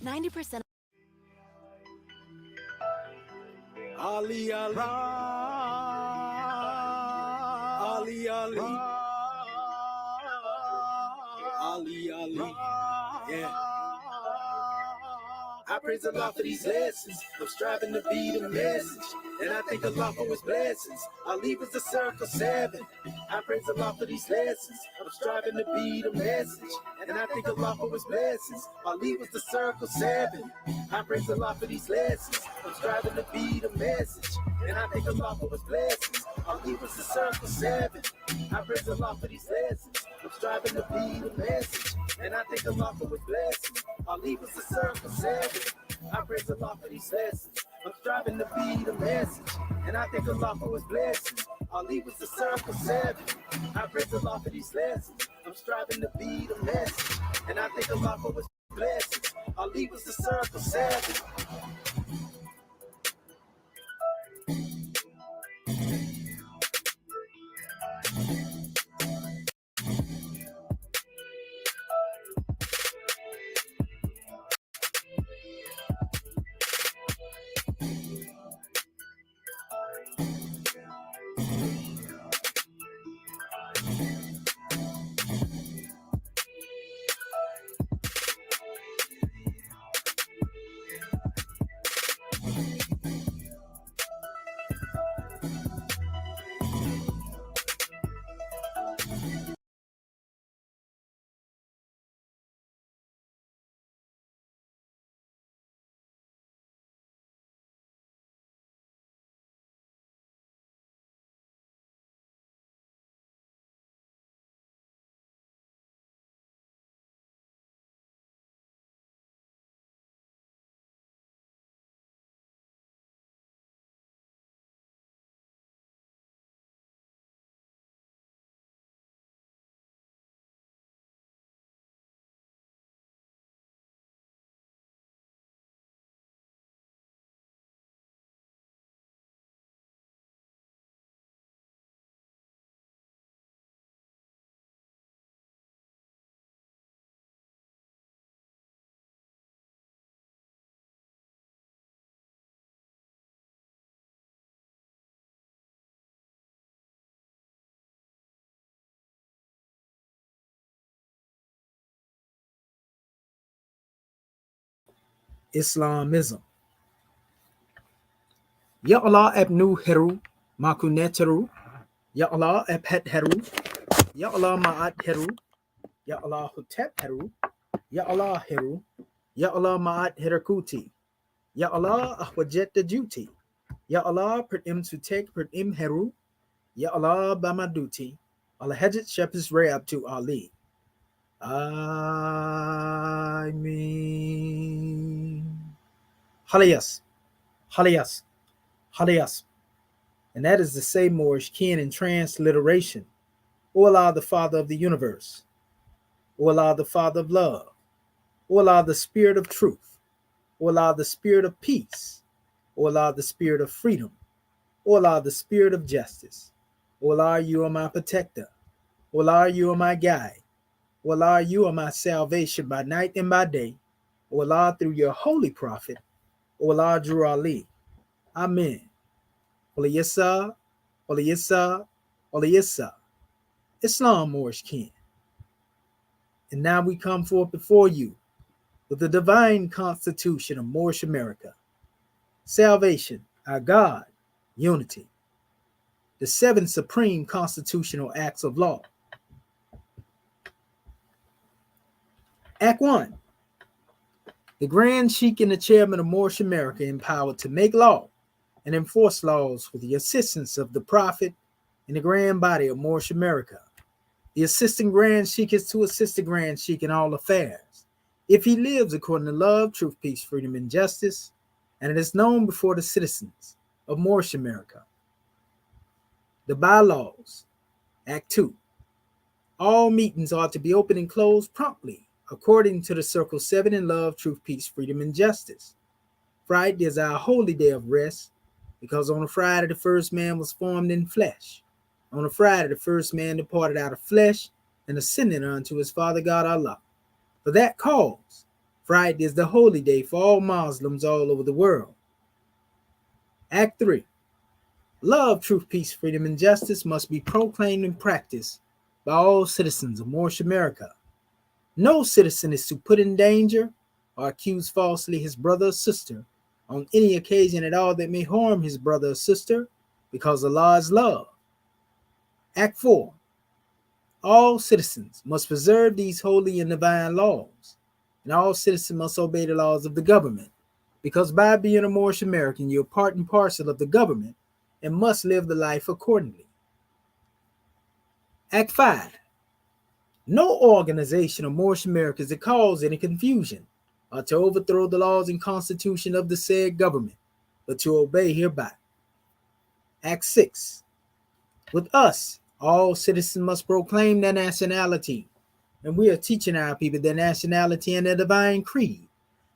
90%. Ali, Ali, Ali, Ali, Ali, Ali, yeah. I praise Allah for these lessons. I'm striving to be the message, and I thank Allah for His blessings. Ali was the circle 7. I praise Allah for these lessons. I'm striving to be the message, and I thank Allah for His blessings. Ali was the circle 7. I praise Allah for these lessons. I'm striving to be the message, and I thank Allah for His blessings. Ali was the circle 7. I praise Allah for these lessons. I'm striving to be the message, and I thank Allah for His blessings. Ali was the circle 7. I praise Allah for these lessons. I'm striving to be the message, and I thank Allah for His blessings. Ali was the circle 7. I praise Allah for these lessons. I'm striving to be the message, and I thank Allah for His blessings. Ali was the circle 7. Islamism. Ya Allah abnu heru makuneteru. Ya Allah abhet heru. Ya Allah ma'at heru. Ya Allah hutep heru. Ya Allah heru. Ya Allah ma'at herakuti. Ya Allah ahwajet the duty. Ya Allah pert im to take pert im heru. Ya Allah bamaduti. Allah hajit shepis reab to Ali. I mean Halayas. Halayas. Halayas. And that is the same Moorish kin in transliteration. O Allah, the Father of the universe. O Allah, the Father of love. O Allah, the Spirit of truth. O Allah, the Spirit of peace. O Allah, the Spirit of freedom. O Allah, the Spirit of justice. O Allah, you are my protector. O Allah, you are my guide. O Allah, you are my salvation by night and by day. O Allah, through your holy prophet. O Allah, Drew Ali. Amen. Oliyissa, Oliyissa, Oliyissa. Islam, Moorish kin. And now we come forth before you with the divine constitution of Moorish America. Salvation, our God, unity. The 7 supreme constitutional acts of law. Act 1. The Grand Sheikh and the Chairman of Moorish America empowered to make law and enforce laws with the assistance of the Prophet and the Grand Body of Moorish America. The assistant Grand Sheikh is to assist the Grand Sheikh in all affairs, if he lives according to love, truth, peace, freedom, and justice, and it is known before the citizens of Moorish America. The bylaws. Act 2. All meetings are to be open and closed promptly, according to the Circle 7 in love, truth, peace, freedom, and justice. Friday is our holy day of rest, because on a Friday the first man was formed in flesh. On a Friday the first man departed out of flesh and ascended unto his Father God Allah. For that cause, Friday is the holy day for all Muslims all over the world. Act 3. Love, truth, peace, freedom, and justice must be proclaimed and practiced by all citizens of Moorish America. No citizen is to put in danger or accuse falsely his brother or sister on any occasion at all that may harm his brother or sister, because Allah is love. Act 4. All citizens must preserve these holy and divine laws, and all citizens must obey the laws of the government, because by being a Moorish American, you're part and parcel of the government and must live the life accordingly. Act 5. No organization of Moorish Americans that cause any confusion or to overthrow the laws and constitution of the said government, but to obey hereby. Act 6. With us, all citizens must proclaim their nationality, and we are teaching our people their nationality and their divine creed,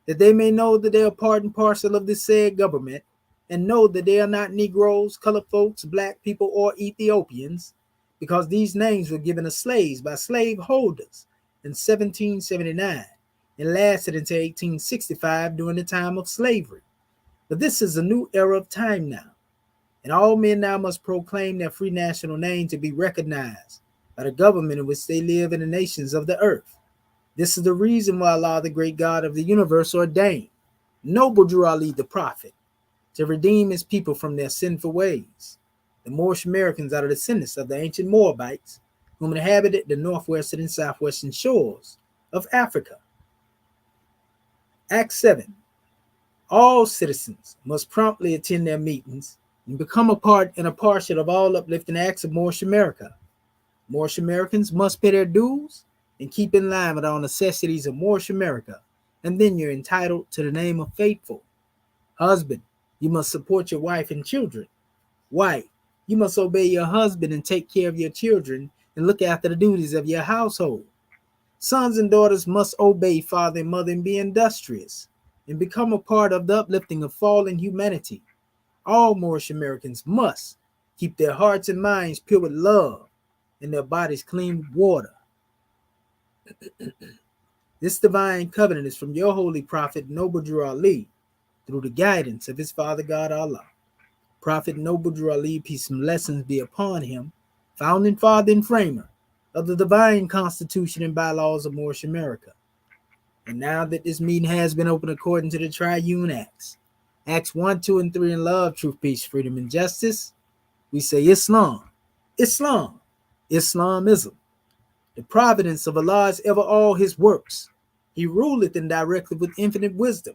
that they may know that they are part and parcel of the said government, and know that they are not Negroes, colored folks, black people, or Ethiopians, because these names were given as slaves by slave holders in 1779 and lasted until 1865 during the time of slavery. But this is a new era of time now, and all men now must proclaim their free national name to be recognized by the government in which they live in the nations of the earth. This is the reason why Allah, the great God of the universe, ordained noble Drew Ali the prophet to redeem his people from their sinful ways. The Moorish Americans are the descendants of the ancient Moabites, whom inhabited the northwestern and southwestern shores of Africa. Act 7. All citizens must promptly attend their meetings and become a part and a partial of all uplifting acts of Moorish America. Moorish Americans must pay their dues and keep in line with all necessities of Moorish America, and then you're entitled to the name of faithful. Husband, you must support your wife and children. Wife, you must obey your husband and take care of your children and look after the duties of your household. Sons and daughters must obey father and mother and be industrious and become a part of the uplifting of fallen humanity. All Moorish Americans must keep their hearts and minds pure with love and their bodies clean with water. This divine covenant is from your holy prophet, Noble Drew Ali, through the guidance of his Father God Allah. Prophet Noble Drew Ali, peace and blessings be upon him, founding father and framer of the divine constitution and bylaws of Moorish America. And now that this meeting has been opened according to the triune acts, Acts 1, 2, and 3 in love, truth, peace, freedom, and justice, we say Islam, Islam, Islamism. The providence of Allah is ever all his works. He ruleth and directeth with infinite wisdom.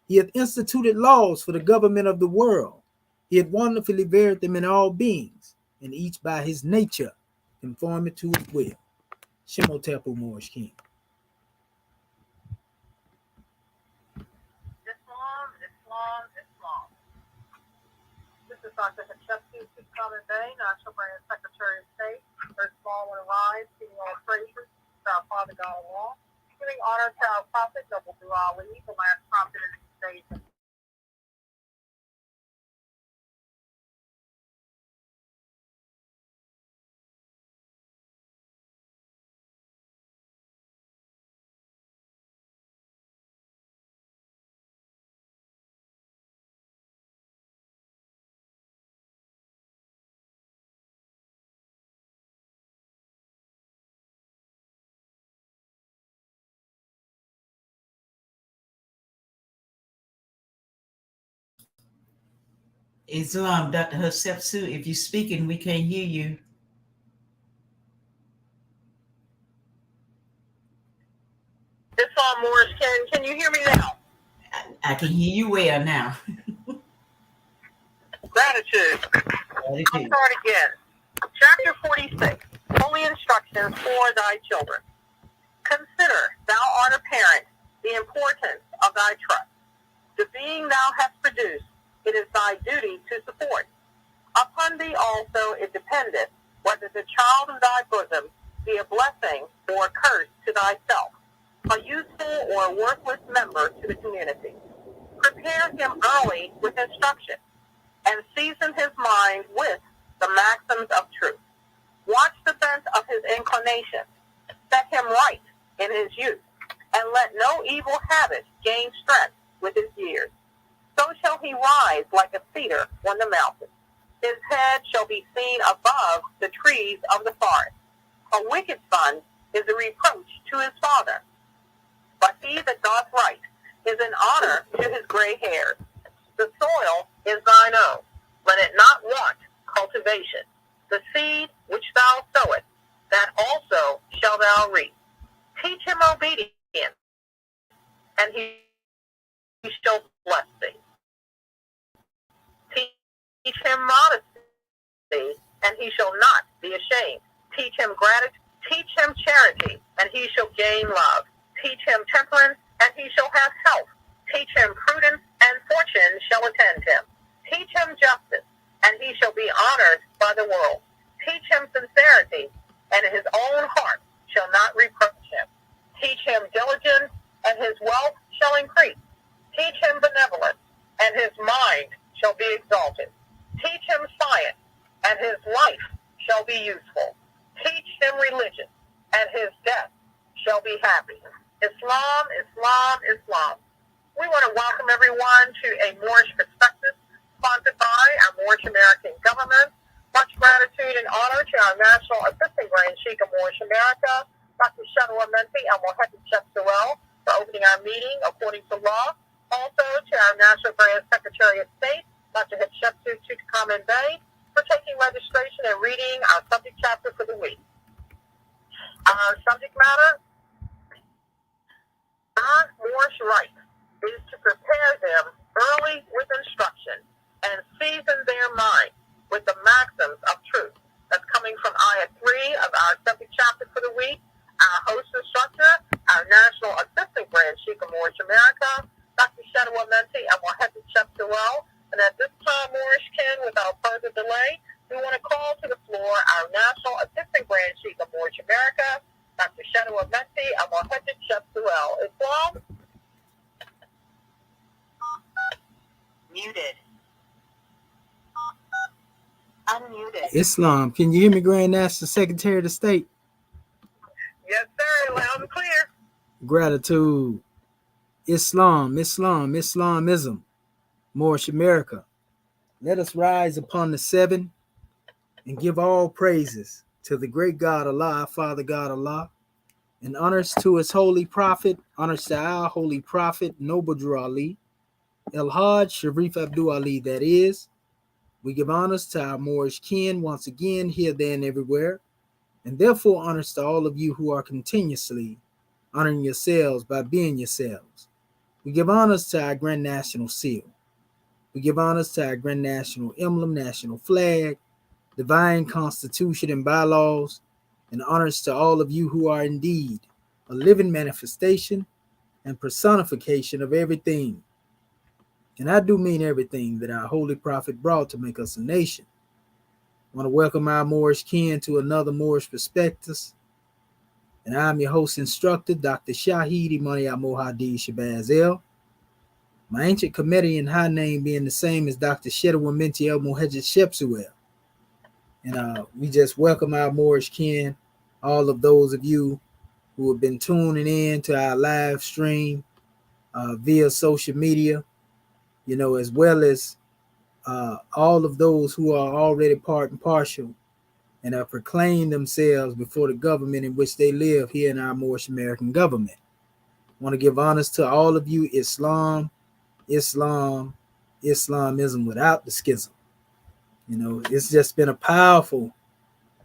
He hath instituted laws for the government of the world. He hath wonderfully varied them in all beings, and each by his nature conforming to his will. Shemotepu Moorish King. Islam, Islam, Islam. This is Dr. Hatshepsut Tutkamenei, National Brand Secretary of State. First of all, I want to rise, giving all praises to our Father God Allah, giving honor to our Prophet, Noble Drew Ali, the last prophet in these days. Islam, Dr. Hatshepsut, if you're speaking, we can't hear you. Islam Moorish, can you hear me now? I can hear you well now. Gratitude. I'll start again. Chapter 46, Holy Instructions for Thy Children. Consider, thou art a parent, the importance of thy trust. The being thou hast produced, it is thy duty to support. Upon thee also it dependeth whether the child of thy bosom be a blessing or a curse to thyself, a useful or a worthless member to the community. Prepare him early with instruction, and season his mind with the maxims of truth. Watch the bent of his inclinations, set him right in his youth, and let no evil habit with his years. So shall he rise like a cedar on the mountain. His head shall be seen above the trees of the forest. A wicked son is a reproach to his father, but he that doth right is an honor to his gray hairs. The soil is thine own. Let it not want cultivation. The seed which thou sowest, that also shalt thou reap. Teach him obedience, and he shall bless thee. Teach him modesty, and he shall not be ashamed. Teach him gratitude. Teach him charity, and he shall gain love. Teach him temperance, and he shall have health. Teach him prudence, and fortune shall attend him. Teach him justice, and he shall be honored by the world. Teach him sincerity, and his own heart shall not reproach him. Teach him diligence, and his wealth shall increase. Teach him benevolence, and his mind shall be exalted. Teach him science, and his life shall be useful. Teach him religion, and his death shall be happy. Islam, Islam, Islam. We want to welcome everyone to a Moorish Perspective, sponsored by our Moorish American government. Much gratitude and honor to our National Assistant Grand Sheikh of Moorish America, Dr. Shadwa Menti and Mohammed Chef Sewell, for opening our meeting according to law. Also to our National Grand Secretary of State, Dr. Hatshepsut Tutankhamen Bey, for taking registration and reading our subject chapter for the week. Our subject matter, our Moorish right is to prepare them early with instruction and season their mind with the maxims of truth. That's coming from Ayah 3 of our subject chapter for the week. Our host instructor, our National Assistant Grand Sheikh of Moorish America, Dr. Shadwa Menti and Mohammed Chef Sewell. And at this time, Moorish Ken, without further delay, we want to call to the floor our National Assistant Grand Sheikh of Moorish America, Dr. Shadwa Menti and Mohammed Chef Sewell. Islam? Muted. Unmuted. Islam, can you hear me, Grand National Secretary of the State? Yes, sir. Loud and clear. Gratitude. Islam, Islam, Islamism, Moorish America. Let us rise upon the seven and give all praises to the great God Allah, our Father God Allah, and honors to his holy prophet, honors to our holy prophet, Noble Drew Ali, El Hajj Sharif Abdul Ali, that is. We give honors to our Moorish kin once again, here, there, and everywhere, and therefore honors to all of you who are continuously honoring yourselves by being yourselves. We give honors to our Grand National Seal. We give honors to our Grand National Emblem, National Flag, Divine Constitution and bylaws, and honors to all of you who are indeed a living manifestation and personification of everything. And I do mean everything that our holy prophet brought to make us a nation. I want to welcome our Moorish kin to another Moorish Perspectives. And I'm your host instructor, Dr. Shahid Imani Al-Mohadi Shabazz El. My ancient committee and high name being the same as Dr. Shadwa Menti El Mohajed Shepsuel. And we just welcome our Moorish kin, all of those of you who have been tuning in to our live stream via social media, as well as all of those who are already part and partial and have proclaimed themselves before the government in which they live here in our Moorish American government. I want to give honors to all of you, Islam, Islam, Islamism without the schism. It's just been a powerful,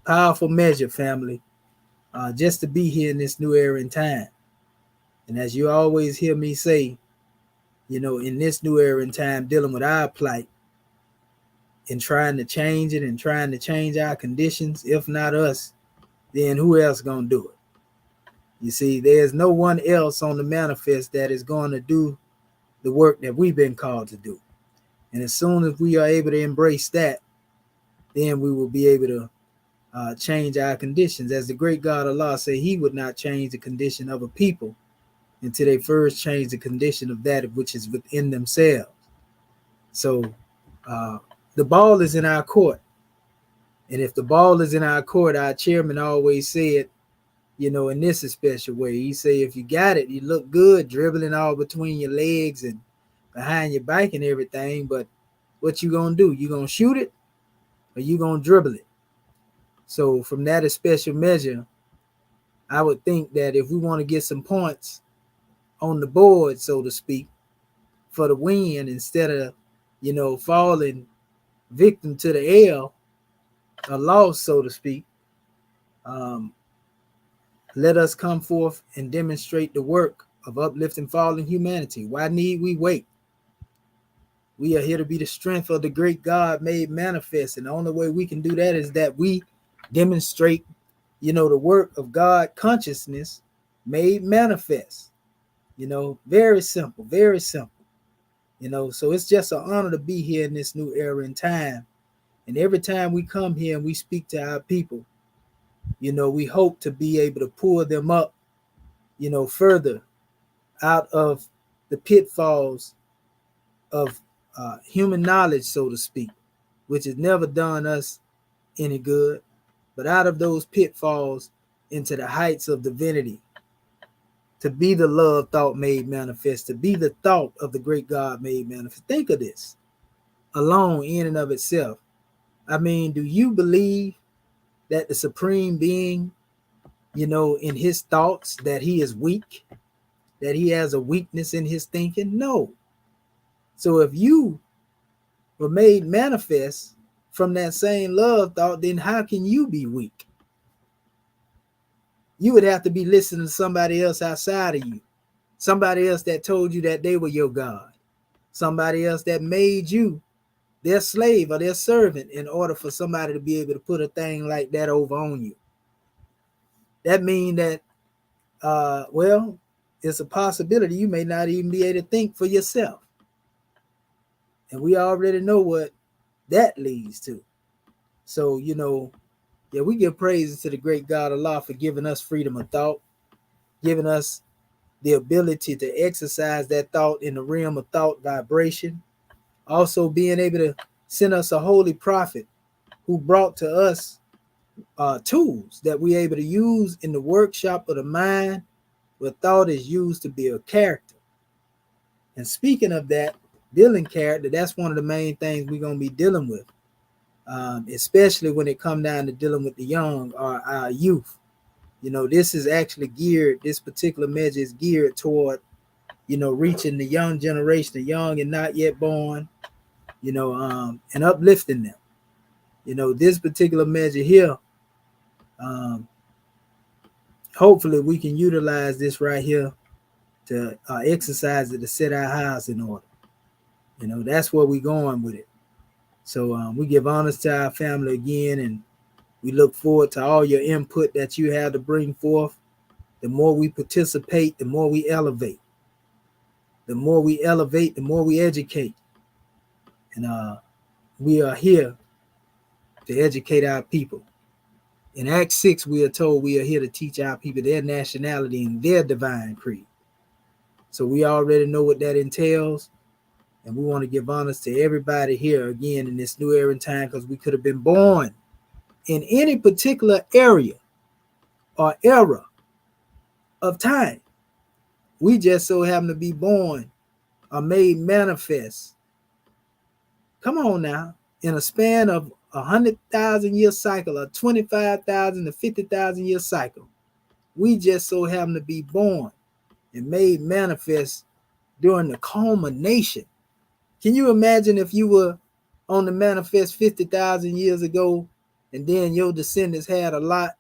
powerful measure, family, just to be here in this new era and time. And as you always hear me say, in this new era and time, dealing with our plight and trying to change it and trying to change our conditions, if not us, then who else gonna do it? You see, there's no one else on the manifest that is going to do the work that we've been called to do. And as soon as we are able to embrace that, then we will be able to change our conditions. As the great God Allah said, he would not change the condition of a people until they first change the condition of that which is within themselves. So the ball is in our court. And if the ball is in our court, our chairman always said, in this special way, he say, if you got it, you look good dribbling all between your legs and behind your bike and everything, but what you gonna do? You gonna shoot it or you gonna dribble it? So from that special measure, I would think that if we want to get some points on the board, so to speak, for the win, instead of, falling victim to the L, a loss, so to speak, um, let us come forth and demonstrate the work of uplifting fallen humanity. Why need we wait? We are here to be the strength of the great God made manifest. And the only way we can do that is that we demonstrate, the work of God consciousness made manifest. Very simple, very simple. So it's just an honor to be here in this new era and time. And every time we come here and we speak to our people, we hope to be able to pull them up, further out of the pitfalls of human knowledge, so to speak, which has never done us any good, but out of those pitfalls into the heights of divinity, to be the love thought made manifest, to be the thought of the great God made manifest. Think of this alone in and of itself. I mean, do you believe that the supreme being, in his thoughts, that he is weak, that he has a weakness in his thinking? No. So if you were made manifest from that same love thought, then how can you be weak? You would have to be listening to somebody else outside of you, somebody else that told you that they were your God, somebody else that made you their slave or their servant in order for somebody to be able to put a thing like that over on you. That means that, it's a possibility you may not even be able to think for yourself. And we already know what that leads to. So, we give praises to the great God Allah for giving us freedom of thought, giving us the ability to exercise that thought in the realm of thought vibration, also being able to send us a holy prophet who brought to us tools that we're able to use in the workshop of the mind, where thought is used to build character. And speaking of that, building character, that's one of the main things we're going to be dealing with, especially when it comes down to dealing with the young or our youth. This is actually geared, this particular measure is geared toward, reaching the young generation, the young and not yet born, and uplifting them. This particular measure here, hopefully we can utilize this right here to exercise it, to set our house in order. That's where we're going with it. So we give honors to our family again, and we look forward to all your input that you have to bring forth. The more we participate, the more we elevate. The more we elevate, the more we educate. And we are here to educate our people. In Acts 6, we are told we are here to teach our people their nationality and their divine creed. So we already know what that entails. And we want to give honors to everybody here again in this new era and time, because we could have been born in any particular area or era of time. We just so happen to be born or made manifest. Come on now, in a span of 100,000 year cycle, or 25,000 to 50,000 year cycle, we just so happen to be born and made manifest during the culmination. Can you imagine if you were on the manifest 50,000 years ago, and then your descendants had a lot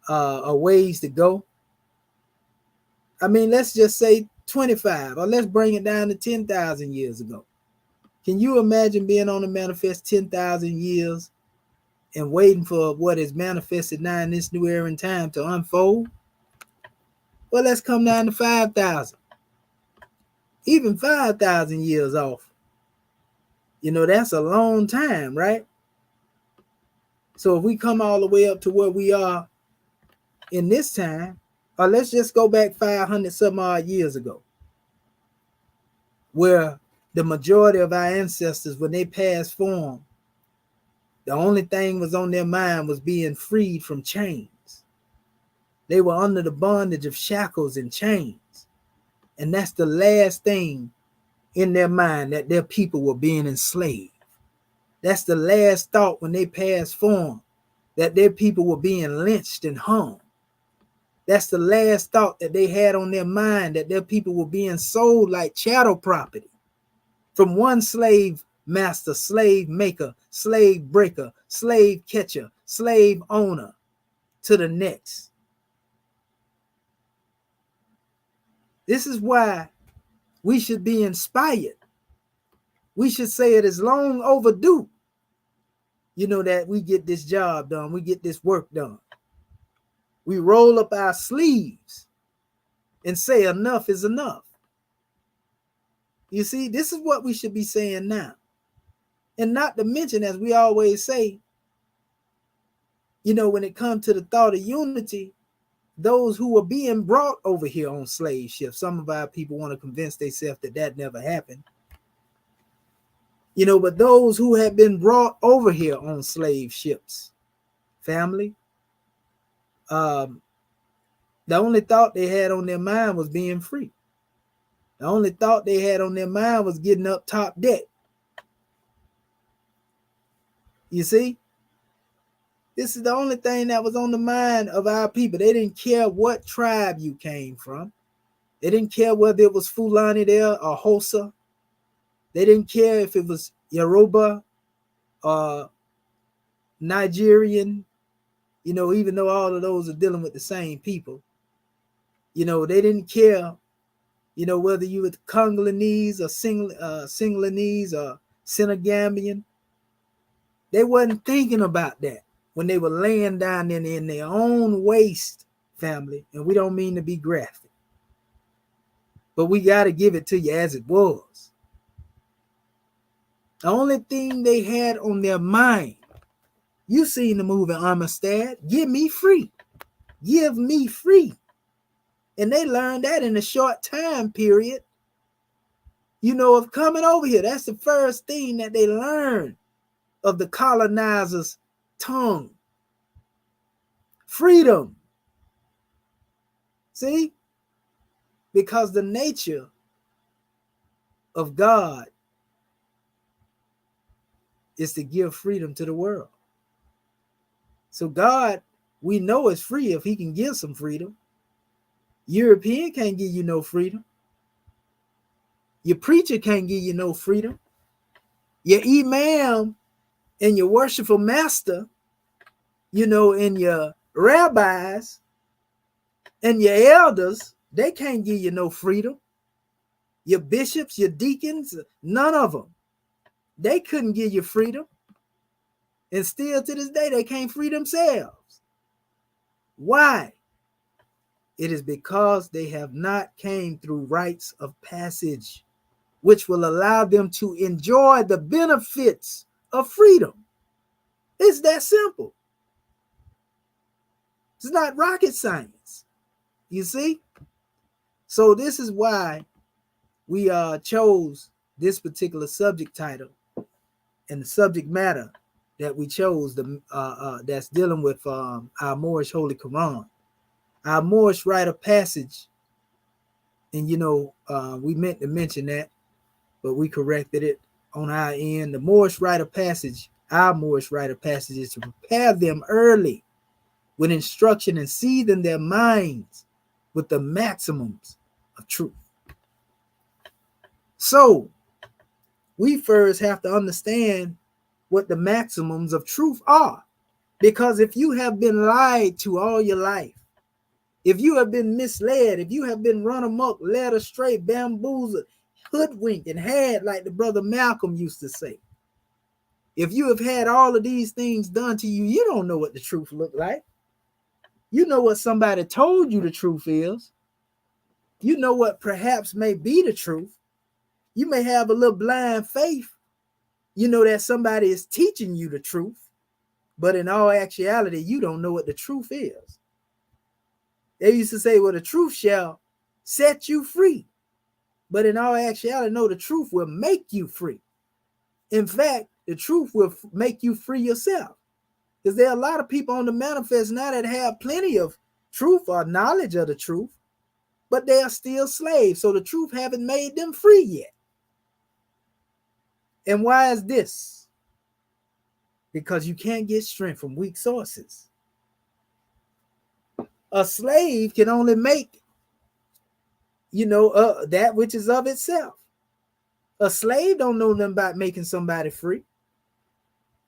of ways to go? I mean, let's just say 25, or let's bring it down to 10,000 years ago. Can you imagine being on the manifest 10,000 years and waiting for what is manifested now in this new era and time to unfold? Well, let's come down to 5,000. Even 5,000 years off. That's a long time, right? So if we come all the way up to where we are in this time, or let's just go back 500 some odd years ago, where the majority of our ancestors, when they passed form, the only thing was on their mind was being freed from chains. They were under the bondage of shackles and chains. And that's the last thing in their mind that their people were being enslaved. That's the last thought when they passed form, that their people were being lynched and hung. That's the last thought that they had on their mind, that their people were being sold like chattel property from one slave master, slave maker, slave breaker, slave catcher, slave owner to the next. This is why we should be inspired. We should say it is long overdue, that we get this job done, we get this work done. We roll up our sleeves and say enough is enough. You see, this is what we should be saying now. And not to mention, as we always say, when it comes to the thought of unity, those who were being brought over here on slave ships, some of our people want to convince themselves that never happened. But those who had been brought over here on slave ships, family, the only thought they had on their mind was being free. The only thought they had on their mind was getting up top deck. You see? This is the only thing that was on the mind of our people. They didn't care what tribe you came from. They didn't care whether it was Fulani there or Hosa. They didn't care if it was Yoruba or Nigerian, even though all of those are dealing with the same people. They didn't care, whether you were Congolese or Singalinese or Senegambian. They wasn't thinking about that when they were laying down in their own waste, family. And we don't mean to be graphic, but we got to give it to you as it was. The only thing they had on their mind, you seen the movie Amistad, give me free. Give me free. And they learned that in a short time period, of coming over here. That's the first thing that they learned of the colonizer's tongue. Freedom. See? Because the nature of God is to give freedom to the world. So God, we know, is free if he can give some freedom. European can't give you no freedom. Your preacher can't give you no freedom. Your imam and your worshipful master, and your rabbis and your elders, they can't give you no freedom. Your bishops, your deacons, none of them. They couldn't give you freedom. And still to this day, they can't free themselves. Why? It is because they have not came through rites of passage, which will allow them to enjoy the benefits of freedom. It's that simple. It's not rocket science. You see? So this is why we chose this particular subject title and the subject matter that we chose, that's dealing with our Moorish Holy Quran. Our Moorish rite of passage, and we meant to mention that, but we corrected it on our end. The Moorish rite of passage, our Moorish rite of passage, is to prepare them early with instruction and season their minds with the maximums of truth. So we first have to understand what the maximums of truth are, because if you have been lied to all your life, if you have been misled, if you have been run amok, led astray, bamboozled, hoodwinked, and had, like the brother Malcolm used to say, if you have had all of these things done to you, you don't know what the truth look like. You know what somebody told you the truth is. You know what perhaps may be the truth. You may have a little blind faith, that somebody is teaching you the truth, but in all actuality, you don't know what the truth is. They used to say, well, the truth shall set you free. But in all actuality, no, the truth will make you free. In fact, the truth will make you free yourself. Because there are a lot of people on the manifest now that have plenty of truth or knowledge of the truth, but they are still slaves. So the truth haven't made them free yet. And why is this? Because you can't get strength from weak sources. A slave can only make, that which is of itself. A slave don't know nothing about making somebody free.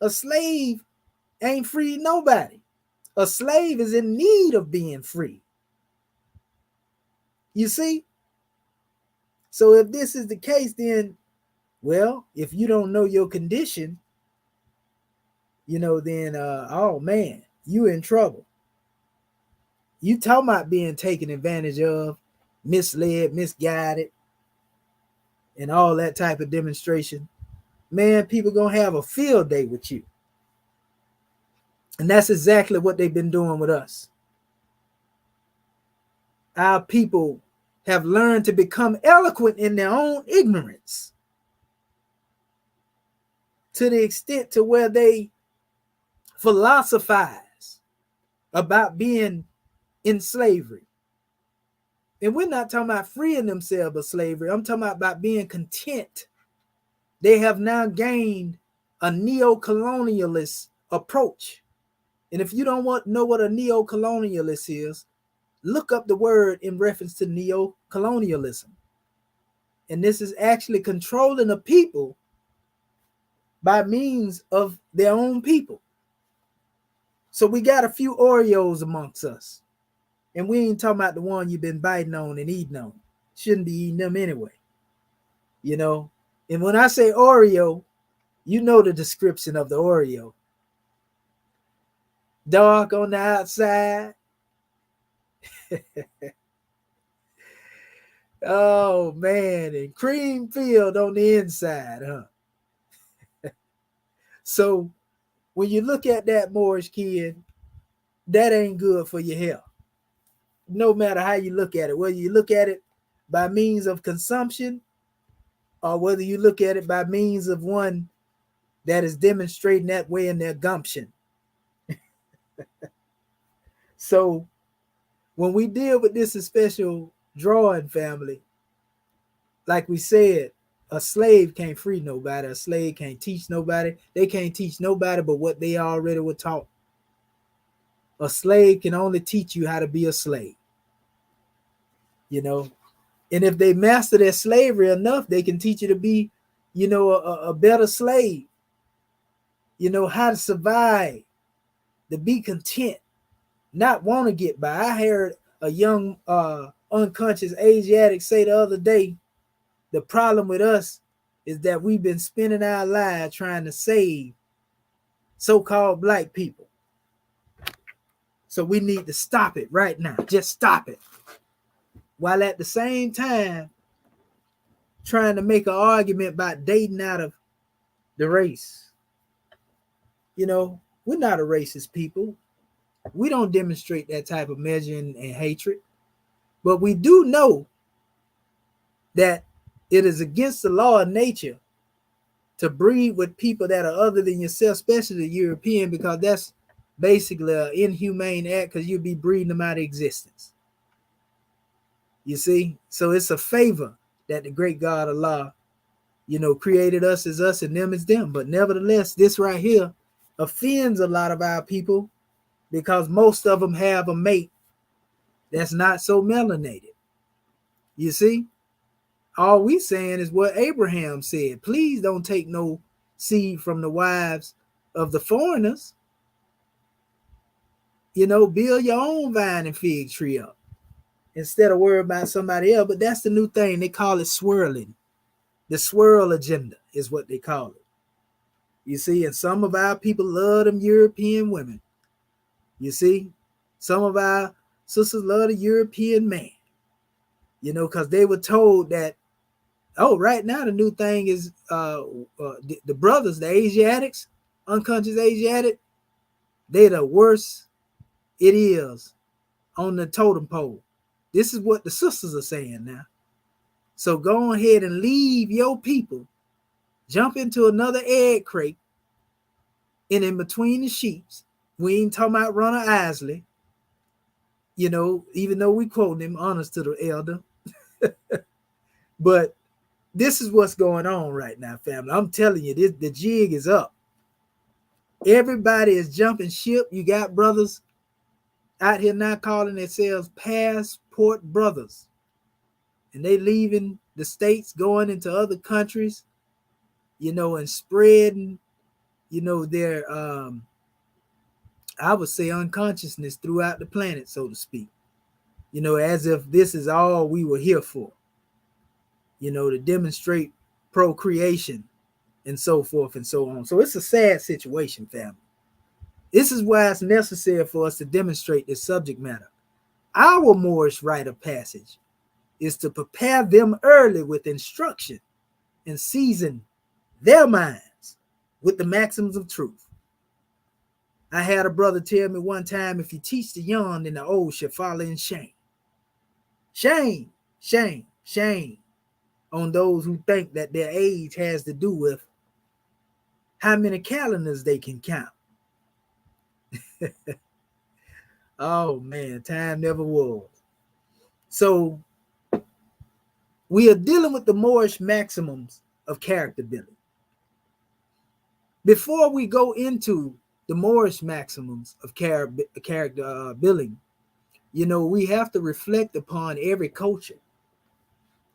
A slave ain't free nobody. A slave is in need of being free. You see? So if this is the case, then, well, if you don't know your condition, then, oh man, you in trouble. You talking about being taken advantage of, misled, misguided, and all that type of demonstration. Man, people gonna have a field day with you. And that's exactly what they've been doing with us. Our people have learned to become eloquent in their own ignorance, to the extent to where they philosophize about being in slavery. And we're not talking about freeing themselves of slavery. I'm talking about being content. They have now gained a neo-colonialist approach. And if you don't know what a neo-colonialist is, look up the word in reference to neo-colonialism. And this is actually controlling the people by means of their own people. So we got a few Oreos amongst us. And we ain't talking about the one you've been biting on and eating on. Shouldn't be eating them anyway. And when I say Oreo, you know the description of the Oreo. Dark on the outside. Oh man, and cream filled on the inside, huh? So when you look at that, Moorish kid, that ain't good for your health. No matter how you look at it, whether you look at it by means of consumption or whether you look at it by means of one that is demonstrating that way in their gumption. So when we deal with this special drawing family, like we said, a slave can't free nobody. A slave can't teach nobody. They can't teach nobody but what they already were taught. A slave can only teach you how to be a slave. And if they master their slavery enough, they can teach you to be, a better slave. How to survive, to be content, not want to get by. I heard a young unconscious Asiatic say the other day, the problem with us is that we've been spending our lives trying to save so-called black people. So we need to stop it right now. Just stop it. While at the same time trying to make an argument about dating out of the race. We're not a racist people. We don't demonstrate that type of measuring and hatred. But we do know that it is against the law of nature to breed with people that are other than yourself, especially the European, because that's basically an inhumane act because you'll be breeding them out of existence. You see? So it's a favor that the great God Allah, created us as us and them as them. But nevertheless, this right here offends a lot of our people because most of them have a mate that's not so melanated. You see? All we saying is what Abraham said. Please don't take no seed from the wives of the foreigners. Build your own vine and fig tree up instead of worry about somebody else. But that's the new thing. They call it swirling. The swirl agenda is what they call it. You see, and some of our people love them European women. You see, some of our sisters love the European man, because they were told that, oh, right now the new thing is the brothers, the Asiatics, unconscious Asiatic, they're the worst it is on the totem pole. This is what the sisters are saying now. So go ahead and leave your people, jump into another egg crate, and in between the sheets, we ain't talking about Ronald Isley, even though we quote him, honest to the elder. But This is what's going on right now, family. I'm telling you, the jig is up. Everybody is jumping ship. You got brothers out here now calling themselves passport brothers. And they leaving the states, going into other countries, and spreading, their I would say unconsciousness throughout the planet, so to speak. As if this is all we were here for. To demonstrate procreation and so forth and so on. So it's a sad situation, family. This is why it's necessary for us to demonstrate this subject matter. Our Moorish rite of passage is to prepare them early with instruction and season their minds with the maxims of truth. I had a brother tell me one time, if you teach the young, then the old shall follow in shame. Shame, shame, shame on those who think that their age has to do with how many calendars they can count. Oh man, time never was. So we are dealing with the Moorish maxims of character building. Before we go into the Moorish maxims of character building, we have to reflect upon every culture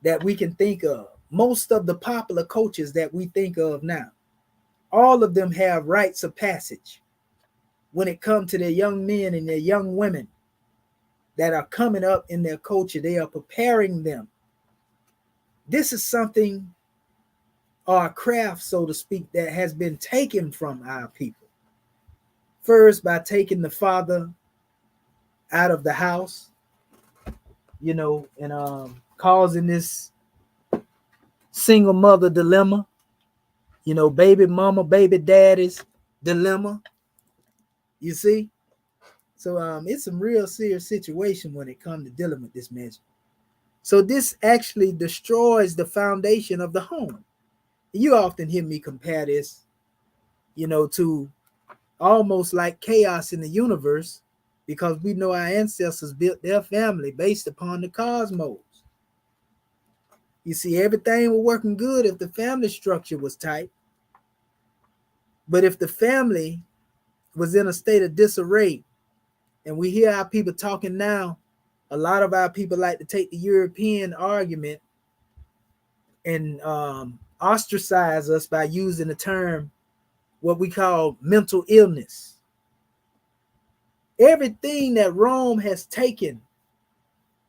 that we can think of. Most of the popular cultures that we think of now, all of them have rites of passage when it comes to their young men and their young women that are coming up in their culture. They are preparing them. This is something, or a craft, so to speak, that has been taken from our people. First, by taking the father out of the house, and causing this single mother dilemma, baby mama, baby daddy's dilemma. You see? So it's some real serious situation when it comes to dealing with this measure. So this actually destroys the foundation of the home. You often hear me compare this, to almost like chaos in the universe, because we know our ancestors built their family based upon the cosmos. You see, everything was working good if the family structure was tight. But if the family was in a state of disarray, and we hear our people talking now, a lot of our people like to take the European argument and ostracize us by using the term, what we call mental illness. Everything that Rome has taken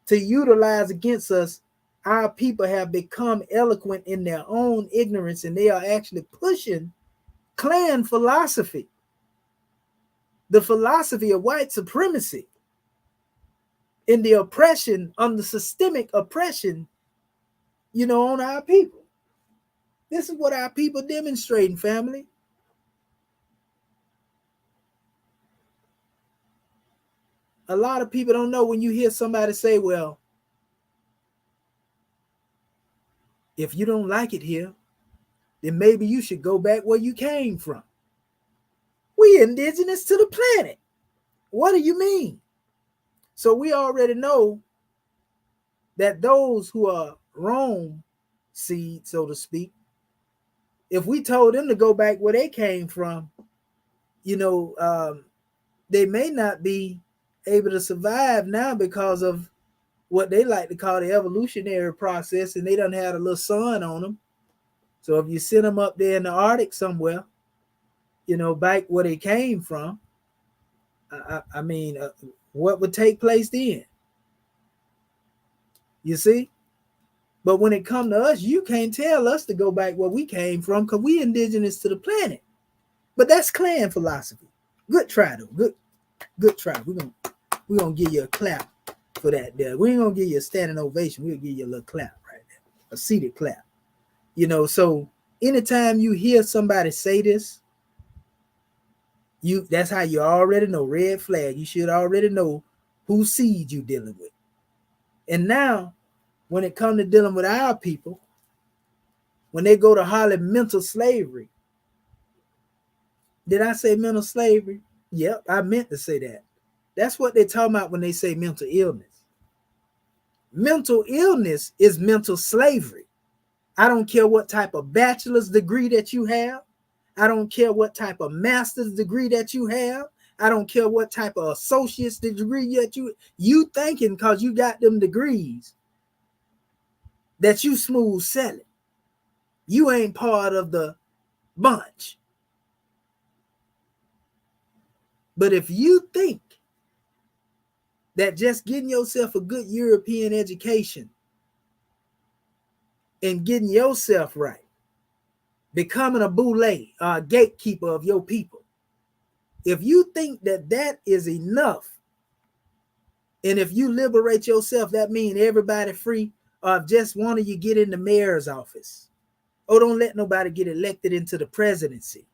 to utilize against us, our people have become eloquent in their own ignorance, and they are actually pushing clan philosophy, the philosophy of white supremacy, in the oppression, on the systemic oppression, on our people. This is what our people demonstrating, family. A lot of people don't know when you hear somebody say, well, if you don't like it here, then maybe you should go back where you came from. We indigenous to the planet. What do you mean? So we already know that those who are Rome seed, so to speak, if we told them to go back where they came from, they may not be able to survive now because of what they like to call the evolutionary process, and they done had a little sun on them. So if you send them up there in the Arctic somewhere, back where they came from, I mean, what would take place then? You see? But when it comes to us, you can't tell us to go back where we came from, because we indigenous to the planet. But that's clan philosophy. Good try, though. Good try. We're gonna give you a clap for that there. We ain't gonna give you a standing ovation. We'll give you a little clap right there. A seated clap. So anytime you hear somebody say this, that's how you already know, red flag. You should already know whose seed you dealing with. And now, when it comes to dealing with our people, when they go to holler mental slavery, did I say mental slavery? Yep, I meant to say that. That's what they're talking about when they say mental illness. Mental illness is mental slavery. I don't care what type of bachelor's degree that you have. I don't care what type of master's degree that you have. I don't care what type of associate's degree that you thinking because you got them degrees that you smooth selling. You ain't part of the bunch. But if you think that just getting yourself a good European education and getting yourself right, becoming a boule, a gatekeeper of your people, if you think that that is enough, and if you liberate yourself, that means everybody free, or if just one of you get in the mayor's office, or don't let nobody get elected into the presidency.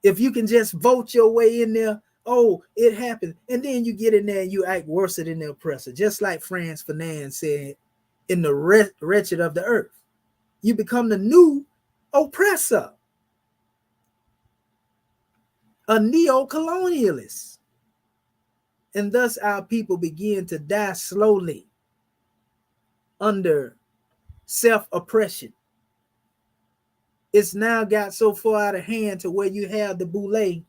If you can just vote your way in there, oh, it happened. And then you get in there and you act worse than the oppressor. Just like Franz Fanon said in The Wretched of the Earth. You become the new oppressor. A neo-colonialist. And thus our people begin to die slowly under self-oppression. It's now got so far out of hand to where you have the boule,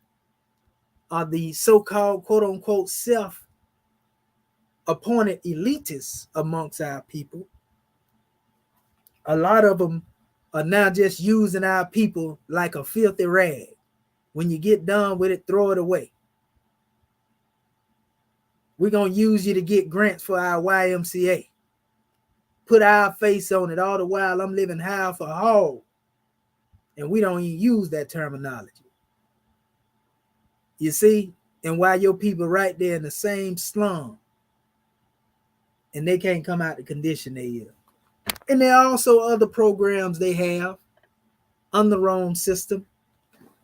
or the so-called quote-unquote self-appointed elitists amongst our people. A lot of them are now just using our people like a filthy rag. When you get done with it, throw it away. We're going to use you to get grants for our YMCA. Put our face on it. All the while I'm living high for hog. And we don't even use that terminology. You see? And while your people right there in the same slum, and they can't come out the condition they in. And there are also other programs they have on their own system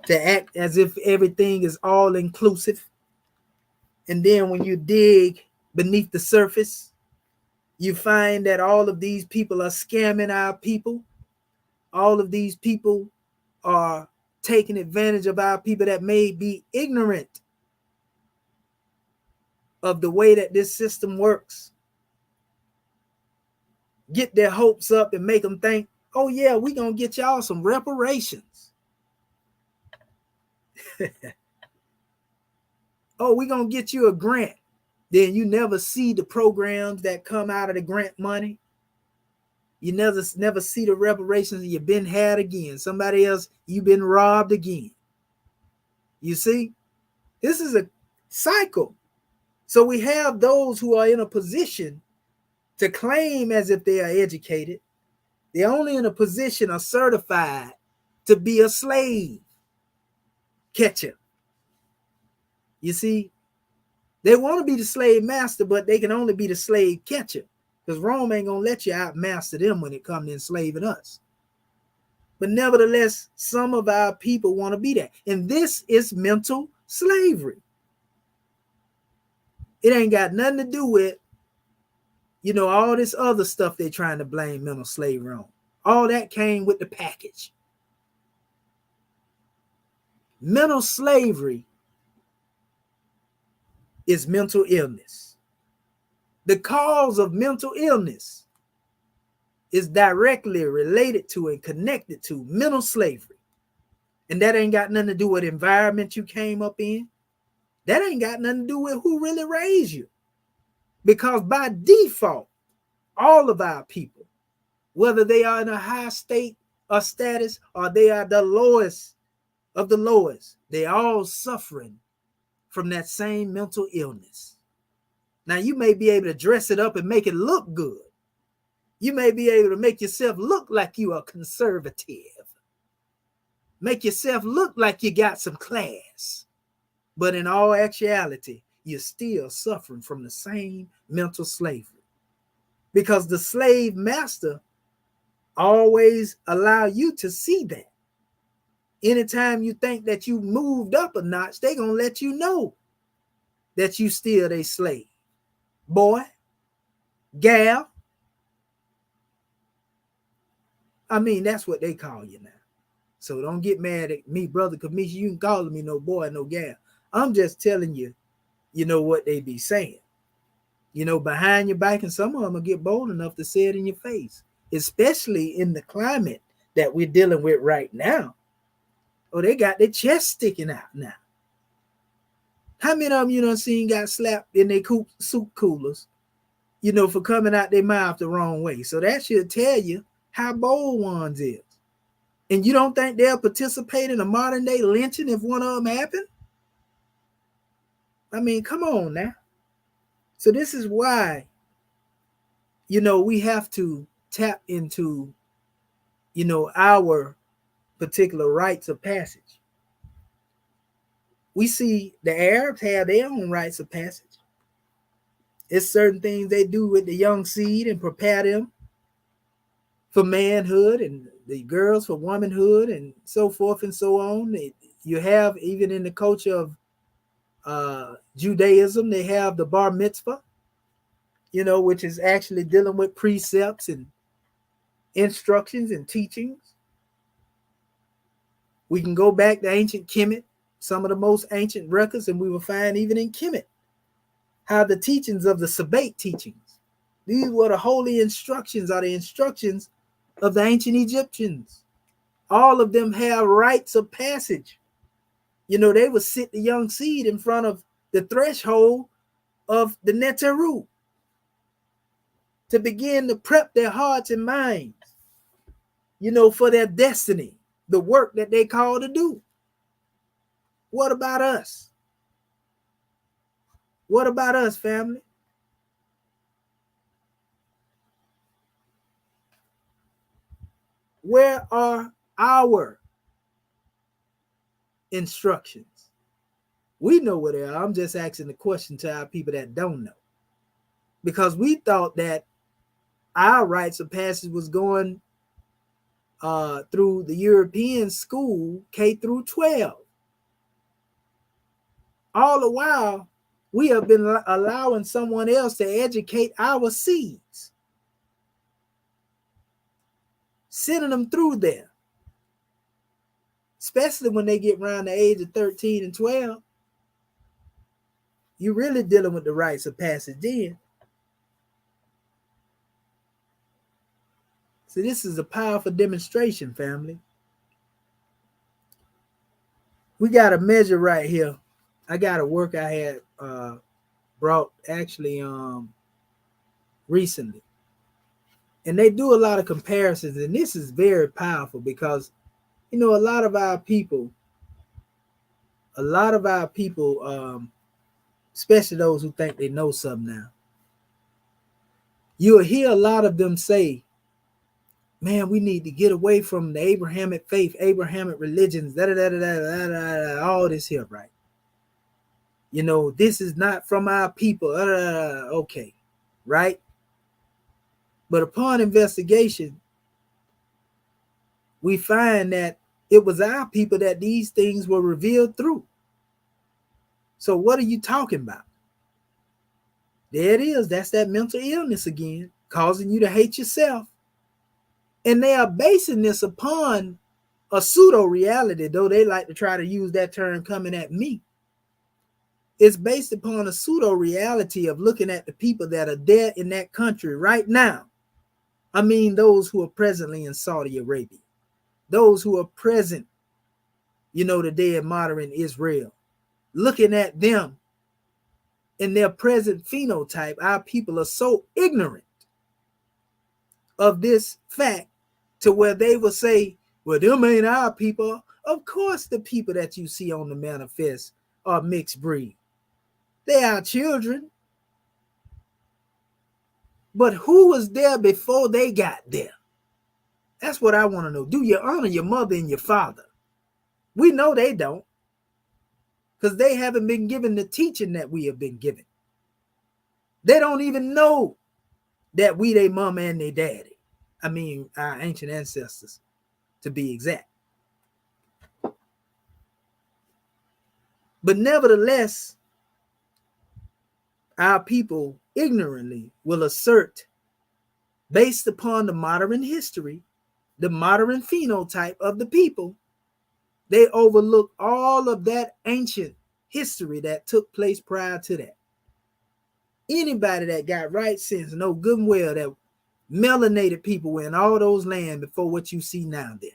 to act as if everything is all inclusive. And then when you dig beneath the surface, you find that all of these people are scamming our people. All of these people are taking advantage of our people that may be ignorant of the way that this system works. Get their hopes up and make them think, oh yeah, we're going to get y'all some reparations. Oh, we're going to get you a grant. Then you never see the programs that come out of the grant money. You never see the reparations. You've been had again. Somebody else, you've been robbed again. You see, this is a cycle. So we have those who are in a position to claim as if they are educated. They're only in a position or certified to be a slave catcher. You see, they want to be the slave master, but they can only be the slave catcher because Rome ain't going to let you outmaster them when it comes to enslaving us. But nevertheless, some of our people want to be that. And this is mental slavery. It ain't got nothing to do with, you know, all this other stuff they're trying to blame mental slavery on. All that came with the package. Mental slavery is mental illness. The cause of mental illness is directly related to and connected to mental slavery. And that ain't got nothing to do with the environment you came up in. That ain't got nothing to do with who really raised you. Because by default, all of our people, whether they are in a high state or status or they are the lowest of the lowest, they all suffering from that same mental illness. Now, you may be able to dress it up and make it look good. You may be able to make yourself look like you are conservative. Make yourself look like you got some class. But in all actuality, you're still suffering from the same mental slavery. Because the slave master always allow you to see that. Anytime you think that you moved up a notch, they're going to let you know that you still a slave. Boy, gal. I mean, that's what they call you now. So don't get mad at me, brother Kamisha. You can call me no boy, no gal. I'm just telling you, you know what they be saying. You know, behind your back, and some of them will get bold enough to say it in your face. especially in the climate that we're dealing with right now. Oh, they got their chest sticking out now. How many of them you done seen got slapped in their soup coolers, for coming out their mouth the wrong way? So that should tell you how bold ones is. And you don't think they'll participate in a modern day lynching if one of them happened? I mean, come on now. So this is why, we have to tap into, our particular rites of passage. We see the Arabs have their own rites of passage. It's certain things they do with the young seed and prepare them for manhood, and the girls for womanhood, and so forth and so on. You have, even in the culture of Judaism, they have the bar mitzvah, which is actually dealing with precepts and instructions and teachings. We can go back to ancient Kemet, some of the most ancient records, and we will find even in Kemet how the teachings of the Sabbath teachings, these were the holy instructions, are the instructions of the ancient Egyptians. All of them have rites of passage. They would sit the young seed in front of the threshold of the Neteru to begin to prep their hearts and minds, for their destiny, the work that they call to do. What about us? What about us, family? Where are our instructions? We know where they are. I'm just asking the question to our people that don't know. Because we thought that our rites of passage was going through the European school, K through 12. All the while, we have been allowing someone else to educate our seeds, sending them through there, especially when they get around the age of 13 and 12. You're really dealing with the rites of passage then. So this is a powerful demonstration, family. We got a measure right here. I got a work I had brought actually recently. And they do a lot of comparisons, and this is very powerful because, a lot of our people, especially those who think they know something now, you'll hear a lot of them say, man, we need to get away from the Abrahamic faith, Abrahamic religions, all this here, right? This is not from our people, okay, right? But upon investigation, we find that it was our people that these things were revealed through. So what are you talking about? There it is. That's that mental illness again, causing you to hate yourself. And they are basing this upon a pseudo reality, though they like to try to use that term coming at me. It's based upon a pseudo reality of looking at the people that are there in that country right now. I mean, those who are presently in Saudi Arabia, those who are present, today in modern Israel, looking at them in their present phenotype. Our people are so ignorant of this fact to where they will say, well, them ain't our people. Of course, the people that you see on the manifest are mixed breed. They are children. But who was there before they got there? That's what I want to know. Do you honor your mother and your father? We know they don't, because they haven't been given the teaching that we have been given. They don't even know that we their mama and their daddy. I mean, our ancient ancestors, to be exact. But nevertheless, our people ignorantly will assert, based upon the modern history, the modern phenotype of the people, they overlook all of that ancient history that took place prior to that. Anybody that got right sense know good and well that melanated people were in all those lands before what you see now there.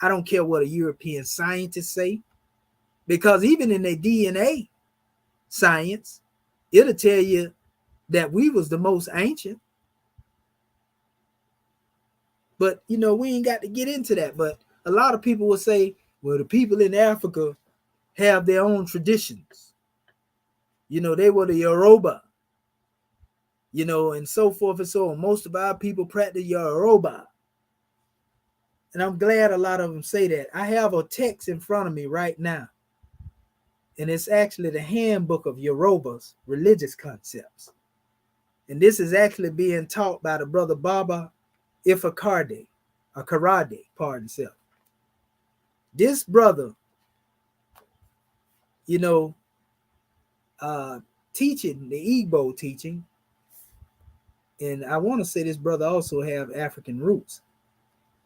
I don't care what a European scientist say, because even in their DNA science, it'll tell you that we was the most ancient. But, you know, we ain't got to get into that. But a lot of people will say, well, the people in Africa have their own traditions. You know, they were the Yoruba, you know, and so forth and so on. Most of our people practice Yoruba. And I'm glad a lot of them say that. I have a text in front of me right now, and it's actually the handbook of Yoruba's religious concepts. And this is actually being taught by the brother Baba Ifakarde, or Karade, pardon self. This brother, you know, teaching the Igbo teaching, and I want to say this brother also have African roots.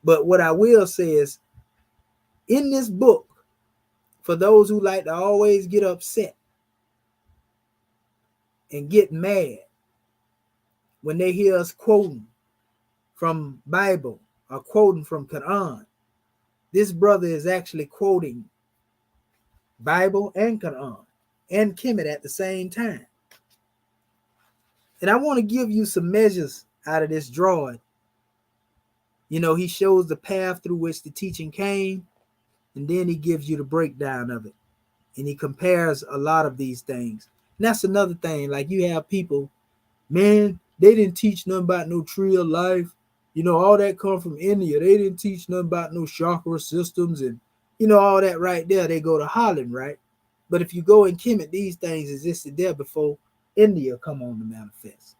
But what I will say is, in this book, for those who like to always get upset and get mad when they hear us quoting from Bible or quoting from Quran, this brother is actually quoting Bible and Quran and Kemet at the same time. And I want to give you some measures out of this drawing. You know, he shows the path through which the teaching came, and then he gives you the breakdown of it. And he compares a lot of these things. And that's another thing. Like, you have people, man, they didn't teach nothing about no tree of life. You know, all that come from India. They didn't teach nothing about no chakra systems and, you know, all that right there. They go to Holland, right? But if you go in Kemet, these things existed there before India come on to manifest.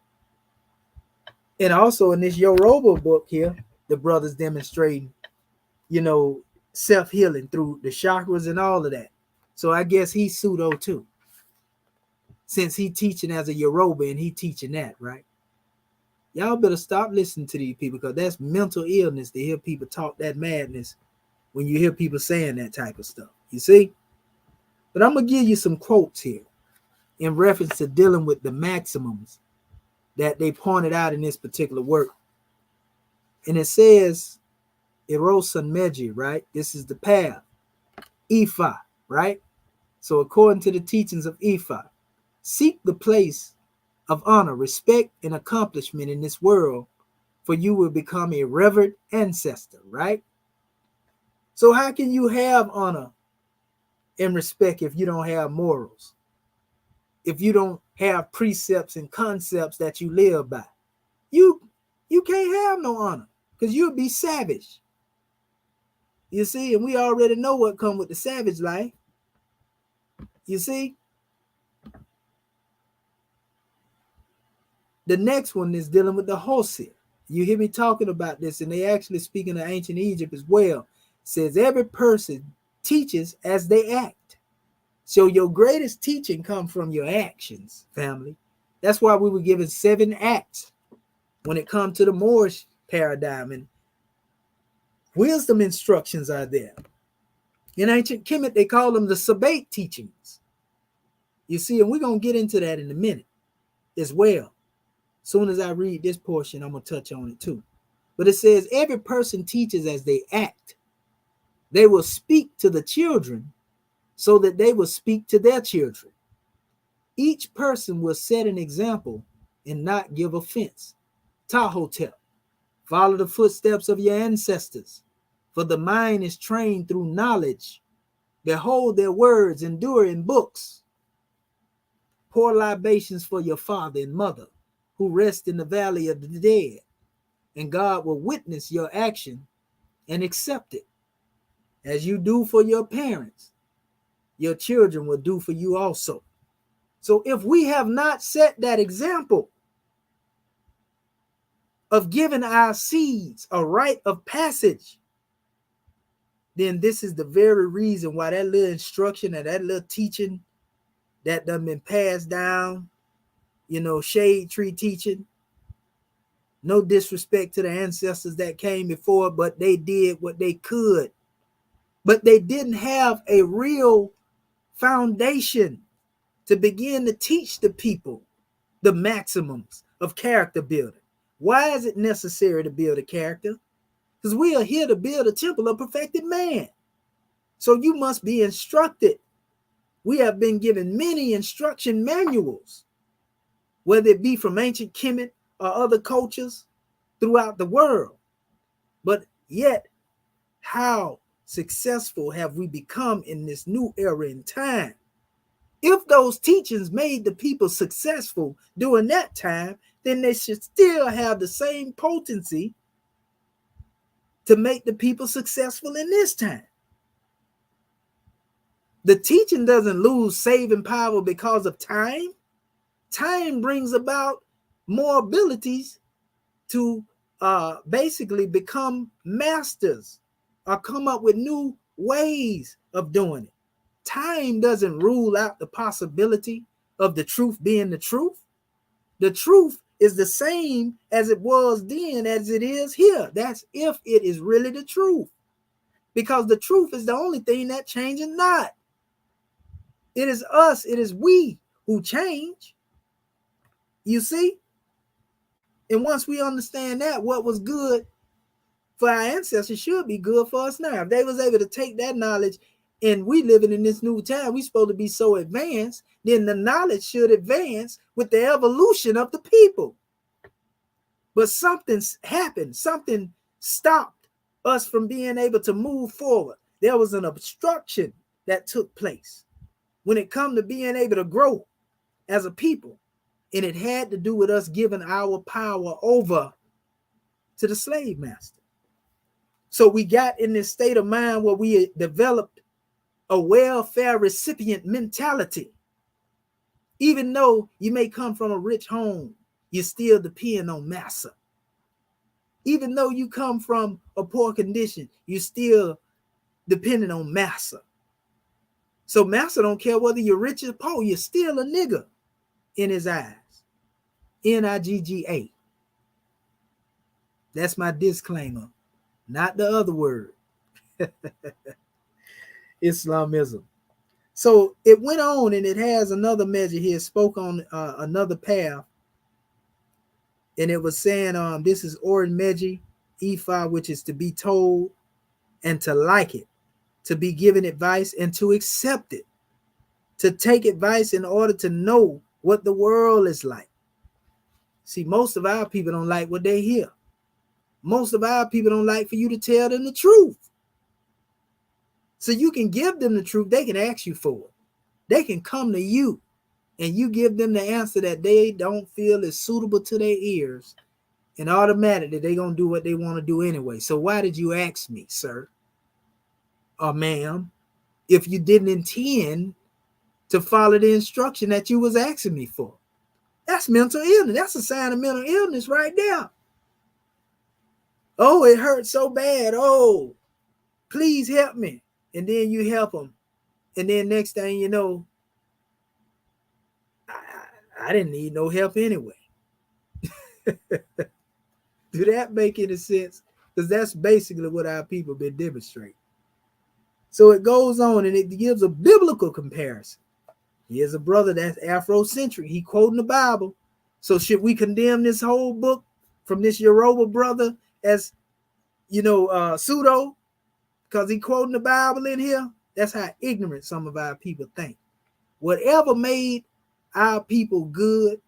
And also in this Yoruba book here, the brother's demonstrating, you know, self-healing through the chakras and all of that. So I guess he's pseudo too, since he teaching as a Yoruba and he teaching that, right? Y'all better stop listening to these people, because that's mental illness to hear people talk that madness when you hear people saying that type of stuff. You see? But I'm going to give you some quotes here in reference to dealing with the maxims that they pointed out in this particular work. And it says, Erosan Meji, right? This is the path. Ifa, right? So according to the teachings of Ifa, seek the place of honor, respect, and accomplishment in this world, for you will become a revered ancestor, right? So how can you have honor and respect if you don't have morals? If you don't have precepts and concepts that you live by? You can't have no honor, because you'll be savage. You see, and we already know what comes with the savage life. You see? The next one is dealing with the Hosea. You hear me talking about this, and they actually speaking of ancient Egypt as well. It says every person teaches as they act. So your greatest teaching comes from your actions, family. That's why we were given 7 acts when it comes to the Moorish paradigm, and wisdom instructions are there. In ancient Kemet, they call them the Sabate teachings. You see, and we're going to get into that in a minute as well. Soon as I read this portion, I'm going to touch on it too. But it says, every person teaches as they act. They will speak to the children so that they will speak to their children. Each person will set an example and not give offense. Tahotep, follow the footsteps of your ancestors, for the mind is trained through knowledge. Behold their words endure in books. Pour libations for your father and mother, who rest in the valley of the dead, and God will witness your action and accept it. As you do for your parents, your children will do for you also. So if we have not set that example of giving our seeds a rite of passage, then this is the very reason why that little instruction and that little teaching that done been passed down, you know, shade tree teaching, no disrespect to the ancestors that came before, but they did what they could. But they didn't have a real foundation to begin to teach the people the maximums of character building. Why is it necessary to build a character? Because we are here to build a temple of perfected man. So you must be instructed. We have been given many instruction manuals, whether it be from ancient Kemet or other cultures throughout the world. But yet, how successful have we become in this new era in time? If those teachings made the people successful during that time, then they should still have the same potency to make the people successful in this time. The teaching doesn't lose saving power because of time. Time brings about more abilities to basically become masters or come up with new ways of doing it. Time doesn't rule out the possibility of the truth being the truth. The truth is the same as it was then as it is here. That's if it is really the truth. Because the truth is the only thing that changes not. It is us, it is we who change. You see? And once we understand that, what was good for our ancestors should be good for us now. If they was able to take that knowledge and we living in this new time, we supposed to be so advanced, then the knowledge should advance with the evolution of the people. But something happened. Something stopped us from being able to move forward. There was an obstruction that took place when it come to being able to grow as a people. And it had to do with us giving our power over to the slave master. So we got in this state of mind where we developed a welfare recipient mentality. Even though you may come from a rich home, you still depend on massa. Even though you come from a poor condition, you still depending on massa. So massa don't care whether you're rich or poor, you're still a nigga in his eyes. Nigga. That's my disclaimer, not the other word. Islamism. So it went on, and it has another measure here, spoke on another path. And it was saying, this is Orin Meji, Ifa, which is to be told and to like it, to be given advice and to accept it, to take advice in order to know what the world is like. See, most of our people don't like what they hear. Most of our people don't like for you to tell them the truth. So you can give them the truth. They can ask you for it. They can come to you and you give them the answer that they don't feel is suitable to their ears. And automatically they're going to do what they want to do anyway. So why did you ask me, sir or ma'am, if you didn't intend to follow the instruction that you was asking me for? That's mental illness. That's a sign of mental illness right there. Oh, it hurts so bad. Oh, please help me. And then you help them. And then next thing you know, I didn't need no help anyway. Do that make any sense? Because that's basically what our people been demonstrating. So it goes on and it gives a biblical comparison. Here's a brother that's Afrocentric. He quoting the Bible. So should we condemn this whole book from this Yoruba brother as, pseudo? Because he quoting the Bible in here? That's how ignorant some of our people think. Whatever made our people good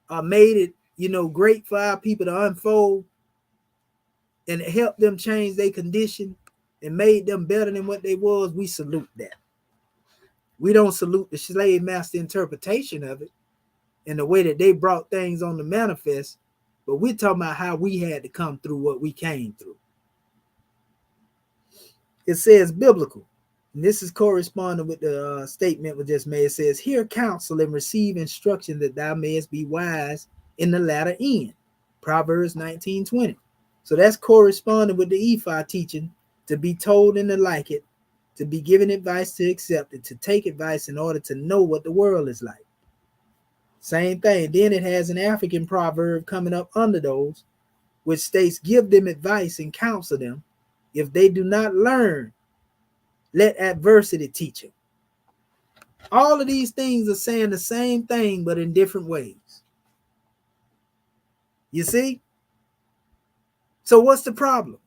or made it, great for our people to unfold and help them change their condition and made them better than what they was, we salute that. We don't salute the slave master interpretation of it and the way that they brought things on the manifest, but we're talking about how we had to come through what we came through. It says biblical. And this is corresponding with the statement we just made. It says, hear counsel and receive instruction that thou mayest be wise in the latter end. Proverbs 19:20. So that's corresponding with the Ephah teaching, to be told and to like it, to be given advice to accept it, to take advice in order to know what the world is like. Same thing. Then it has an African proverb coming up under those, which states, give them advice and counsel them. If they do not learn, let adversity teach them. All of these things are saying the same thing, but in different ways. You see? So what's the problem?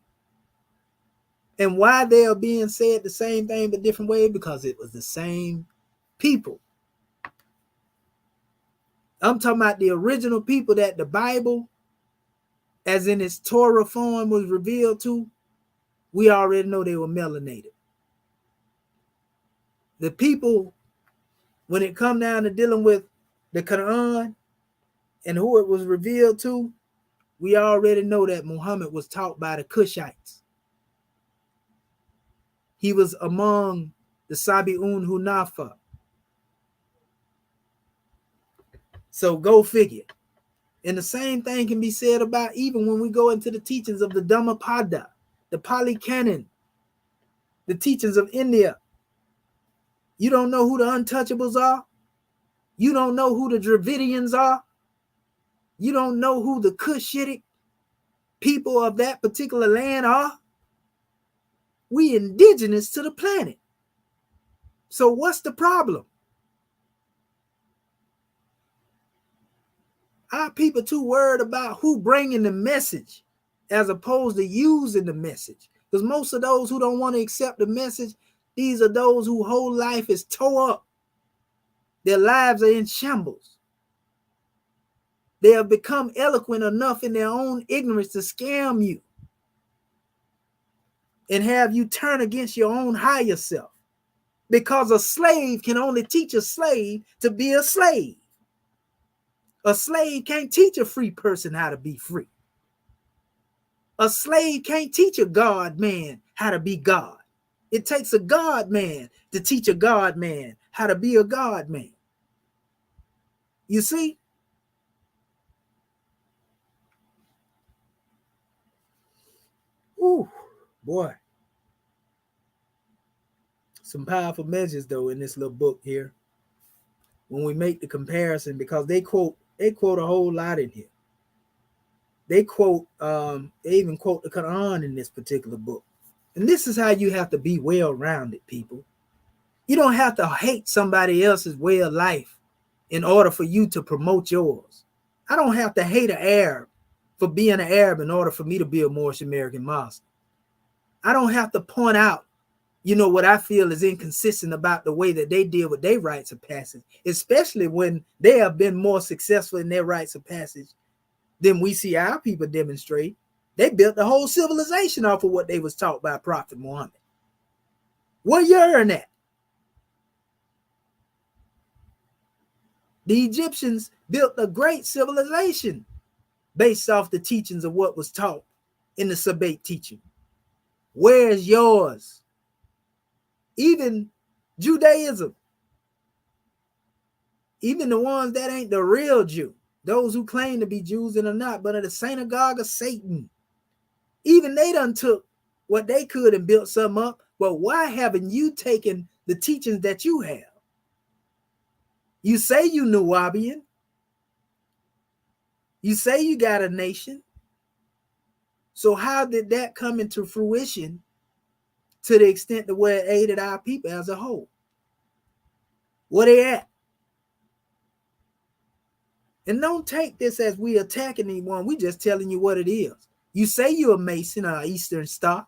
And why they are being said the same thing but different way? Because it was the same people. I'm talking about the original people that the Bible, as in its Torah form, was revealed to. We already know they were melanated. The people, when it come down to dealing with the Quran and who it was revealed to, we already know that Muhammad was taught by the Cushites. He was among the Sabi'un Hunafa. So go figure. And the same thing can be said about even when we go into the teachings of the Dhammapada, the Pali Canon, the teachings of India. You don't know who the untouchables are. You don't know who the Dravidians are. You don't know who the Cushitic people of that particular land are. We indigenous to the planet. So what's the problem? Our people too worried about who bringing the message as opposed to using the message. Because most of those who don't want to accept the message, these are those whose whole life is tore up. Their lives are in shambles. They have become eloquent enough in their own ignorance to scam you and have you turn against your own higher self. Because a slave can only teach a slave to be a slave. A slave can't teach a free person how to be free. A slave can't teach a God man how to be God. It takes a God man to teach a God man how to be a God man. You see? Ooh, boy. Some powerful measures though in this little book here. When we make the comparison, because they quote a whole lot in here. They even quote the Quran in this particular book. And this is how you have to be well-rounded, people. You don't have to hate somebody else's way of life in order for you to promote yours. I don't have to hate an Arab for being an Arab in order for me to be a Moorish American Muslim. I don't have to point out, what I feel is inconsistent about the way that they deal with their rites of passage, especially when they have been more successful in their rites of passage than we see our people demonstrate. They built the whole civilization off of what they was taught by Prophet Muhammad. Where you're in at? The Egyptians built a great civilization based off the teachings of what was taught in the Sabbath teaching. Where's yours? Even Judaism, even the ones that ain't the real Jew, those who claim to be Jews and are not, but are the synagogue of Satan, even they done took what they could and built something up. But why haven't you taken the teachings that you have? You say you Nubian. You say you got a nation. So how did that come into fruition to the extent that where it aided our people as a whole? Where they at? And don't take this as we attacking anyone. We just telling you what it is. You say you're a Mason or Eastern Star.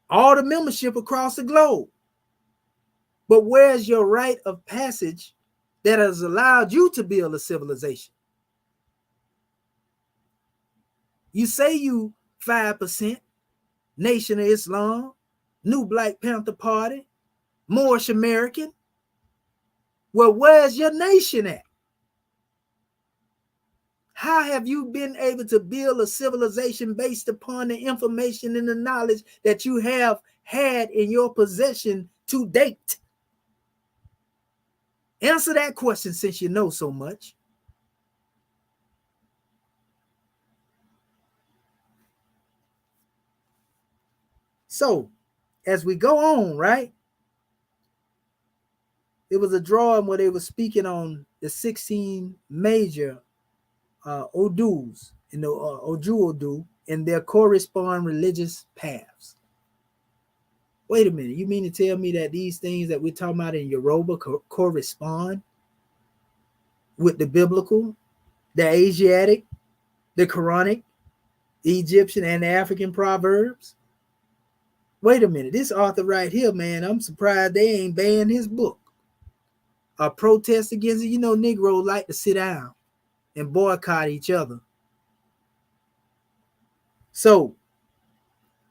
All the membership across the globe. But where's your rite of passage that has allowed you to build a civilization? You say you 5%, Nation of Islam, New Black Panther Party, Moorish American. Well, where's your nation at? How have you been able to build a civilization based upon the information and the knowledge that you have had in your possession to date? Answer that question since you know so much. So, as we go on, right? It was a drawing where they were speaking on the 16 major Odus in the Odu and their correspond religious paths. Wait a minute, you mean to tell me that these things that we're talking about in Yoruba correspond with the biblical? the Asiatic, the Quranic, the Egyptian, and the African proverbs. Wait a minute, this author right here, man, I'm surprised they ain't banned his book. A protest against it. You know, Negroes like to sit down and boycott each other. So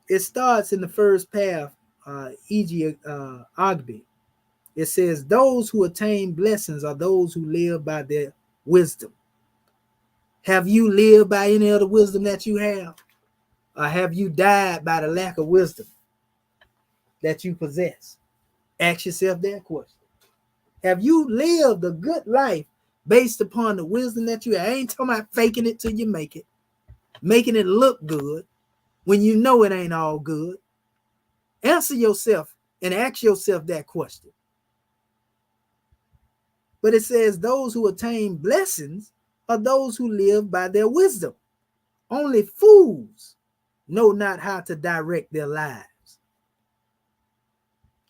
it starts in the first path, E.G. Ogby. It says, those who attain blessings are those who live by their wisdom. Have you lived by any other wisdom that you have? Or have you died by the lack of wisdom that you possess? Ask yourself that question. Have you lived a good life based upon the wisdom that you have? I ain't talking about faking it till you make it, making it look good when you know it ain't all good. Answer yourself and ask yourself that question. But it says those who attain blessings are those who live by their wisdom. Only fools know not how to direct their lives.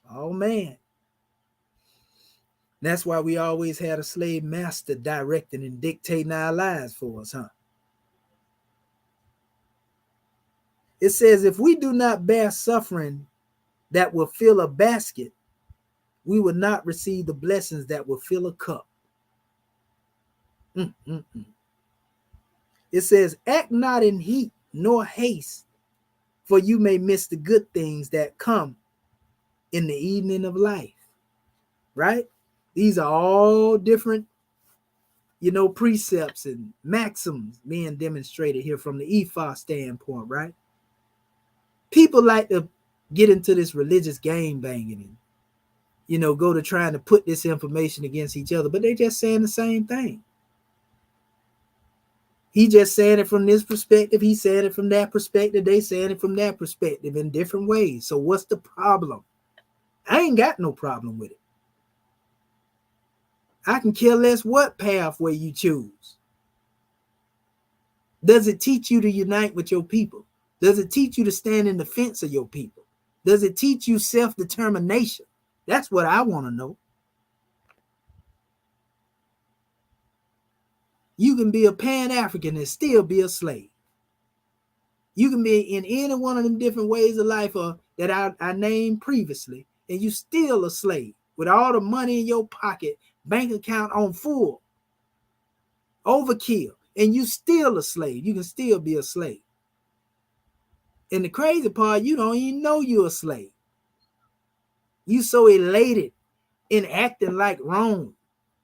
Oh, man. That's why we always had a slave master directing and dictating our lives for us, huh? It says, if we do not bear suffering that will fill a basket, we will not receive the blessings that will fill a cup. It says, act not in heat nor haste, for you may miss the good things that come in the evening of life. Right? These are all different, precepts and maxims being demonstrated here from the Ephah standpoint, right? People like to get into this religious game banging and, go to trying to put this information against each other, but they just saying the same thing. He just saying it from this perspective. He saying it from that perspective. They saying it from that perspective in different ways. So what's the problem? I ain't got no problem with it. I can care less what pathway you choose. Does it teach you to unite with your people? Does it teach you to stand in defense of your people? Does it teach you self-determination? That's what I want to know. You can be a Pan-African and still be a slave. You can be in any one of them different ways of life that I named previously, and you still a slave with all the money in your pocket, bank account on full, overkill, and you still a slave. You can still be a slave. And the crazy part, you don't even know you're a slave. You so elated in acting like Rome,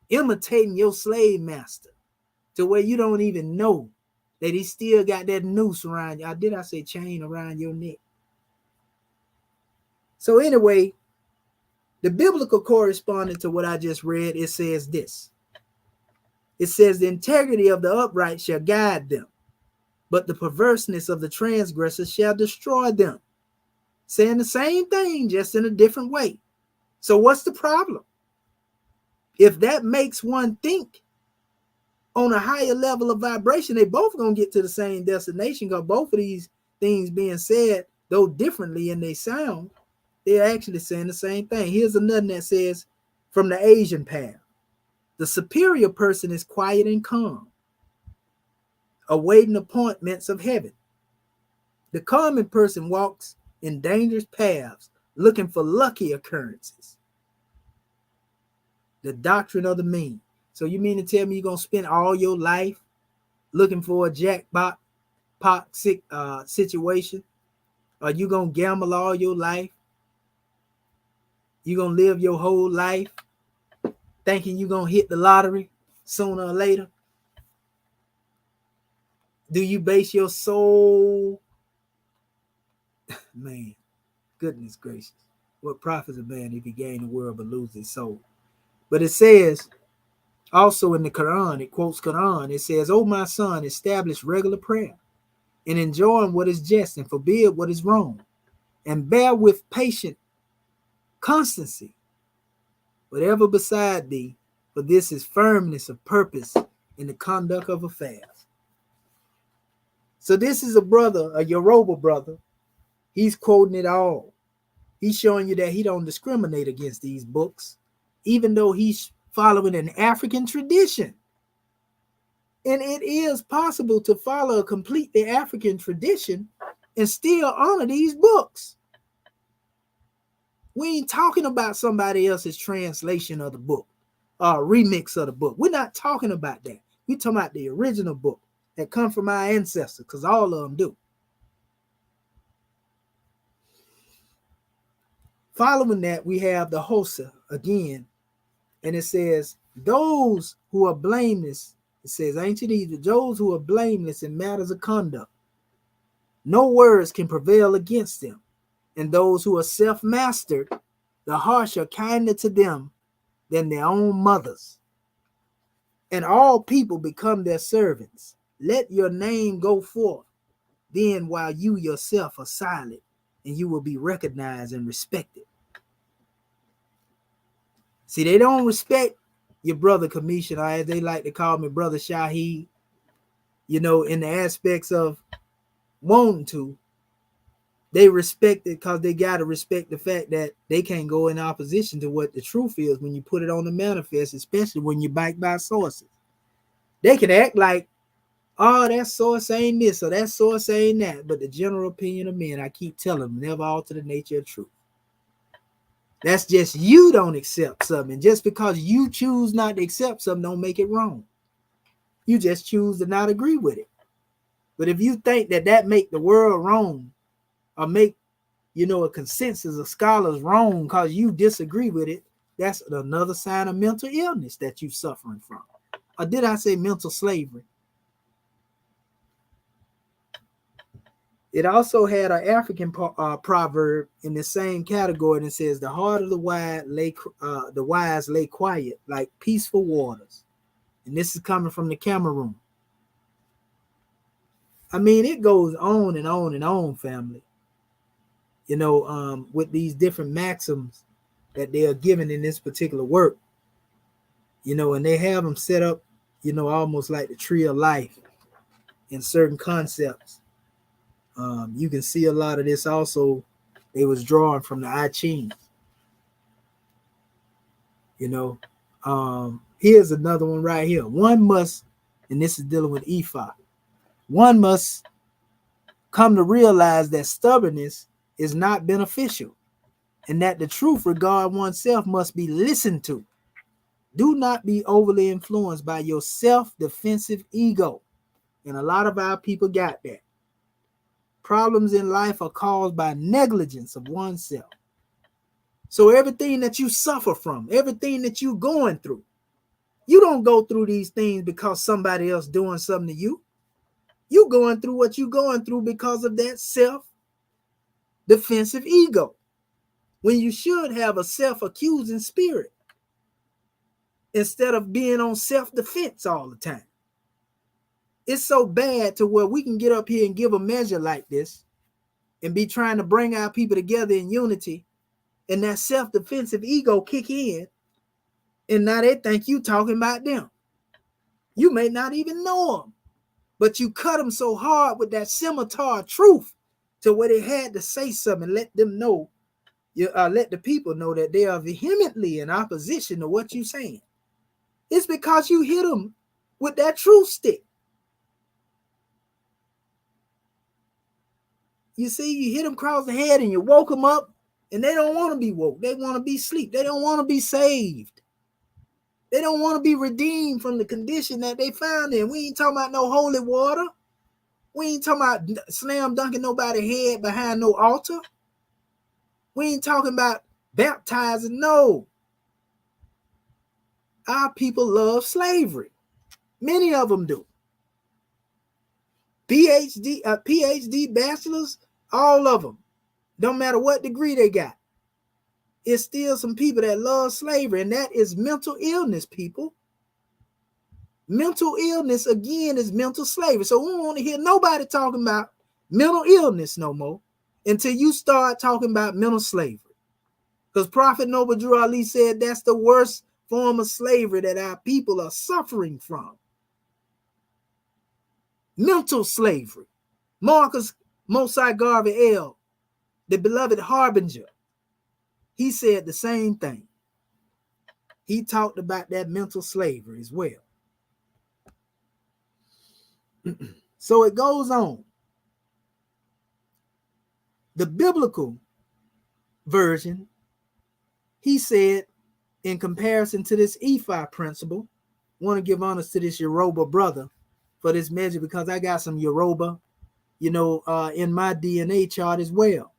imitating your slave master, to where you don't even know that he still got that noose around you. Did I say chain around your neck? So anyway, the biblical correspondence to what I just read, it says this. It says the integrity of the upright shall guide them, but the perverseness of the transgressors shall destroy them. Saying the same thing, just in a different way. So what's the problem? If that makes one think on a higher level of vibration, they both gonna get to the same destination, because both of these things being said, though differently in their sound, they're actually saying the same thing. Here's another that says, from the Asian path, the superior person is quiet and calm, awaiting appointments of heaven. The common person walks in dangerous paths, looking for lucky occurrences. The doctrine of the mean. So you mean to tell me you're going to spend all your life looking for a jackpot situation? Are you going to gamble all your life? You going to live your whole life thinking you're going to hit the lottery sooner or later? Do you base your soul? Man, goodness gracious. What profits a man if he gain the world but lose his soul? But it says, also in the Quran, it quotes Quran, it says, "O my son, establish regular prayer and enjoin what is just and forbid what is wrong, and bear with patient constancy whatever beside thee, for this is firmness of purpose in the conduct of affairs." So this is a brother, a Yoruba brother. He's quoting it all. He's showing you that he don't discriminate against these books, even though he's following an African tradition. And it is possible to follow a completely African tradition and still honor these books. We ain't talking about somebody else's translation of the book or remix of the book. We're not talking about that. We're talking about the original book that come from our ancestors, because all of them do. Following that, we have the Hosa again, and it says, those who are blameless, it says, ancient Egypt, those who are blameless in matters of conduct, no words can prevail against them. And those who are self-mastered, the harsh are kinder to them than their own mothers. And all people become their servants. Let your name go forth, then while you yourself are silent, and you will be recognized and respected. See, they don't respect your brother Kamisha, or as they like to call me, brother Shaheed, in the aspects of wanting to. They respect it because they got to respect the fact that they can't go in opposition to what the truth is when you put it on the manifest, especially when you're backed by sources. They can act like, oh, that source ain't this or that source ain't that. But the general opinion of men, I keep telling them, never alter the nature of truth. That's just you don't accept something. Just because you choose not to accept something don't make it wrong. You just choose to not agree with it. But if you think that make the world wrong, or make a consensus of scholars wrong because you disagree with it, that's another sign of mental illness that you're suffering from. Or did I say mental slavery? It also had an African proverb in the same category that says, the heart of the wise lay quiet like peaceful waters. And this is coming from the Cameroon. I mean, it goes on and on and on, family. With these different maxims that they are given in this particular work, and they have them set up, almost like the tree of life in certain concepts. You can see a lot of this also. They was drawn from the I Ching. Here's another one right here. One must, and this is dealing with Ifa. One must come to realize that stubbornness is not beneficial, and that the truth regarding oneself must be listened to. Do not be overly influenced by your self-defensive ego. And a lot of our people got that. Problems in life are caused by negligence of oneself. So everything that you suffer from, everything that you're going through, you don't go through these things because somebody else doing something to you. You're going through what you're going through because of that self-defensive ego. When you should have a self-accusing spirit instead of being on self-defense all the time. It's so bad to where we can get up here and give a measure like this and be trying to bring our people together in unity, and that self-defensive ego kick in, and now they think you talking about them. You may not even know them, but you cut them so hard with that scimitar truth to where they had to say something and let them know, let the people know that they are vehemently in opposition to what you're saying. It's because you hit them with that truth stick. You see, you hit them across the head and you woke them up, and they don't want to be woke. They want to be asleep. They don't want to be saved. They don't want to be redeemed from the condition that they found in. We ain't talking about no holy water. We ain't talking about slam dunking nobody's head behind no altar. We ain't talking about baptizing. No. Our people love slavery. Many of them do. PhD, bachelors, all of them. Don't matter what degree they got. It's still some people that love slavery, and that is mental illness, people. Mental illness, again, is mental slavery. So we don't want to hear nobody talking about mental illness no more until you start talking about mental slavery. Because Prophet Noble Drew Ali said that's the worst form of slavery that our people are suffering from. Mental slavery. Marcus Mosai Garvey L., the beloved harbinger, he said the same thing. He talked about that mental slavery as well. So it goes on. The biblical version, he said, in comparison to this Ephi principle, want to give honors to this Yoruba brother for this measure, because I got some Yoruba, in my DNA chart as well.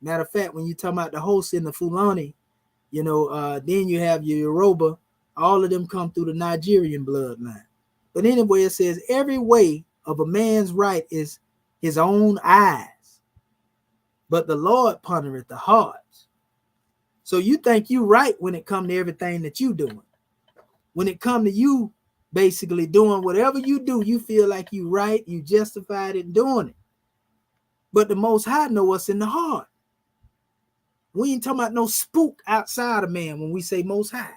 Matter of fact, when you talk about the host in the Fulani, then you have your Yoruba, all of them come through the Nigerian bloodline. But anyway, it says every way of a man's right is his own eyes, but the Lord pondereth the hearts. So you think you right when it come to everything that you doing. When it come to you basically doing whatever you do, you feel like you right, you justified in doing it. But the Most High know what's in the heart. We ain't talking about no spook outside of man when we say Most High.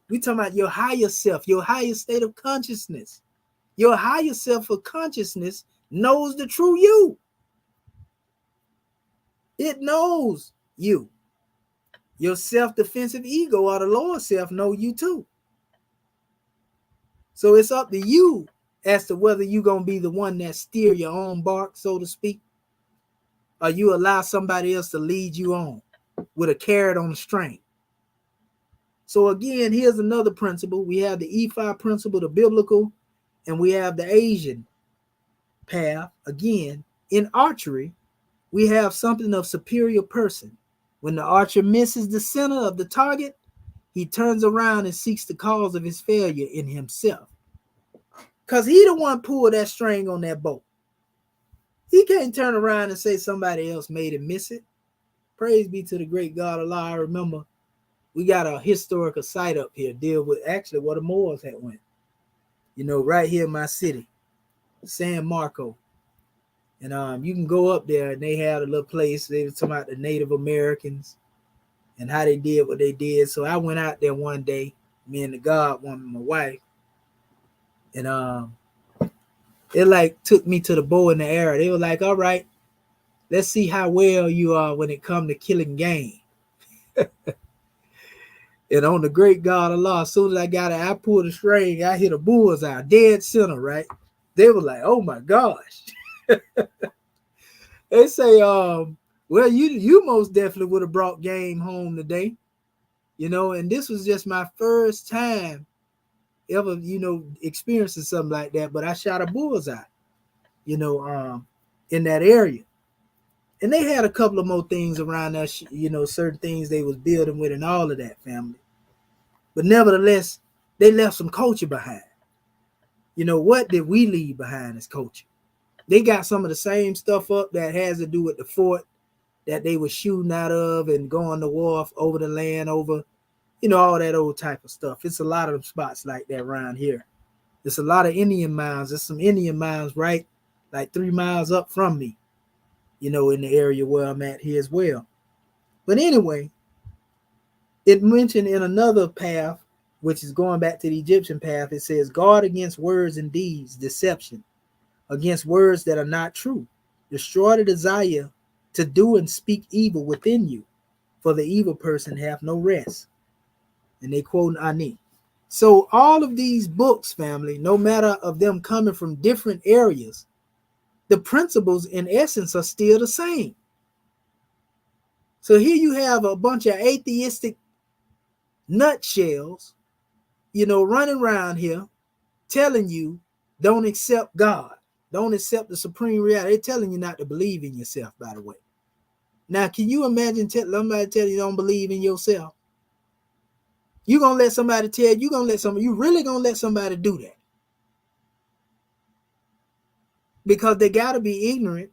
We talking about your higher self, your higher state of consciousness. Your higher self of consciousness knows the true you. It knows you. Your self-defensive ego or the lower self know you too. So it's up to you as to whether you're going to be the one that steer your own bark, so to speak, or you allow somebody else to lead you on with a carrot on a string. So again, here's another principle. We have the Ephi principle, the biblical, and we have the Asian path. Again, in archery, we have something of superior person. When the archer misses the center of the target, he turns around and seeks the cause of his failure in himself. Because he the one pulled that string on that bow. He can't turn around and say somebody else made him miss it. Praise be to the great God Allah. I remember we got a historical site up here, deal with actually where the Moors had went. Right here in my city, San Marco. And you can go up there and they had a little place. They were talking about the Native Americans and how they did what they did. So I went out there one day, me and the God woman, my wife, and it like took me to the bow in the arrow. They were like, all right, let's see how well you are when it comes to killing game. And on the great God Allah, as soon as I got it, I pulled the string, I hit a bullseye, dead center, right? They were like, oh my gosh. They say, well, you most definitely would have brought game home today. And this was just my first time ever, experiencing something like that. But I shot a bullseye, in that area. And they had a couple of more things around us, certain things they was building with and all of that, family. But nevertheless, they left some culture behind. What did we leave behind as culture? They got some of the same stuff up that has to do with the fort that they were shooting out of and going to war over the land, over, all that old type of stuff. It's a lot of spots like that around here. There's a lot of Indian mines. There's some Indian mines right like 3 miles up from me, in the area where I'm at here as well. But anyway, it mentioned in another path, which is going back to the Egyptian path, it says, guard against words and deeds, deception, against words that are not true. Destroy the desire to do and speak evil within you, for the evil person have no rest. And they quote Ani. So all of these books, family, no matter of them coming from different areas, the principles in essence are still the same. So here you have a bunch of atheistic nutshells, running around here telling you don't accept God, don't accept the supreme reality. They're telling you not to believe in yourself, by the way. Now, can you imagine somebody tell you don't believe in yourself? You gonna let somebody tell you, you really gonna let somebody do that? Because they gotta be ignorant,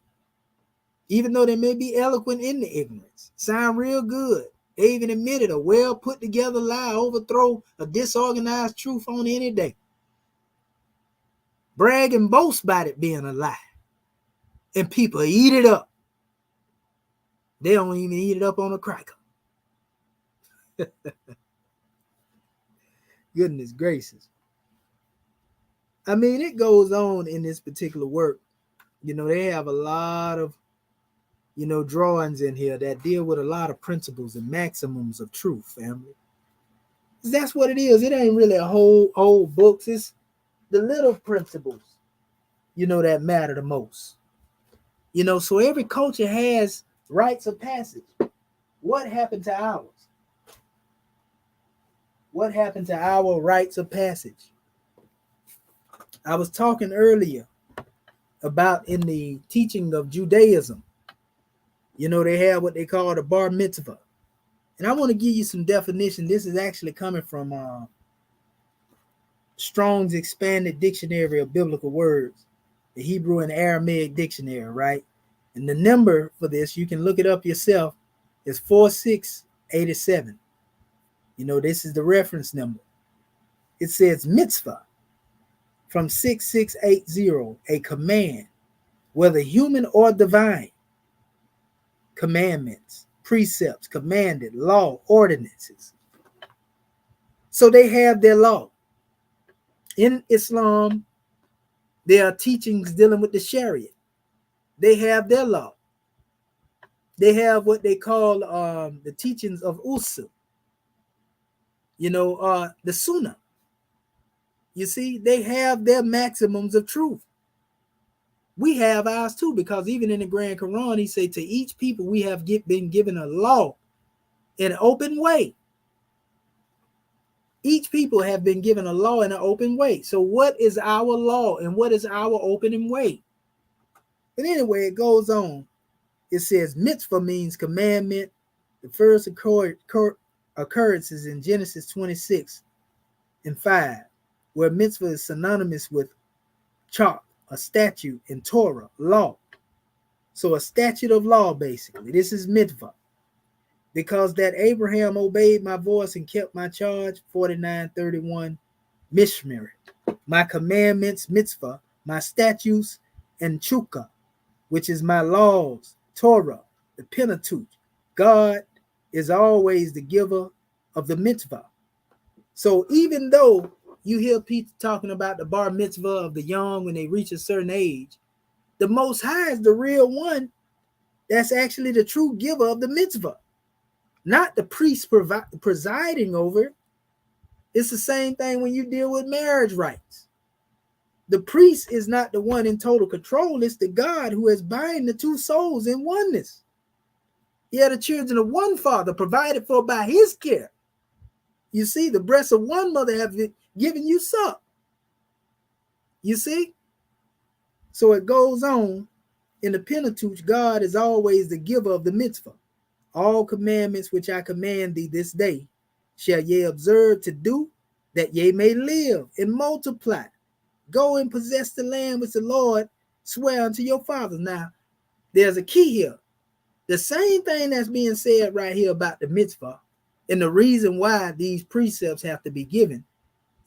even though they may be eloquent in the ignorance. Sound real good. They even admitted a well put together lie overthrow a disorganized truth on any day. Brag and boast about it being a lie. And people eat it up. They don't even eat it up on a cracker. Goodness gracious. I mean, it goes on in this particular work. They have a lot of, drawings in here that deal with a lot of principles and maxims of truth, family. That's what it is. It ain't really a whole books. It's the little principles that matter the most. So every culture has rites of passage. What happened to ours? What happened to our rites of passage? I was talking earlier about in the teaching of Judaism, they have what they call the bar mitzvah. And I want to give you some definition. This is actually coming from Strong's Expanded Dictionary of Biblical Words, the Hebrew and Aramaic dictionary, right? And the number for this, you can look it up yourself, is 4687. This is the reference number. It says mitzvah from 6680, a command, whether human or divine. Commandments, precepts, commanded, law, ordinances. So they have their law. In Islam, there are teachings dealing with the Sharia. They have their law. They have what they call the teachings of Usul. The Sunnah. You see, they have their maximums of truth. We have ours too, because even in the Grand Quran, he said, to each people we have been given a law in an open way. Each people have been given a law in an open way. So what is our law and what is our open way? But anyway, it goes on. It says mitzvah means commandment. The first occurrences in Genesis 26:5, where mitzvah is synonymous with chalk, a statute in Torah, law. So a statute of law, basically. This is mitzvah. Because that Abraham obeyed my voice and kept my charge, 49:31, mishmeret. My commandments, mitzvah, my statutes, and chukah, which is my laws, Torah, the Pentateuch. God is always the giver of the mitzvah. So even though you hear people talking about the bar mitzvah of the young when they reach a certain age, the Most High is the real one that's actually the true giver of the mitzvah, not the priest presiding over it. It's the same thing when you deal with marriage rights. The priest is not the one in total control. It's the God who has bound the two souls in oneness. He had the children of one father provided for by his care. You see, the breasts of one mother have given you suck. You see? So it goes on. In the Pentateuch, God is always the giver of the mitzvah. All commandments which I command thee this day shall ye observe to do, that ye may live and multiply. Go and possess the land which the Lord sware unto your fathers. Now, there's a key here. The same thing that's being said right here about the mitzvah, and the reason why these precepts have to be given,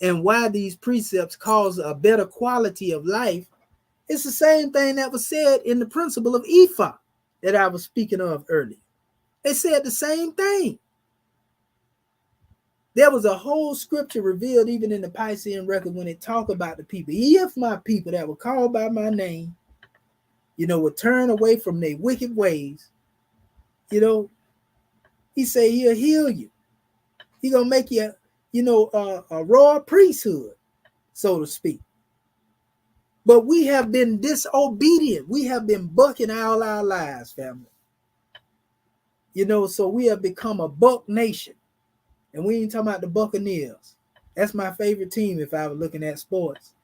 and why these precepts cause a better quality of life, it's the same thing that was said in the principle of Ephah that I was speaking of earlier. They said the same thing. There was a whole scripture revealed even in the Piscean record when it talked about the people. If my people that were called by my name, would turn away from their wicked ways, he said he'll heal you. He gonna make you, a royal priesthood, so to speak. But we have been disobedient. We have been bucking all our lives, family. So we have become a buck nation. And we ain't talking about the Buccaneers. That's my favorite team if I was looking at sports.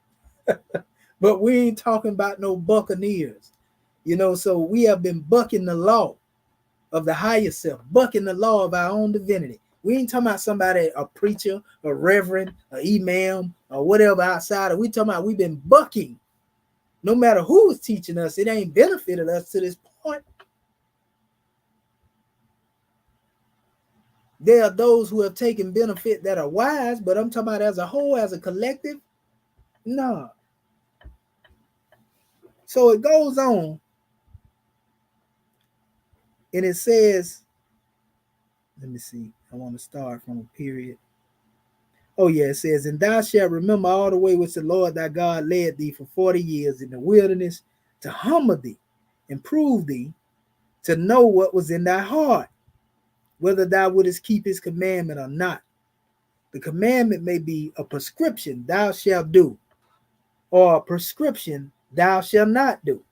But we ain't talking about no Buccaneers. So we have been bucking the law of the higher self, bucking the law of our own divinity. We ain't talking about somebody, a preacher, a reverend, an imam, or whatever outside. We talking about we've been bucking. No matter who is teaching us, it ain't benefited us to this point. There are those who have taken benefit that are wise, but I'm talking about as a whole, as a collective, no. So it goes on, and it says, let me see, I want to start from a period. Oh yeah, it says, and thou shalt remember all the way which the Lord thy God led thee for 40 years in the wilderness to humble thee and prove thee, to know what was in thy heart, whether thou wouldest keep his commandment or not. The commandment may be a prescription, thou shalt do, or a prescription, thou shalt not do.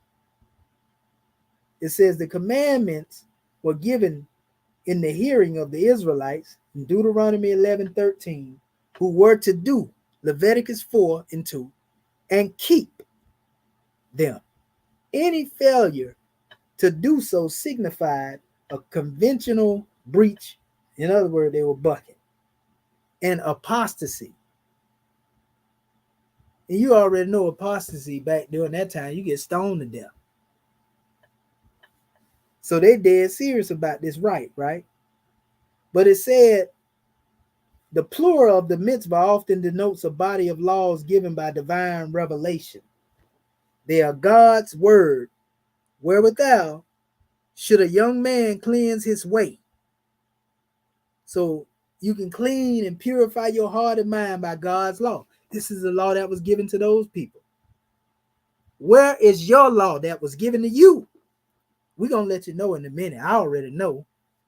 It says the commandments were given in the hearing of the Israelites in Deuteronomy 11:13, who were to do Leviticus 4:2 and keep them. Any failure to do so signified a conventional breach. In other words, they were bucking. And apostasy. And you already know apostasy back during that time, you get stoned to death. So they dead serious about this right? But it said the plural of the mitzvah often denotes a body of laws given by divine revelation. They are God's word, wherewithal should a young man cleanse his way. So you can clean and purify your heart and mind by God's law. This is the law that was given to those people. Where is your law that was given to you? We're going to let you know in a minute. I already know,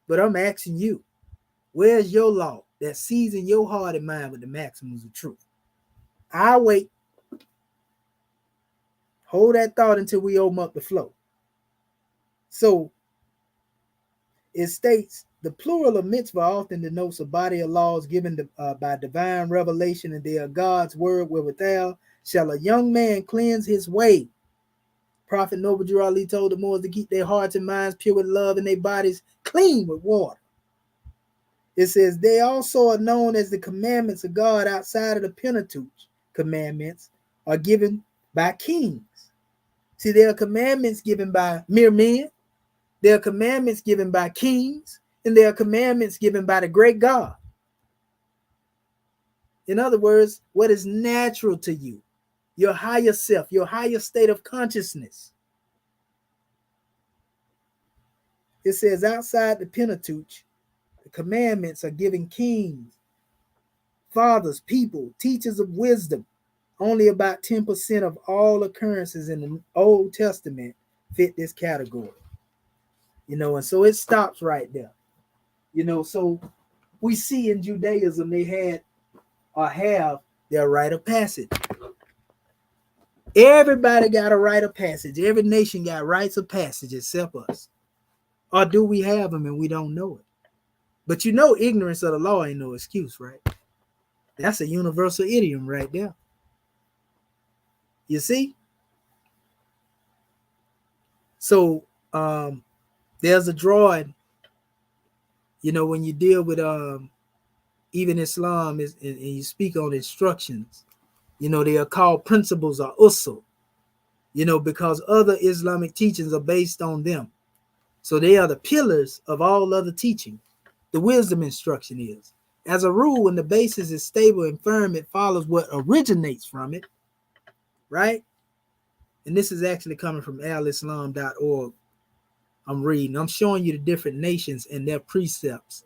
but I'm asking you, where's your law that seasons your heart and mind with the maxims of truth? I'll wait. Hold that thought until we open up the flow. So it states the plural of mitzvah often denotes a body of laws given by divine revelation, and they are God's word, wherewithal shall a young man cleanse his way. Prophet Noble Ali told the Moors to keep their hearts and minds pure with love and their bodies clean with water. It says they also are known as the commandments of God outside of the Pentateuch. Commandments are given by kings. See, there are commandments given by mere men. There are commandments given by kings. And there are commandments given by the great God. In other words, what is natural to you, your higher self, your higher state of consciousness. It says outside the Pentateuch, the commandments are given kings, fathers, people, teachers of wisdom. Only about 10% of all occurrences in the Old Testament fit this category. And so it stops right there. So we see in Judaism they had or have their rite of passage. Everybody got a rite of passage. Every nation got rites of passage except us. Or do we have them and we don't know it? But ignorance of the law ain't no excuse, right? That's a universal idiom right there. You see? So there's a droid, when you deal with even Islam and you speak on instructions, they are called principles or usul, because other Islamic teachings are based on them. So they are the pillars of all other teaching. The wisdom instruction is. As a rule, when the basis is stable and firm, it follows what originates from it, right? And this is actually coming from alislam.org. I'm showing you the different nations and their precepts,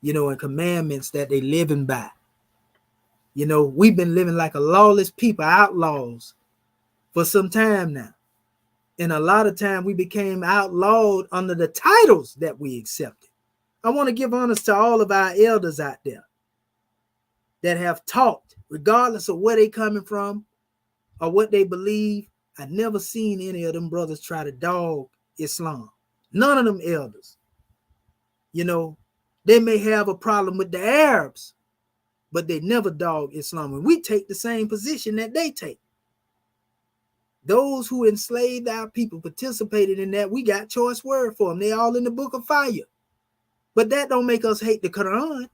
and commandments that they living by. We've been living like a lawless people, outlaws, for some time now. And a lot of time we became outlawed under the titles that we accepted. I want to give honors to all of our elders out there that have taught, regardless of where they coming from or what they believe. I've never seen any of them brothers try to dog Islam. None of them elders. They may have a problem with the Arabs, but they never dog Islam. And we take the same position that they take. Those who enslaved our people participated in that. We got choice word for them. They all in the book of fire. But that don't make us hate the Quran.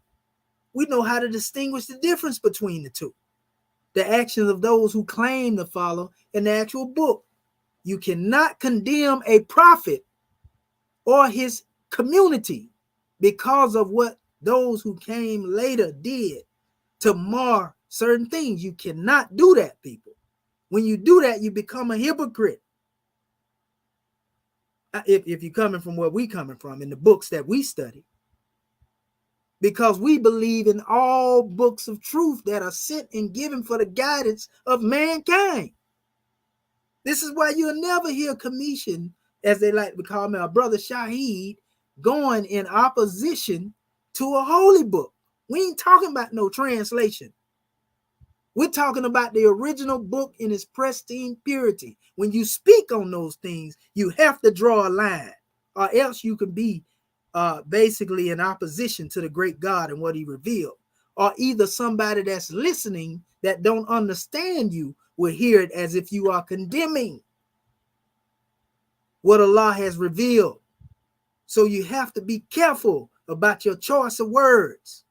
We know how to distinguish the difference between the two. The actions of those who claim to follow an actual book. You cannot condemn a prophet or his community because of what those who came later did to mar certain things. You cannot do that, people. When you do that, you become a hypocrite. If you're coming from where we coming from, in the books that we study. Because we believe in all books of truth that are sent and given for the guidance of mankind. This is why you'll never hear Commission, as they like to call me, our brother Shaheed, going in opposition to a holy book. We ain't talking about no translation. We're talking about the original book in its pristine purity. When you speak on those things, you have to draw a line, or else you can be basically in opposition to the great God and what he revealed. Or either somebody that's listening that don't understand you will hear it as if you are condemning what Allah has revealed. So you have to be careful about your choice of words.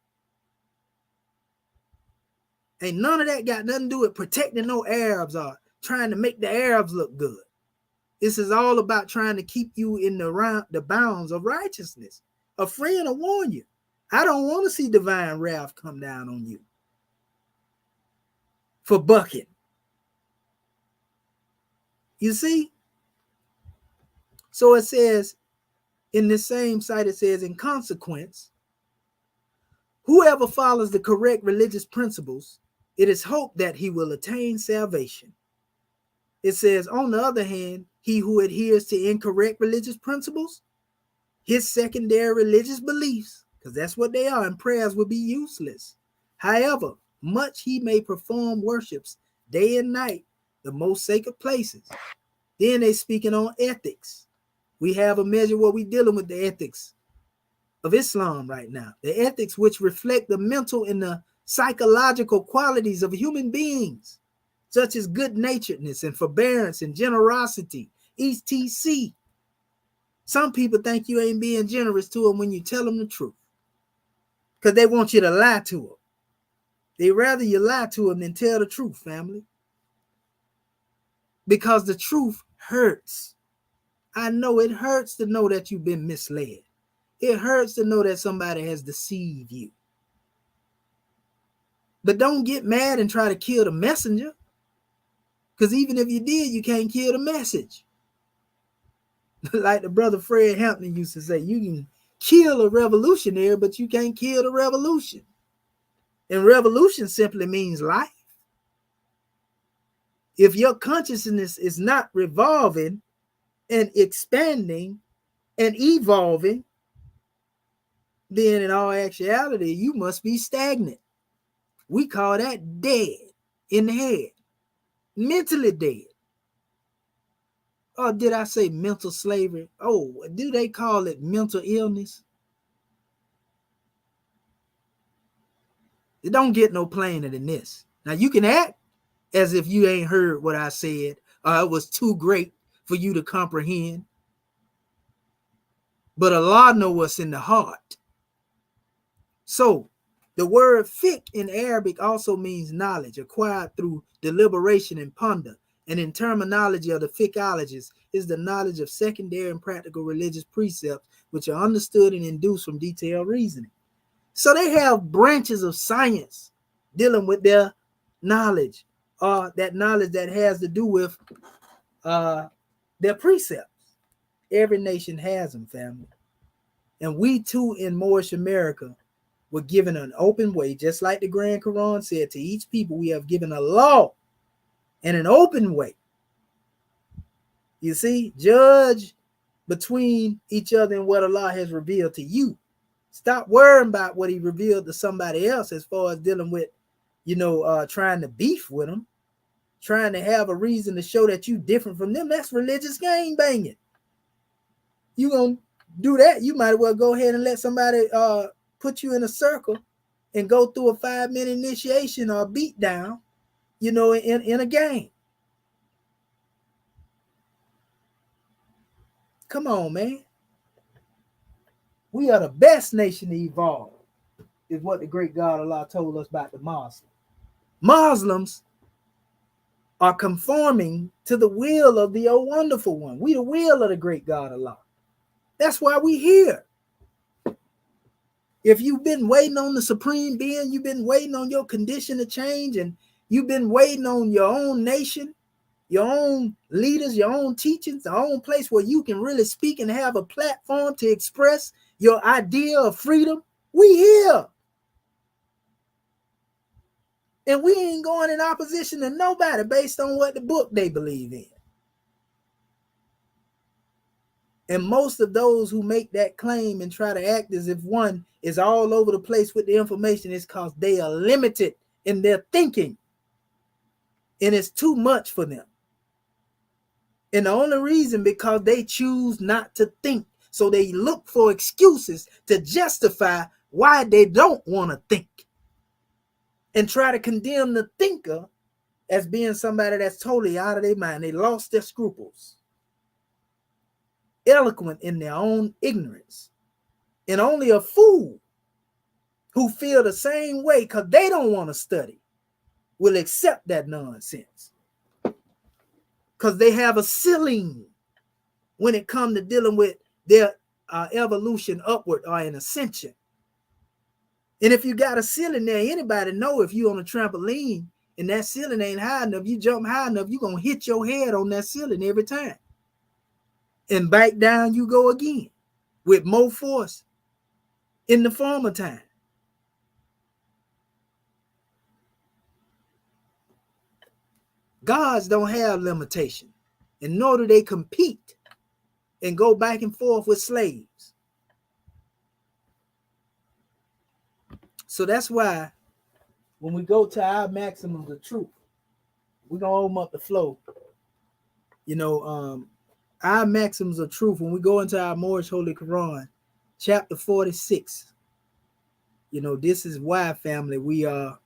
Ain't none of that got nothing to do with protecting no Arabs or trying to make the Arabs look good. This is all about trying to keep you in the bounds of righteousness. A friend will warn you. I don't want to see divine wrath come down on you for bucking. You see? So it says, in this same site, it says, in consequence, whoever follows the correct religious principles, it is hoped that he will attain salvation. It says, on the other hand, he who adheres to incorrect religious principles, his secondary religious beliefs, because that's what they are, and prayers will be useless. However, much he may perform worships day and night, the most sacred places. Then they speaking on ethics. We have a measure where we're dealing with the ethics of Islam right now. The ethics which reflect the mental and the psychological qualities of human beings, such as good-naturedness and forbearance and generosity, etc. Some people think you ain't being generous to them when you tell them the truth, because they want you to lie to them. They rather you lie to them than tell the truth, family, because the truth hurts. I know it hurts to know that you've been misled. It hurts to know that somebody has deceived you. But don't get mad and try to kill the messenger, because even if you did, you can't kill the message. Like the brother Fred Hampton used to say, you can kill a revolutionary, but you can't kill the revolution. And revolution simply means life. If your consciousness is not revolving and expanding and evolving, then in all actuality, you must be stagnant. We call that dead in the head, mentally dead. Or did I say mental slavery? Oh, do they call it mental illness? It don't get no plainer than this. Now, you can act as if you ain't heard what I said, or it was too great for you to comprehend. But Allah knows what's in the heart. So, the word fiqh in Arabic also means knowledge acquired through deliberation and ponder. And in terminology of the fiqhologists, is the knowledge of secondary and practical religious precepts, which are understood and induced from detailed reasoning. So they have branches of science dealing with their knowledge, or that knowledge that has to do with their precepts. Every nation has them, family. And we too in Moorish America were given an open way, just like the Grand Quran said, to each people we have given a law and an open way. You see, judge between each other and what Allah has revealed to you. Stop worrying about what he revealed to somebody else as far as dealing with, trying to beef with them, trying to have a reason to show that you different from them. That's religious gang banging. You gonna do that, you might as well go ahead and let somebody put you in a circle and go through a 5-minute initiation or beat down, in a game. Come on, man. We are the best nation to evolve, is what the great God Allah told us about the Muslims. Muslims are conforming to the will of the oh wonderful one. We the will of the great God Allah. That's why we here. If you've been waiting on the supreme being, you've been waiting on your condition to change, and you've been waiting on your own nation, your own leaders, your own teachings, the own place where you can really speak and have a platform to express your idea of freedom, we here. And we ain't going in opposition to nobody based on what the book they believe in. And most of those who make that claim and try to act as if one is all over the place with the information is because they are limited in their thinking. And it's too much for them. And the only reason because they choose not to think. So they look for excuses to justify why they don't want to think. And try to condemn the thinker as being somebody that's totally out of their mind. They lost their scruples. Eloquent in their own ignorance. And only a fool who feel the same way because they don't want to study will accept that nonsense. Because they have a ceiling when it comes to dealing with their evolution upward or an ascension. And if you got a ceiling there, anybody know if you on a trampoline and that ceiling ain't high enough, you jump high enough, you're going to hit your head on that ceiling every time. And back down you go again with more force in the former time. Gods don't have limitation, and nor do they compete and go back and forth with slaves. So that's why when we go to our maxims of truth, we're going to open up the flow. You know, our maxims of truth, when we go into our Moorish Holy Quran, chapter 46, you know, this is why, family, we are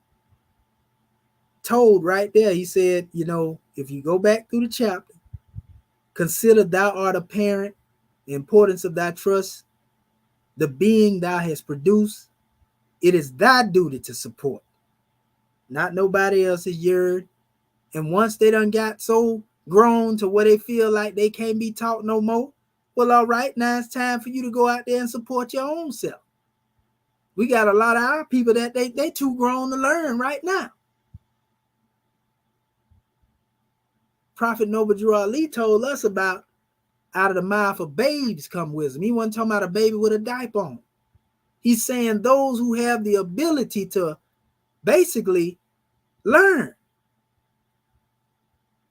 told right there. He said, you know, if you go back through the chapter, consider thou art a parent, the importance of thy trust, the being thou hast produced, it is thy duty to support, not nobody else's yard. And once they done got so grown to where they feel like they can't be taught no more, well, all right, now it's time for you to go out there and support your own self. We got a lot of our people that they too grown to learn right now. Prophet Noble Drew Ali told us about out of the mouth of babes come wisdom. He wasn't talking about a baby with a diaper on. He's saying those who have the ability to basically learn.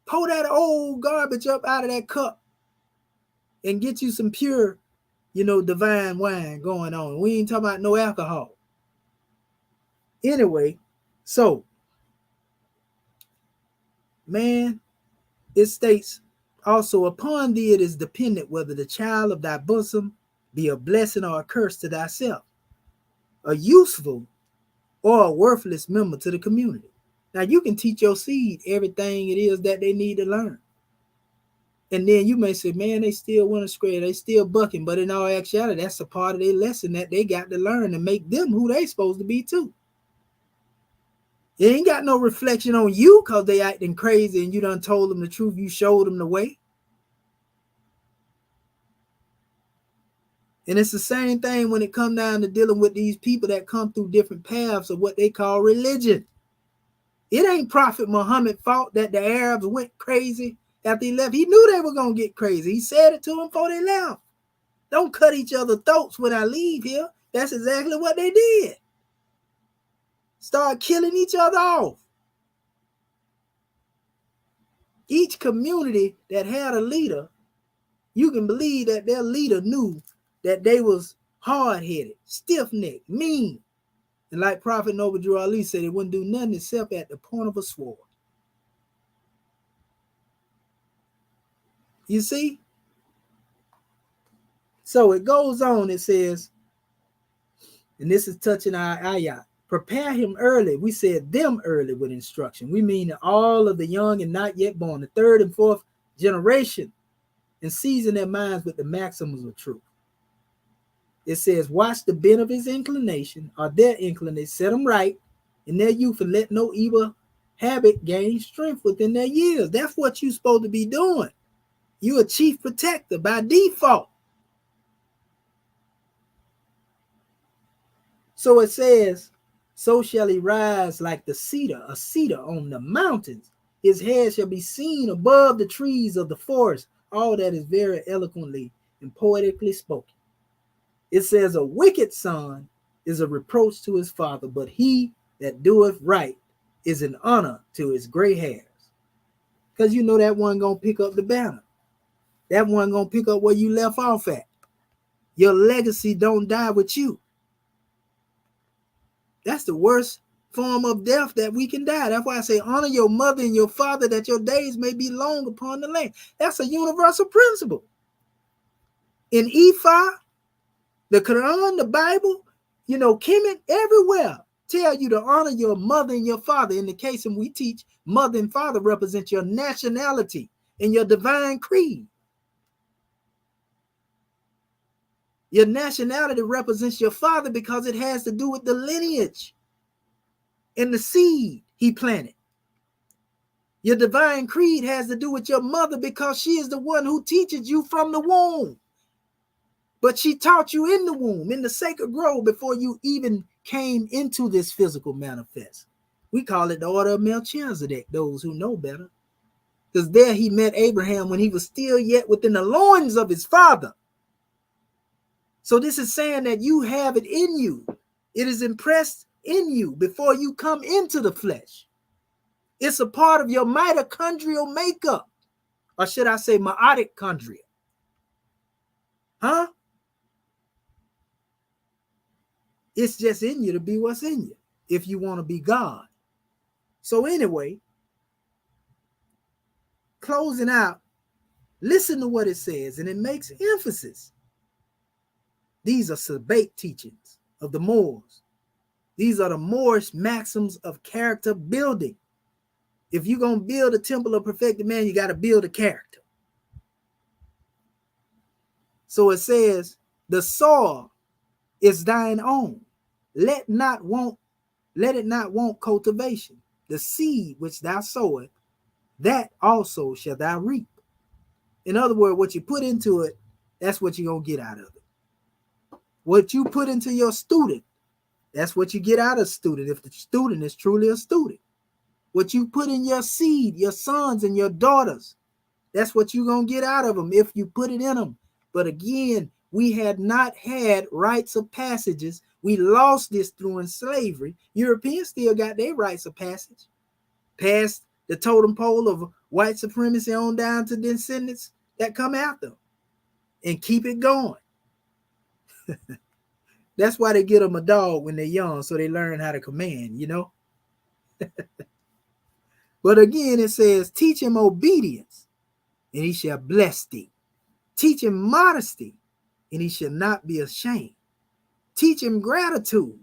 Pour that old garbage up out of that cup and get you some pure, you know, divine wine going on. We ain't talking about no alcohol. Anyway, so, man, it states also, upon thee it is dependent whether the child of thy bosom be a blessing or a curse to thyself, a useful or a worthless member to the community. Now, you can teach your seed everything it is that they need to learn. And then you may say, man, they still want to square, they still bucking. But in all actuality, that's a part of their lesson that they got to learn and make them who they supposed to be too. It ain't got no reflection on you because they acting crazy and you done told them the truth. You showed them the way. And it's the same thing when it comes down to dealing with these people that come through different paths of what they call religion. It ain't Prophet Muhammad's fault that the Arabs went crazy after he left. He knew they were going to get crazy. He said it to them before they left. Don't cut each other's throats when I leave here. That's exactly what they did. Start killing each other off. Each community that had a leader, you can believe that their leader knew that they was hard-headed, stiff-necked, mean. And like Prophet Noble Drew Ali said, they wouldn't do nothing except at the point of a sword. You see? So it goes on, it says, and this is touching our ayat, prepare him early. We said them early with instruction. We mean all of the young and not yet born, the third and fourth generation, and season their minds with the maxims of truth. It says, watch the bent of his inclination, or their inclination, set them right in their youth, and let no evil habit gain strength within their years. That's what you're supposed to be doing. You're a chief protector by default. So it says, so shall he rise like the cedar, a cedar on the mountains. His head shall be seen above the trees of the forest. All that is very eloquently and poetically spoken. It says, a wicked son is a reproach to his father, but he that doeth right is an honor to his gray hairs. Because you know that one going to pick up the banner. That one going to pick up where you left off at. Your legacy don't die with you. That's the worst form of death that we can die. That's why I say honor your mother and your father that your days may be long upon the land. That's a universal principle. In Ifa, the Quran, the Bible, Kemet, everywhere tell you to honor your mother and your father. In the case of we teach, mother and father represent your nationality and your divine creed. Your nationality represents your father because it has to do with the lineage and the seed he planted. Your divine creed has to do with your mother because she is the one who teaches you from the womb. But she taught you in the womb, in the sacred grove, before you even came into this physical manifest. We call it the order of Melchizedek, those who know better. Because there he met Abraham when he was still yet within the loins of his father. So this is saying that you have it in you. It is impressed in you before you come into the flesh. It's a part of your mitochondrial makeup. Or should I say mitochondria? Huh? It's just in you to be what's in you if you want to be God. So anyway, closing out, listen to what it says, and it makes emphasis. These are Sabbatic teachings of the Moors. These are the Moorish maxims of character building. If you're going to build a temple of perfected man, you got to build a character. So it says, the soil is thine own. Let it not want cultivation. The seed which thou sowest, that also shall thou reap. In other words, what you put into it, that's what you're going to get out of it. What you put into your student, that's what you get out of student, if the student is truly a student. What you put in your seed, your sons and your daughters, that's what you're going to get out of them if you put it in them. But again, we had not had rites of passages. We lost this through slavery. Europeans still got their rites of passage. Past the totem pole of white supremacy on down to descendants that come after them. And keep it going. That's why they get them a dog when they're young, so they learn how to command, But again, it says, teach him obedience, and he shall bless thee. Teach him modesty, and he shall not be ashamed. Teach him gratitude,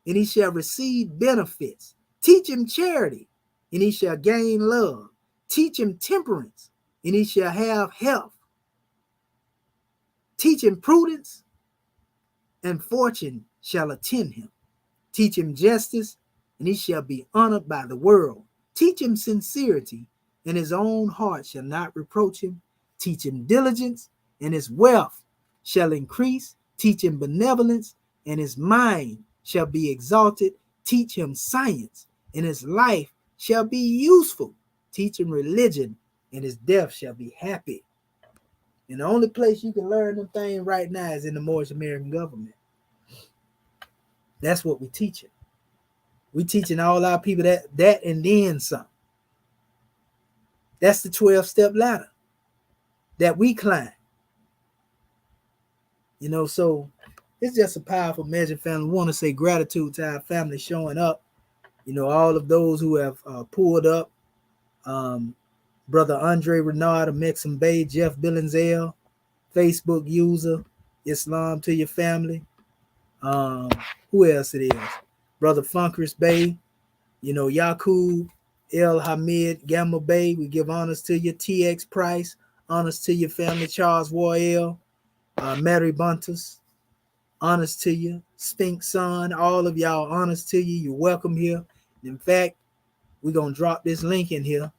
and he shall receive benefits. Teach him charity, and he shall gain love. Teach him temperance, and he shall have health. Teach him prudence, and fortune shall attend him. Teach him justice, and he shall be honored by the world. Teach him sincerity, and his own heart shall not reproach him. Teach him diligence, and his wealth shall increase. Teach him benevolence, and his mind shall be exalted. Teach him science, and his life shall be useful. Teach him religion, and his death shall be happy. And the only place you can learn them things right now is in the Moorish American government. That's what we're teaching. We're teaching all our people that and then some. That's the 12-step ladder that we climb. So it's just a powerful measure, family. We want to say gratitude to our family showing up. All of those who have pulled up. Brother Andre Renard of Maxim Bay, Jeff Billingsley, Facebook user, Islam to your family. Who else it is? Brother Funkris Bay, Yakub, El Hamid, Gamma Bay. We give honors to you. TX Price, honors to your family. Charles Royale, Mary Buntus, honors to you. Sphinx Son, all of y'all, honors to you. You're welcome here. In fact, we're going to drop this link in here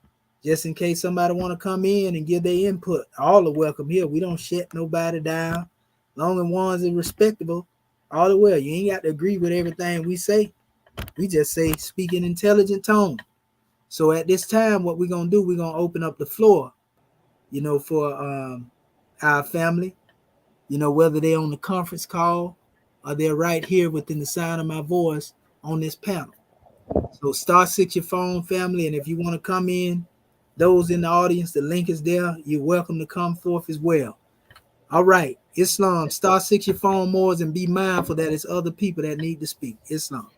just in case somebody want to come in and give their input. All are welcome here. We don't shut nobody down. Long as ones are respectable, all the well. You ain't got to agree with everything we say. We just say speak in intelligent tone. So at this time, what we're going to do, we're going to open up the floor, for our family, whether they're on the conference call or they're right here within the sound of my voice on this panel. So *6 your phone, family, and if you want to come in, those in the audience, the link is there. You're welcome to come forth as well. All right, Islam, *6 your phone, Moors, and be mindful that it's other people that need to speak. Islam.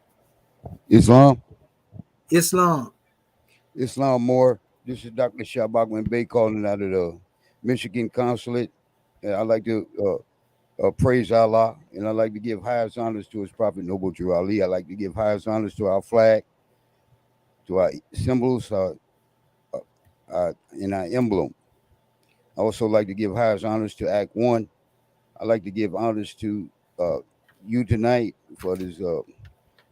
Islam. Islam Moore. This is Dr. Shabakman Bay calling out of the Michigan consulate. And I'd like to praise Allah, and I'd like to give highest honors to His Prophet Noble Drew Ali. I'd like to give highest honors to our flag, to our symbols, and our emblem. I also like to give highest honors to Act One. I'd like to give honors to you tonight for this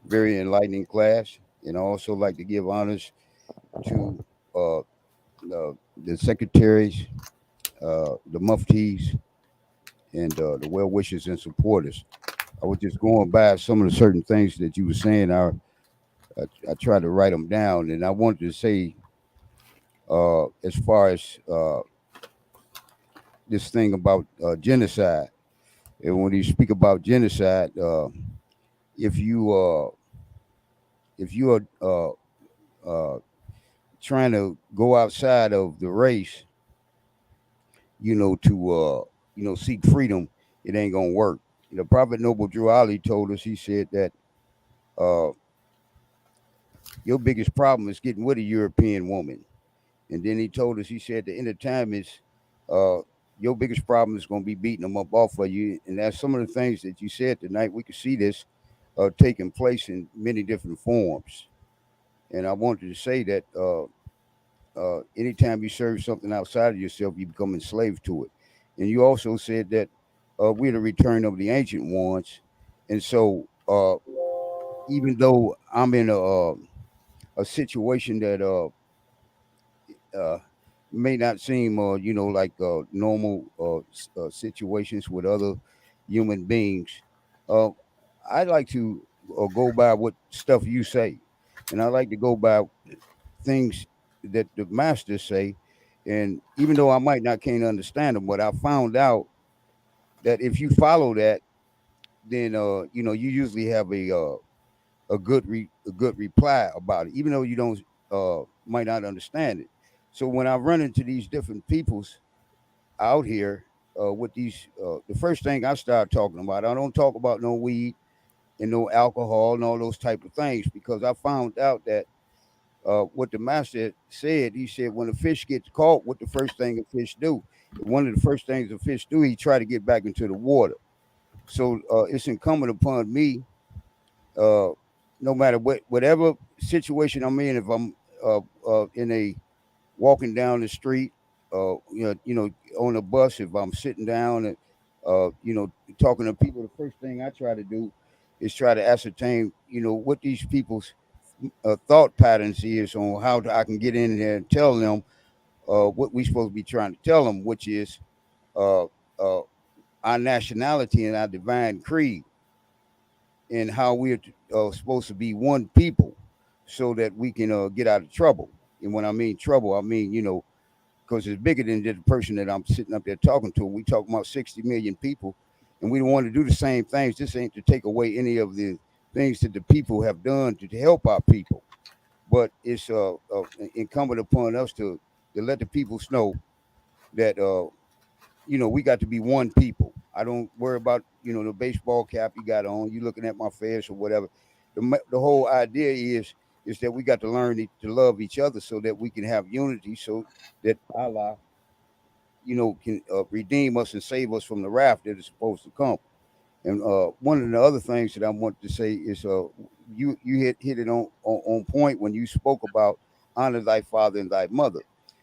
very enlightening class, and I also like to give honors to the secretaries, the muftis, and the well wishers and supporters. I was just going by some of the certain things that you were saying. I tried to write them down, and I wanted to say, as far as this thing about genocide, and when you speak about genocide, if you if you are trying to go outside of the race, to seek freedom, it ain't gonna work. Prophet Noble Drew Ali told us. He said that uh, your biggest problem is getting with a European woman. And then he told us, he said, the end of time is uh, your biggest problem is going to be beating them up off of you. And that's some of the things that you said tonight. We could see this taking place in many different forms. And I wanted to say that anytime you serve something outside of yourself, you become enslaved to it. And you also said that we're the return of the ancient ones. And so even though I'm in a situation that uh, may not seem, like normal situations with other human beings. Uh, I like to go by what stuff you say, and I like to go by things that the masters say. And even though I might not can't understand them, but I found out that if you follow that, then you usually have a good reply about it, even though you don't might not understand it. So when I run into these different peoples out here with these, the first thing I start talking about, I don't talk about no weed and no alcohol and all those type of things, because I found out that what the master said, he said when a fish gets caught, what the first thing a fish do? One of the first things a fish do, he try to get back into the water. So it's incumbent upon me, uh, no matter whatever situation I'm in, if I'm in a walking down the street, on a bus, if I'm sitting down and talking to people, the first thing I try to do is try to ascertain, what these people's thought patterns is on I can get in there and tell them what we supposed to be trying to tell them, which is uh, uh, our nationality and our divine creed, and how we're supposed to be one people so that we can get out of trouble. And when I mean trouble, I mean, because it's bigger than just the person that I'm sitting up there talking to. We talking about 60 million people, and we don't want to do the same things. This ain't to take away any of the things that the people have done to help our people, but it's incumbent upon us to let the people know that we got to be one people. I don't worry about the baseball cap you got on. You looking at my face or whatever. The whole idea is that we got to learn to love each other so that we can have unity, so that Allah, can redeem us and save us from the wrath that is supposed to come. And one of the other things that I want to say is you hit it on point when you spoke about honor thy father and thy mother.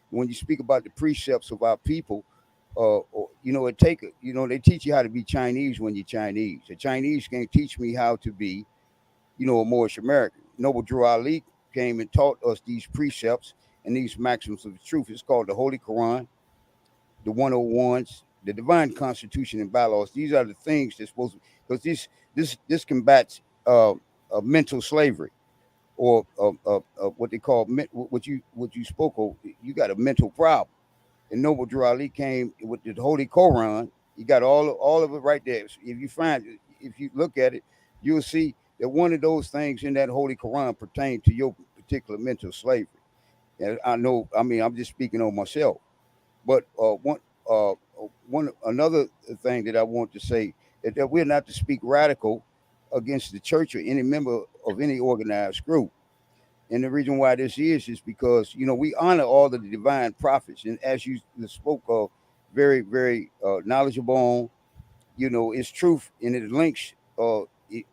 When you speak about the precepts of our people, they teach you how to be Chinese when you're Chinese. The Chinese can't teach me how to be, a Moorish American. Noble Drew Ali came and taught us these precepts and these maxims of the truth. It's called the Holy Quran, the 101s, the divine constitution and bylaws. These are the things that's supposed to, because this combats mental slavery, or what they call what you spoke of. You got a mental problem. And Noble Drew Ali came with the Holy Quran. You got all of it right there. So if you look at it, you'll see that one of those things in that Holy Quran pertain to your particular mental slavery. And I know, I mean, I'm just speaking on myself. But one another thing that I want to say is that we're not to speak radical against the church or any member of any organized group. And the reason why this is because, we honor all of the divine prophets. And as you spoke of, very, very knowledgeable on, it's truth, and it links, uh, it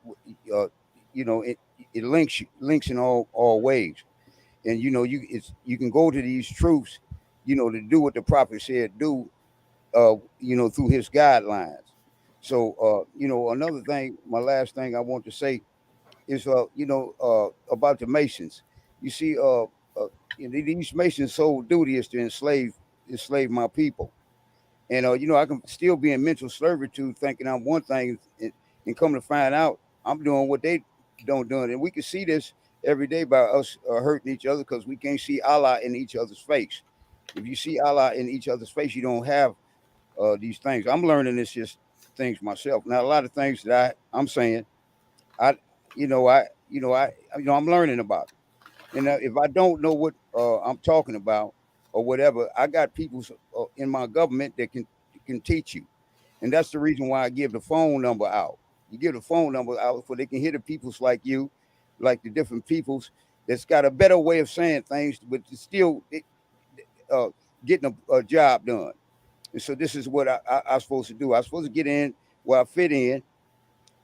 links in all ways. And, you can go to these truths, to do what the prophet said do, through his guidelines. So, another thing, my last thing I want to say is, about the Masons. You see, these Masons' sole duty is to enslave my people. And, I can still be in mental servitude thinking I'm one thing, and come to find out I'm doing what they don't do. And we can see this every day by us hurting each other because we can't see Allah in each other's face. If you see Allah in each other's face, you don't have these things. I'm learning this just things myself. Now, a lot of things that I'm saying, I, I'm learning about it. And if I don't know what I'm talking about or whatever, I got people in my government that can teach you. And that's the reason why I give the phone number out. You give the phone number out so they can hear the peoples like you, like the different peoples that's got a better way of saying things, but still uh, getting a job done. And so this is what I'm supposed to do. I'm supposed to get in where I fit in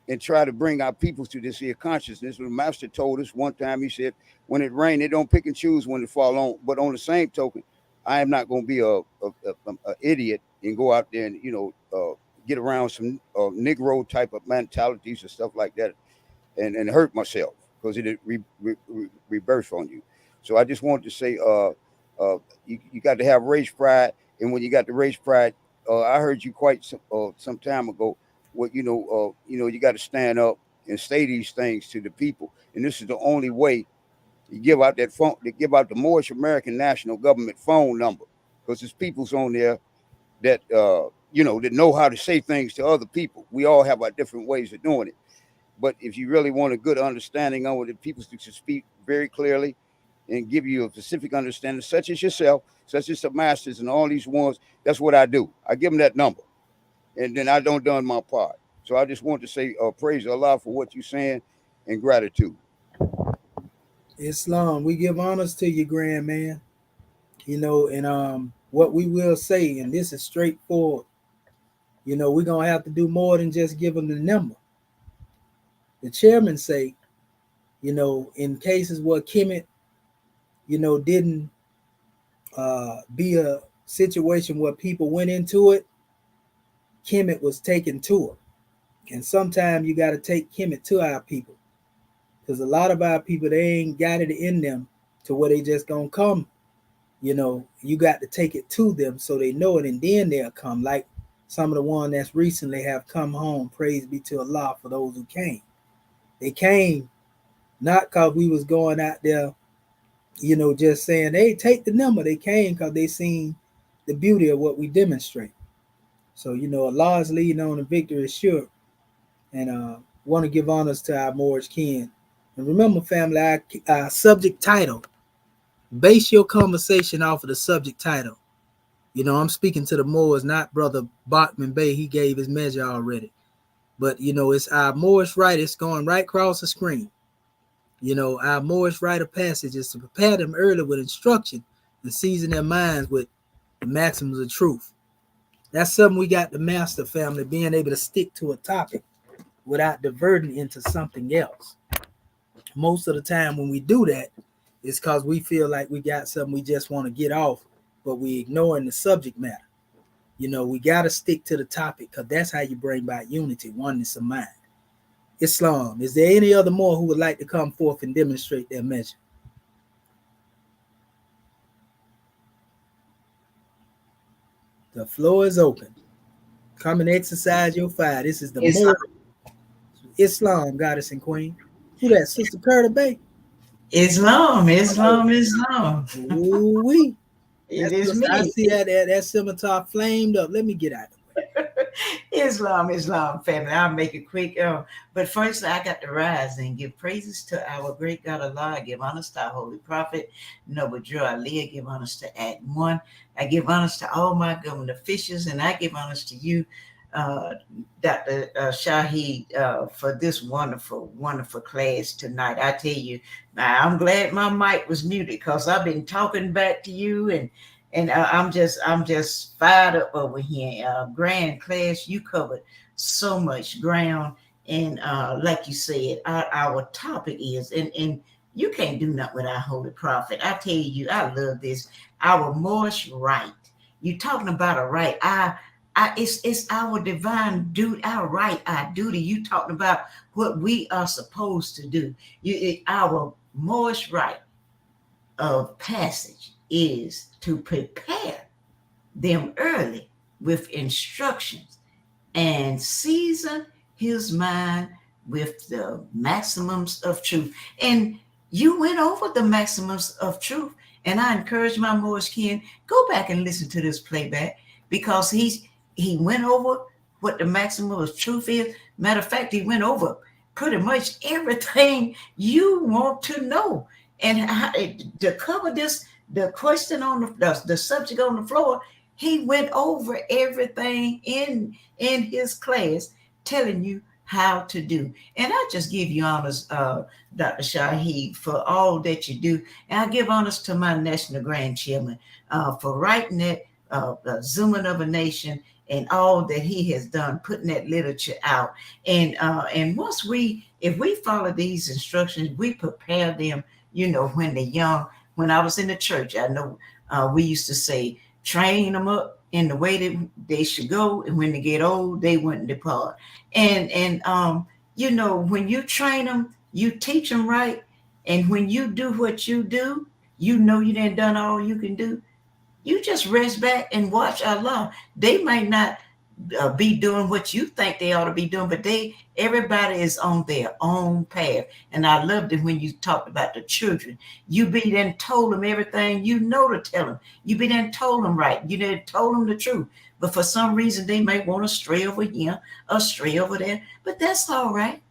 and try to bring our people to this here consciousness. The master told us one time, he said, when it rains, they don't pick and choose when it fall on. But on the same token, I am not going to be a idiot and go out there and, get around some Negro type of mentalities and stuff like that and hurt myself because it rebirth on you. So I just wanted to say, you got to have race pride. And when you got the race pride, I heard you quite some time ago. What you got to stand up and say these things to the people, and this is the only way you give out that phone. To give out the Moorish American National Government phone number, because there's people's on there that that know how to say things to other people. We all have our different ways of doing it, but if you really want a good understanding of it, the people should speak very clearly and give you a specific understanding, such as yourself, such as the masters and all these ones. That's what I do. I give them that number, and then I don't done my part. So I just want to say praise Allah for what you're saying and gratitude. Islam, we give honors to you, grand man. And what we will say, and this is straightforward. We're gonna have to do more than just give them the number. The chairman say, in cases where Kemet, didn't be a situation where people went into it, Kemet was taken to it. And sometimes you got to take Kemet to our people. Because a lot of our people, they ain't got it in them to where they just gonna come. You got to take it to them so they know it, and then they'll come. Like some of the ones that's recently have come home. Praise be to Allah for those who came. They came not because we was going out there, just saying, hey, take the number. They came because they seen the beauty of what we demonstrate. So, Allah is leading on, and victory is sure. And want to give honors to our Moorish kin. And remember, family, our subject title. Base your conversation off of the subject title. I'm speaking to the Moors, not Brother Bachman Bey. He gave his measure already. But, it's our Moorish right. It's going right across the screen. Our Moorish rite of passage is to prepare them early with instruction and season their minds with the maxims of truth. That's something we got to master, family, being able to stick to a topic without diverting into something else. Most of the time when we do that, it's because we feel like we got something we just want to get off, but we ignoring the subject matter. We got to stick to the topic because that's how you bring about unity, oneness of mind. Islam, is there any other more who would like to come forth and demonstrate their measure? The floor is open. Come and exercise your fire. This is the Islam, goddess and queen. Who that? Sister Curtis Bay? Islam. Ooh-wee. It is me. I see that scimitar flamed up. Let me get out of the way. Islam, family. I'll make it quick. But first, I got to rise and give praises to our great God Allah. I give honors to our holy prophet, Noble Drew Ali. I give honors to Act 1. I give honors to all my government officials, and I give honors to you, Dr. Shahid, for this wonderful, wonderful class tonight. I tell you, I'm glad my mic was muted because I've been talking back to you, and I'm just fired up over here. Grand class, you covered so much ground, and like you said, our topic is, and you can't do nothing with our holy prophet. I tell you, I love this. Our Moorish right. You talking about a right? It's our divine duty, our right, our duty. You talking about what we are supposed to do. Our Moorish right of passage is to prepare them early with instructions and season his mind with the maxims of truth. And you went over the maxims of truth. And I encourage my Moorish kin, go back and listen to this playback because he went over what the maximum of truth is. Matter of fact, he went over pretty much everything you want to know. And to cover this, the question on the subject on the floor, he went over everything in his class, telling you how to do. And I just give you honors, Dr. Shahid, for all that you do. And I give honors to my national grand chairman for writing that Zooming of a Nation and all that he has done, putting that literature out. And if we follow these instructions, we prepare them, when they're young. When I was in the church, I know we used to say, train them up in the way that they should go, and when they get old, they wouldn't depart. And when you train them, you teach them right, and when you do what you do, you done done all you can do. You just rest back and watch Allah. They might not be doing what you think they ought to be doing, but everybody is on their own path. And I loved it when you talked about the children. You be then told them everything you know to tell them. You be then told them right. You then told them the truth. But for some reason, they may want to stray over here or stray over there. But that's all right.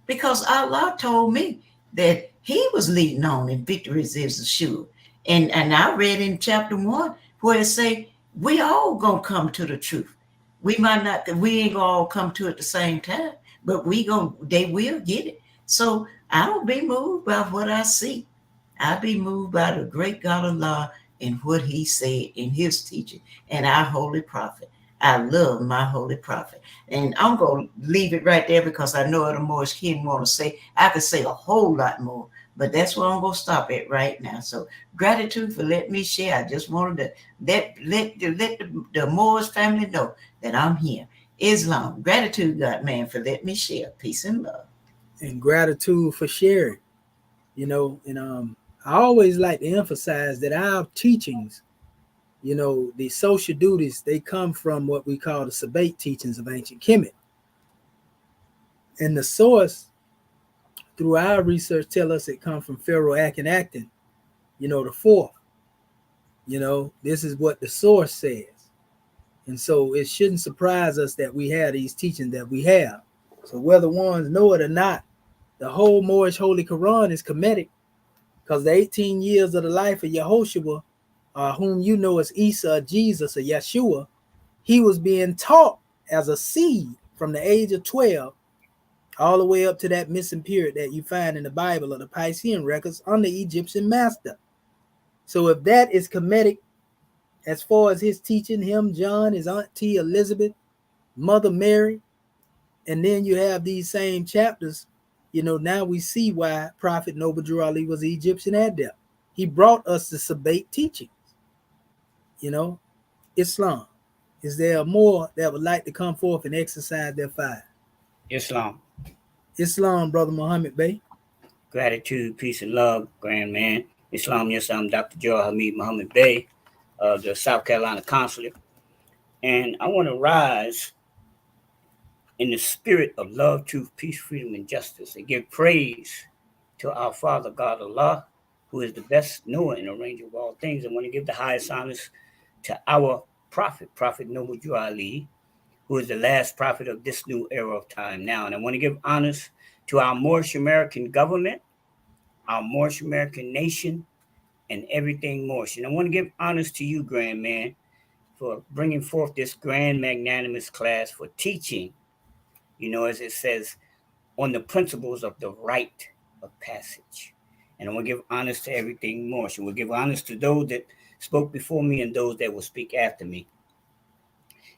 Because Allah told me that he was leading on and victory is assured. And I read in chapter 1 where it say, we all gonna come to the truth. We ain't gonna all come to it at the same time, but they will get it. So I don't be moved by what I see. I be moved by the great God of Allah and what he said in his teaching and our holy prophet. I love my holy prophet. And I'm going to leave it right there because I know other Moorish kin want to say, I could say a whole lot more, but that's where I'm going to stop at right now. So gratitude for letting me share. I just wanted to let the Moorish family know that I'm here. Islam, gratitude, God, man, for letting me share. Peace and love. And gratitude for sharing, I always like to emphasize that our teachings, the social duties, they come from what we call the Sabbath teachings of ancient Kemet. And the source, through our research, tell us it comes from Pharaoh Akhenaten, the fourth. This is what the source says. And so it shouldn't surprise us that we have these teachings that we have. So whether ones know it or not, the whole Moorish Holy Quran is Kemetic, because the 18 years of the life of Yehoshua, whom you know as Isa, or Jesus, or Yeshua, he was being taught as a seed from the age of 12 all the way up to that missing period that you find in the Bible or the Piscean records on the Egyptian master. So if that is Kemetic, as far as his teaching, him, John, his auntie Elizabeth, Mother Mary, and then you have these same chapters, now we see why Prophet Noble Drew Ali was the Egyptian adept. He brought us the Sabbath teachings. Islam. Is there more that would like to come forth and exercise their fire? Islam. Islam, Brother Muhammad Bey. Gratitude, peace, and love, grand man. Islam, yes, I'm Dr. Joe Hamid Muhammad Bey, the South Carolina consulate. And I want to rise in the spirit of love, truth, peace, freedom, and justice, and give praise to our Father, God Allah, who is the best knower and arranger of all things. I want to give the highest honors to our prophet, Prophet Noble Drew Ali, who is the last prophet of this new era of time now. And I want to give honors to our Moorish American government, our Moorish American nation, and everything Moorish. And I want to give honors to you, grand man, for bringing forth this grand magnanimous class for teaching, as it says, on the principles of the rite of passage. And I want to give honors to everything more. So we'll give honors to those that spoke before me and those that will speak after me.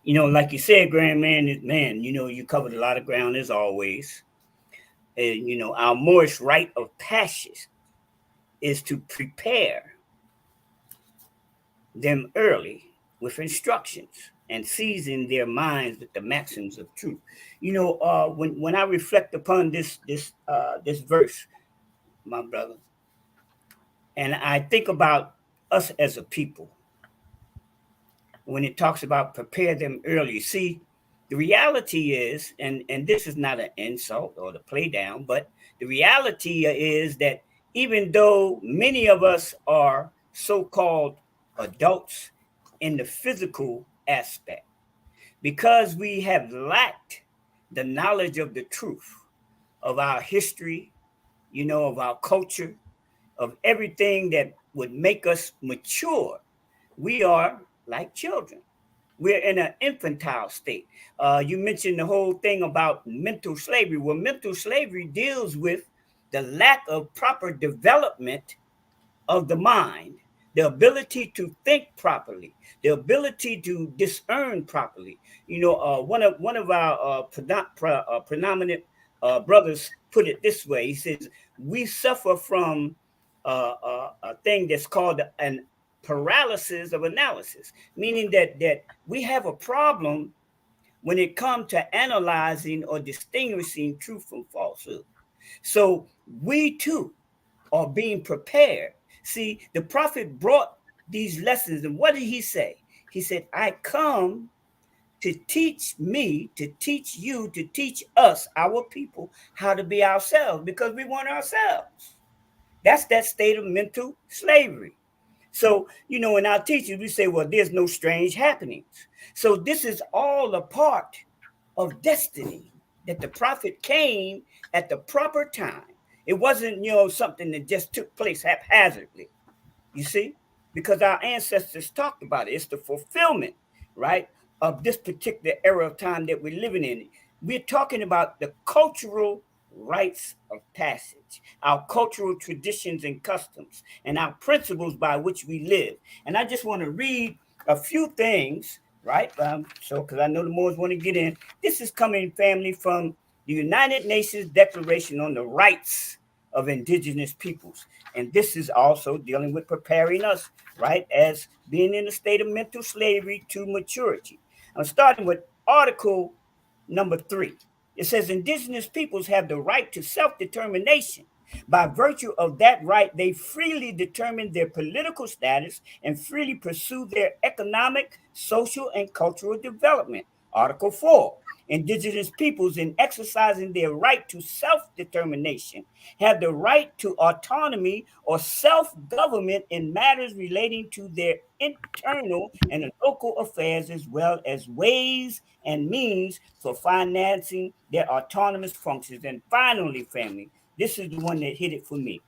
Like you said, Grand Man, you covered a lot of ground as always. And, our Moorish rite of passage is to prepare them early with instructions and season their minds with the maxims of truth. When I reflect upon this verse, my brother, and I think about us as a people, when it talks about prepare them early, see, the reality is, and this is not an insult or to play down, but the reality is that even though many of us are so-called adults in the physical aspect, because we have lacked the knowledge of the truth of our history, of our culture, of everything that would make us mature, we are like children. We're in an infantile state. You mentioned the whole thing about mental slavery. Well, mental slavery deals with the lack of proper development of the mind, the ability to think properly, the ability to discern properly. One of our predominant brothers put it this way. He says, we suffer from a thing that's called an paralysis of analysis, meaning that we have a problem when it comes to analyzing or distinguishing truth from falsehood. So we too are being prepared. See, the prophet brought these lessons, and what did he say? He said, I come to teach me, to teach you, to teach us, our people, how to be ourselves, because we want ourselves. That's that state of mental slavery. So, in our teachings, we say, well, there's no strange happenings. So this is all a part of destiny, that the prophet came at the proper time. It wasn't, something that just took place haphazardly, you see, because our ancestors talked about it. It's the fulfillment, right, of this particular era of time that we're living in. We're talking about the cultural rites of passage, our cultural traditions and customs, and our principles by which we live. And I just want to read a few things, right? Because I know the Moors want to get in. This is coming, family, from the United Nations Declaration on the Rights of Indigenous Peoples. And this is also dealing with preparing us, right, as being in a state of mental slavery to maturity. I'm starting with Article number 3. It says indigenous peoples have the right to self-determination. By virtue of that right, they freely determine their political status and freely pursue their economic, social, and cultural development. Article 4. Indigenous peoples, in exercising their right to self-determination, have the right to autonomy or self-government in matters relating to their internal and local affairs, as well as ways and means for financing their autonomous functions. And finally, family, this is the one that hit it for me.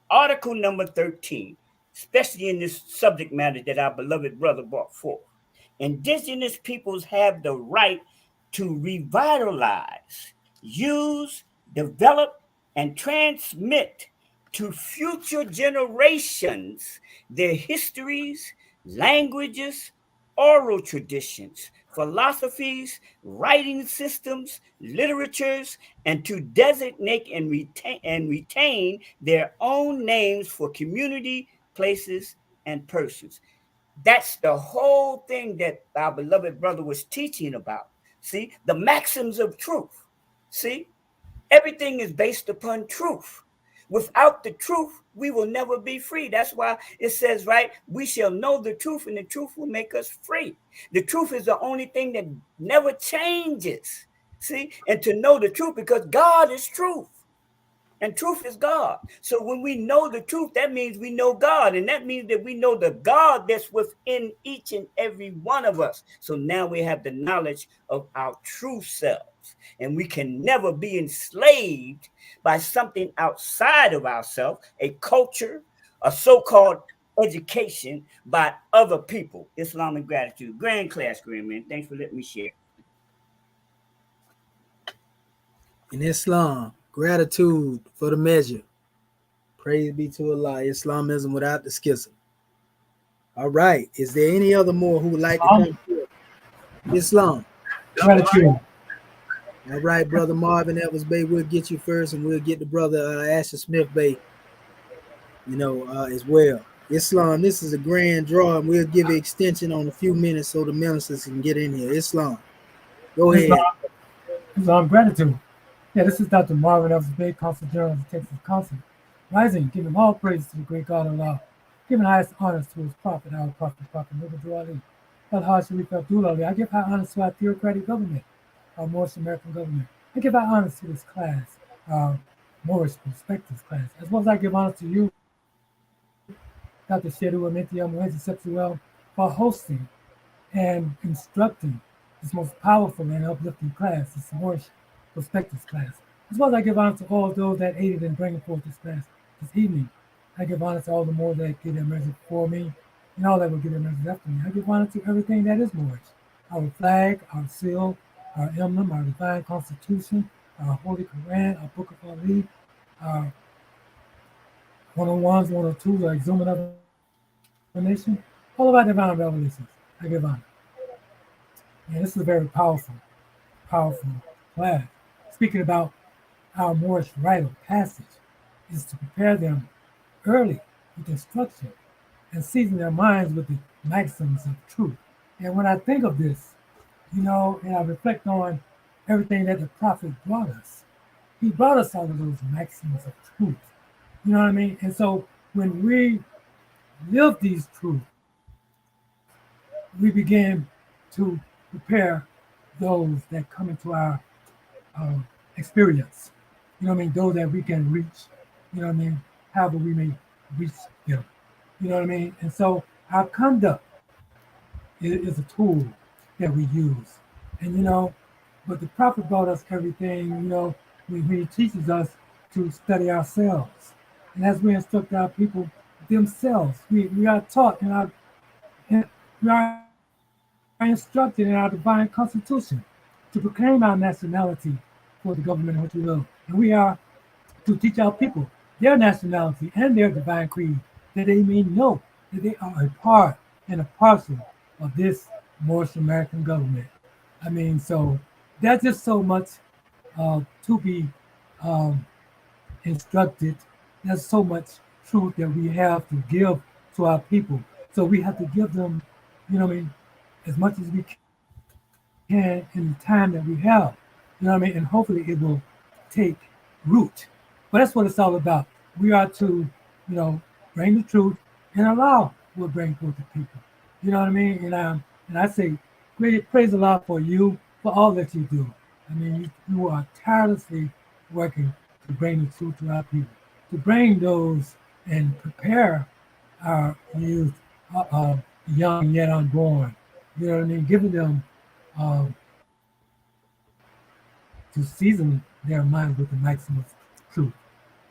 Article number 13, especially in this subject matter that our beloved brother brought forth. Indigenous peoples have the right to revitalize, use, develop, and transmit to future generations their histories, languages, oral traditions, philosophies, writing systems, literatures, and to designate and retain their own names for community, places, and persons. That's the whole thing that our beloved brother was teaching about. See, the maxims of truth. See, everything is based upon truth. Without the truth, we will never be free. That's why it says, right, we shall know the truth and the truth will make us free. The truth is the only thing that never changes. See, and to know the truth, because God is truth. And truth is God. So when we know the truth, that means we know God. And that means that we know the God that's within each and every one of us. So now we have the knowledge of our true selves. And we can never be enslaved by something outside of ourselves, a culture, a so-called education by other people. Islam and gratitude. Grand class, grand man. Thanks for letting me share. In Islam, gratitude for the measure. Praise be to Allah. Islamism without the schism. All right. Is there any other more who would like to come forward? Islam. Gratitude. All right, brother Marvin Evans Bay, we'll get you first, and we'll get the brother Asher Smith Bay, as well. Islam, this is a grand draw, and we'll give an extension on a few minutes so the ministers can get in here. Islam, go ahead. Islam, gratitude. Yeah, this is Dr. Marvin Evans Bay, Consul General of the Texas Council. Rising, giving all praise to the great God Allah, giving highest honors to his prophet, our prophet, Noble Ali. Al-Hajj Sharif Abdullah Ali. I give high honors to our theocratic government, our Moorish American government. I give high honors to this class, our Moorish perspectives class, as well as I give honors to you, Dr. Shedu Amintia Moezi Sepsuel, for hosting and instructing this most powerful and uplifting class, this Moorish perspectives class. As well as I give honor to all those that aided in bringing forth this class this evening. I give honor to all the more that get their measure before me, and all that will get their measures after me. I give honor to everything that is Moorish. Our flag, our seal, our emblem, our divine constitution, our holy Quran, our book of Ali, our 101s, 102s, our exhuming of the nation, all of our divine revelations. I give honor. And this is a very powerful class. Speaking about our Moorish rite of passage is to prepare them early with instruction and season their minds with the maxims of truth. And when I think of this, and I reflect on everything that the prophet brought us, he brought us all of those maxims of truth. You know what I mean? And so when we live these truths, we begin to prepare those that come into our experience. Those that we can reach, however we may reach them. You know what I mean? And so our conduct is a tool that we use. And, but the prophet brought us everything, when he teaches us to study ourselves. And as we instruct our people themselves, we are taught we are instructed in our divine constitution to proclaim our nationality for the government in which we live. And we are to teach our people their nationality and their divine creed, that they may know that they are a part and a parcel of this Moorish American government. So that's just so much to be instructed. There's so much truth that we have to give to our people. So we have to give them, as much as we can in the time that we have. And hopefully it will take root. But that's what it's all about. We are to, bring the truth, and Allah will bring forth the people. You know what I mean? And I say, praise Allah for you, for all that you do. You are tirelessly working to bring the truth to our people, to bring those and prepare our youth, young yet unborn. You know what I mean? Giving them to season their minds with the maximum truth.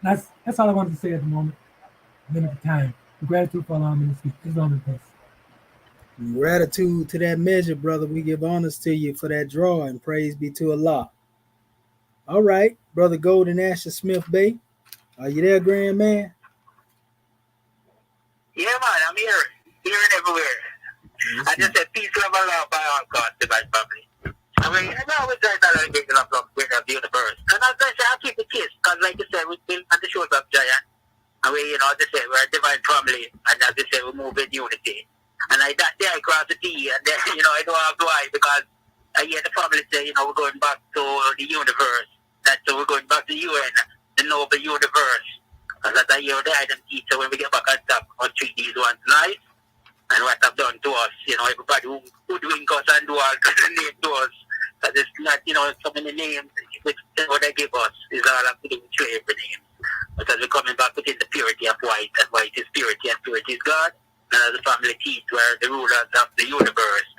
That's all I wanted to say at the moment. Limited time. Gratitude for allowing me to speak. Islam and peace. Gratitude to that measure, brother. We give honors to you for that draw, and praise be to Allah. All right, brother Golden Asher Smith Bay. Are you there, grand man? Yeah, man, I'm here and everywhere. I just said peace, love, and love by all God, divine family. I always try to learn the love of the universe. And as I say, I keep the kiss, because like you said, we've been at the shores of Giant. And we, as I say, we're a divine family. And as I say, we move in unity. And I cross the T, and then, I don't have why, because I hear the family say, we're going back to the universe. We're going back to the UN, the noble universe. And that I hear the identity, so when we get back on top, we'll treat these ones nice. And what have done to us, everybody who doing us and do all kind of name to us. Because it's not, so many names, which what they give us is all I'm doing to every name. But as we're coming back within the purity of white, and white is purity, and purity is God. And as a family teach, we're the rulers of the universe.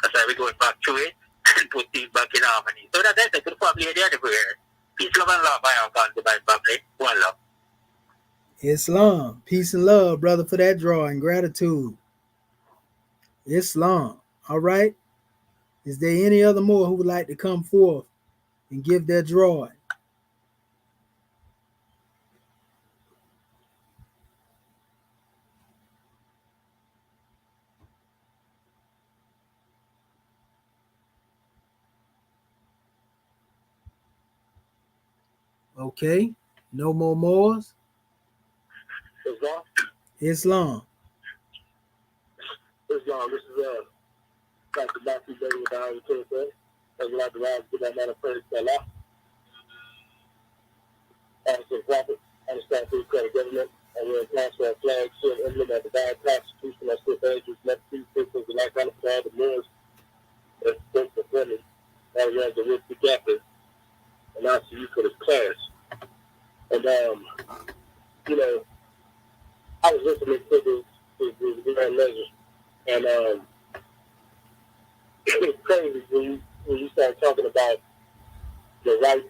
That's why we're going back to it and put things back in harmony. So that's it, the family is everywhere. Peace, love, and love by our God, divine family. One love. Islam. Peace and love, brother, for that draw and gratitude. Islam. All right. Is there any other more who would like to come forth and give their drawing? Okay. No more mores. Islam. Islam. Islam. This is Dr. Maxims with the House of Tennessee. I'd like to rise to that matter praise to Allah. Honest prophet, understand free credit government, and we're in council our flag, shield, emblem of the divine constitution, our stiff angels, never two systems, and like honor for all the Moors that spoke before me. All the ones that lived together, and I see you for this class. And, you know, I was listening to the grand legend, and it was crazy when you start talking about the right,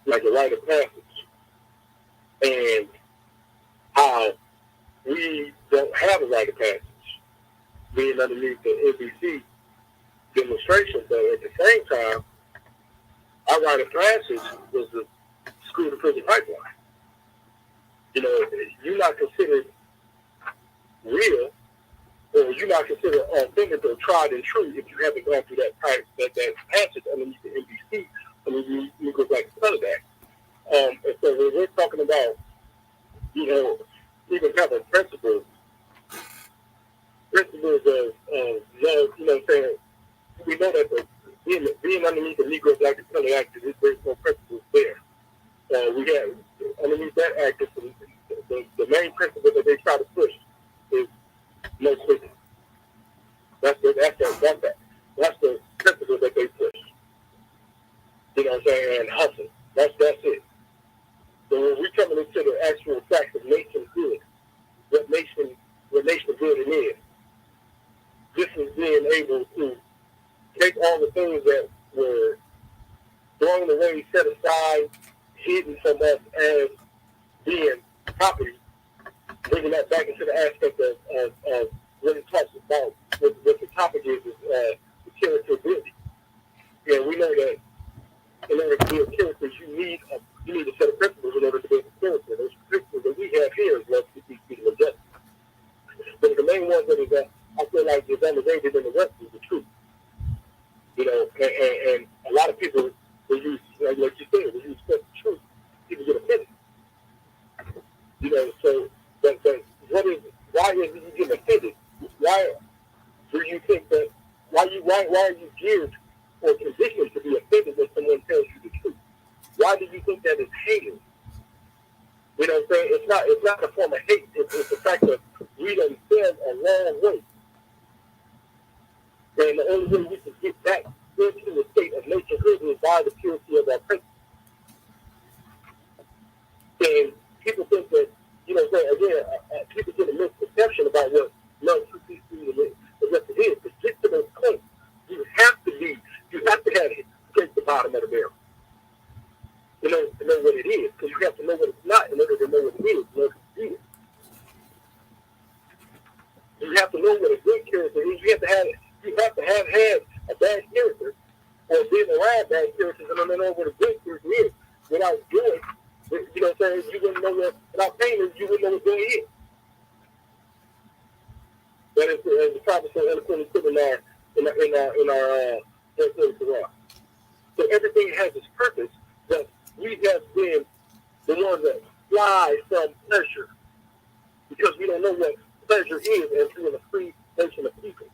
like the rite of passage, and how we don't have a rite of passage, being underneath the NBC demonstration, but at the same time, our rite of passage was the school to prison pipeline. You know, you're not considered real, or you're not considered authentic or tried and true if you haven't gone through that passage underneath the NBC. I mean, you go back to that. And so when we're talking about, you know, even having principles of love, you know what I'm saying? We know that being underneath the Negro Black and Color Act, there's no principles there. We have underneath that act, the main principle that they try to push is no switching. That's the principle that they push. You know what I'm saying? And hustle. That's it. So when we coming into the actual facts of nation good, what nation good it is, this is being able to take all the things that were thrown away, set aside, hidden from us as being property, bringing that back into the aspect of what it talks about, what the topic is the character ability. And we know that in order to be a character, you need a set of principles in order to be a character. Those principles that we have here is love, peace, freedom, and justice. But the main one that is I feel like is elevated in the West is the truth. You know, and a lot of people, when you, like you said, when you express the truth, people get offended. You know, so, but why is you getting offended? Why do you think that, why are you geared or conditioned to be offended when someone tells you the truth? Why do you think that is hating? You know what I'm saying? It's not a form of hate. It's the fact that we done failed a long way. And the only way we can get back into the state of nationhood is by the purity of our principles. And people think that, you know, again, people get a misconception about what love, truth, peace, freedom is, and what it is. To get to those points, you have to have it against the bottom of the barrel. To know what it is, because you have to know what it's not in order to know what it is, in order to see it. You have to know what a good character is. You have to have had a bad character or been around bad characters and know what a good character is without doing. You know what I'm saying? You wouldn't know what, without pain, you wouldn't know what good is. That is, as the prophet so eloquently put in our Quran. So everything has its purpose, but we have been the ones that fly from pleasure because we don't know what pleasure is as being a free nation of people.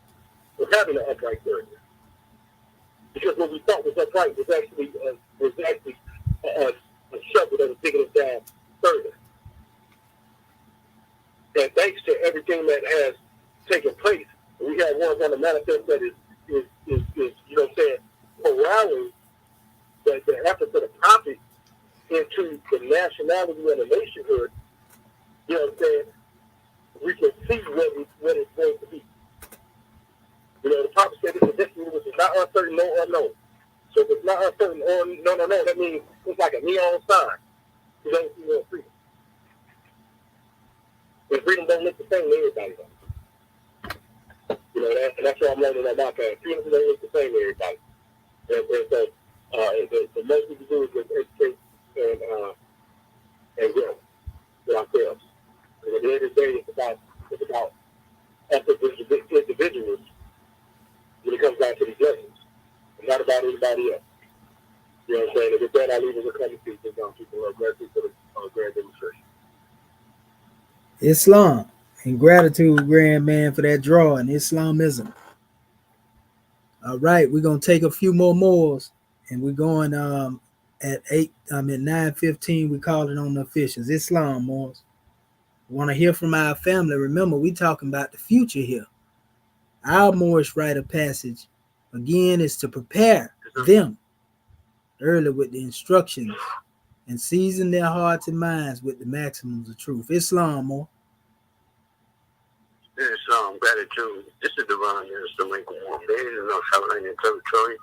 We're having an upright character. Because what we thought was upright was actually a shovel that was digging us down further. And thanks to everything that has taken place, we have ones on the manifest that is you know what I'm saying, corralling the efforts of the prophet into the nationality and the nationhood. You know what I'm saying? We can see what it's going to be. You know, the prophet said this is destiny which is not uncertain, no unknown. So if it's not uncertain or no, that means it's like a neon sign. You don't see no freedom. And freedom don't look the same to everybody, though. You know, that's what I'm learning on my path. Freedom don't look the same to everybody. And so, the most we can do is just educate and grow with ourselves. And at the end of the day, it's about us as individuals when it comes down to these lessons. It's not about anybody else. You know what I'm saying? And with that, I leave it a couple pieces down. People are grateful for the grand demonstration. Islam. And gratitude, grand man, for that draw and Islamism. All right, we're gonna take a few more, and we're going at 9:15. We call it on the officials. Islam, Moors. Want to hear from our family. Remember, we talking about the future here. Our Moorish rite of passage, again, is to prepare them early with the instructions and season their hearts and minds with the maxims of truth. Islam, Moor. Islam, gratitude. This is divine minister Lincoln Warren Days in North Carolina territory.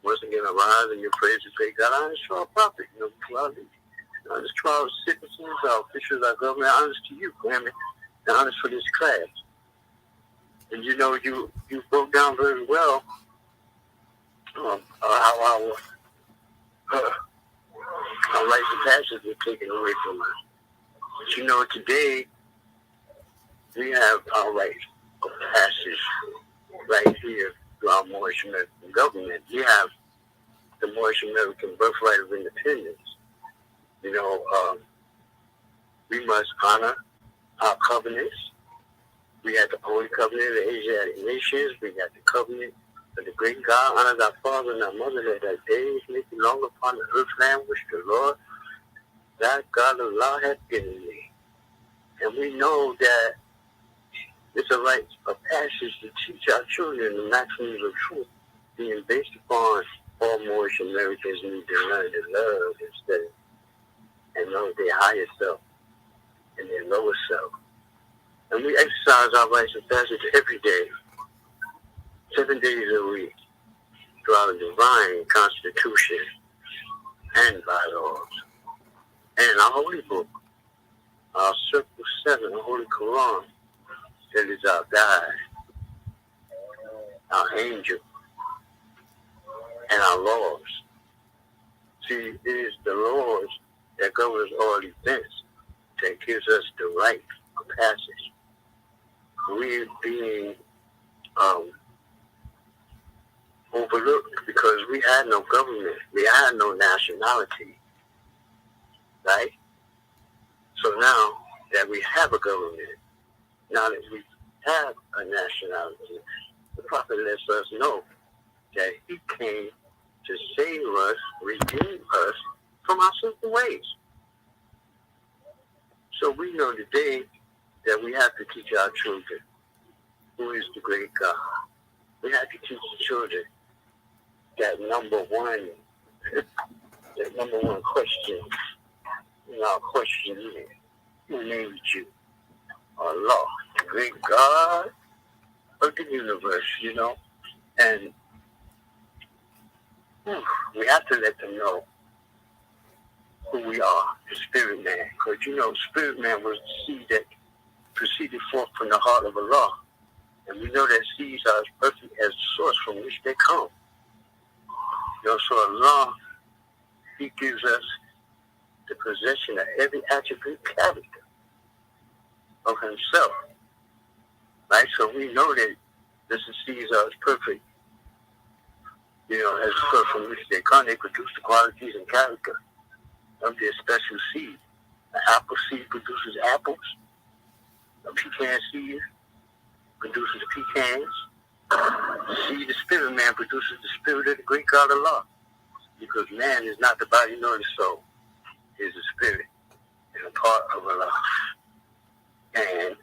Once again, I rise in your praise to say, God, I honest to our prophet, honest to our citizens, our officials, our government, honest to you, Grammy, and honest for this class. And you know, you broke down very well how our rights and passions were taken away from us. But you know, today, we have our rights of passage right here through our Moorish American government. We have the Moorish American birthright of independence. You know, we must honor our covenants. We had the Holy Covenant of the Asiatic nations. We got the covenant of the great God, honor our father and our mother, that thy days may be long upon the earth land which the Lord, thy God of law, hath given thee. And we know that it's a right of passage to teach our children the maxims of truth, being based upon all Moorish Americans need to learn to love instead and know their higher self and their lower self. And we exercise our rights of passage every day, 7 days a week, through our divine constitution and bylaws. And our holy book, our Circle 7, the Holy Quran, that is our guide, our angel, and our laws. See, it is the laws that governs all events that gives us the right of passage. We being overlooked because we had no government, we had no nationality, right? So now that we have a government, now that we have a nationality, the prophet lets us know that he came to save us, redeem us from our sinful ways. So we know today that we have to teach our children who is the great God. We have to teach the children that number one question in our question is, who made you? Allah, the great God of the universe, you know? And we have to let them know who we are, the spirit man. Because, you know, spirit man was the seed that proceeded forth from the heart of Allah. And we know that seeds are as perfect as the source from which they come. You know, so Allah, he gives us the possession of every attribute character of himself. Right? So we know that the seeds are as perfect, you know, as the source from which they come. They produce the qualities and character of their special seed. An apple seed produces apples. A pecan seed produces pecans. The seed of spirit man produces the spirit of the great God Allah. Because man is not the body nor the soul. He is the spirit and a part of Allah. And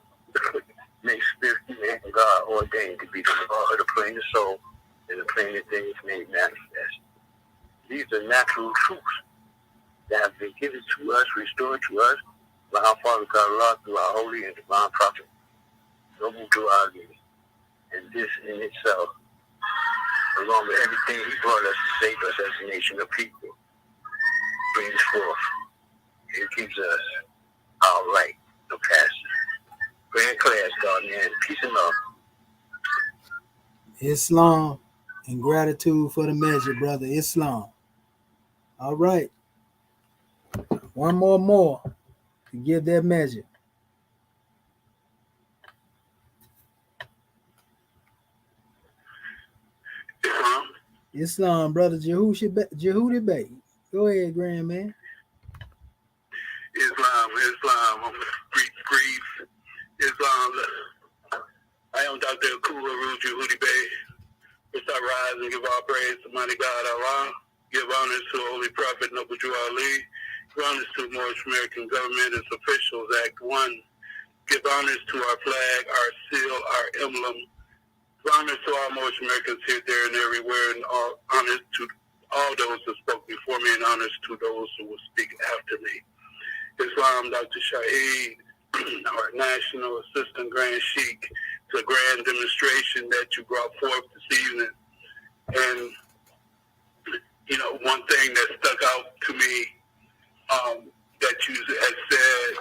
makes spirit man and God ordained to be the law of the plane of soul and the plane of things made manifest. These are natural truths that have been given to us, restored to us by our Father God Allah through our holy and divine prophet, Noble Du'ali. And this in itself, along with everything he brought us to save us as a nation of people, brings forth, it gives us our right of passage. Peace and love. Islam and gratitude for the measure, brother. Islam. All right. One more to give that measure. Islam, brother Jehudi Bey. Go ahead, grand man. Islam, grief, Islam. I am Dr. Kula Jehudi Bey. Let's rise and give all praise to mighty God Allah. Give honors to Holy Prophet Noble Drew Ali. Give honors to Moorish American government, its officials, Act 1. Give honors to our flag, our seal, our emblem. Give honors to all Moorish Americans here, there, and everywhere, and all honors to all those who spoke before me, and honors to those who will speak after me. Islam, Dr. Shaheed, our National Assistant Grand Sheikh, to a grand demonstration that you brought forth this evening. And, you know, one thing that stuck out to me that you had said,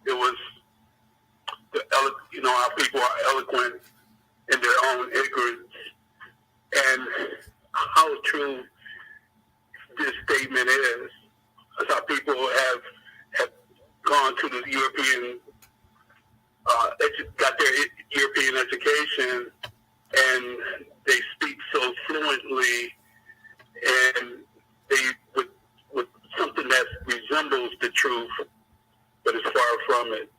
it was, our people are eloquent in their own ignorance. And how true this statement is. As our people have gone to the European, got their European education, and they speak so fluently, and they with something that resembles the truth, but is far from it.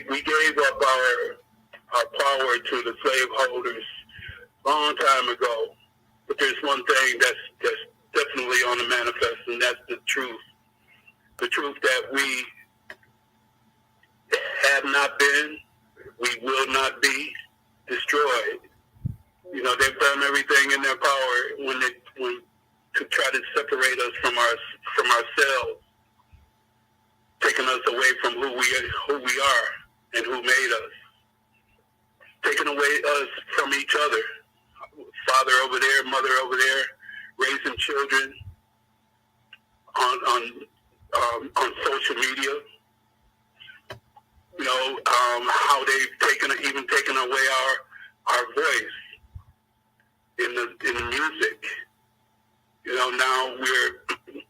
We gave up our power to the slaveholders a long time ago, but there's one thing that's definitely on the manifest, and that's the truth. The truth that we have not been, we will not be destroyed. They've done everything in their power to try to separate us from ourselves, taking us away from who we are and who made us, taking away us from each other. Father over there, mother over there, raising children on social media. How they've taken away our voice in the music. Now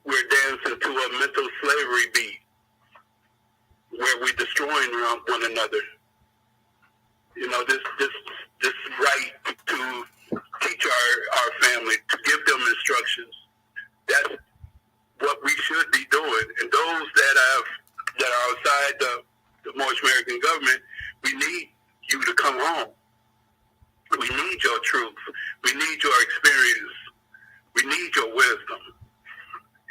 we're dancing to a mental slavery beat where we're destroying one another. This right to teach our family, to give them instructions. That's what we should be doing. And those that are outside the Moorish American government, we need you to come home. We need your truth. We need your experience. We need your wisdom.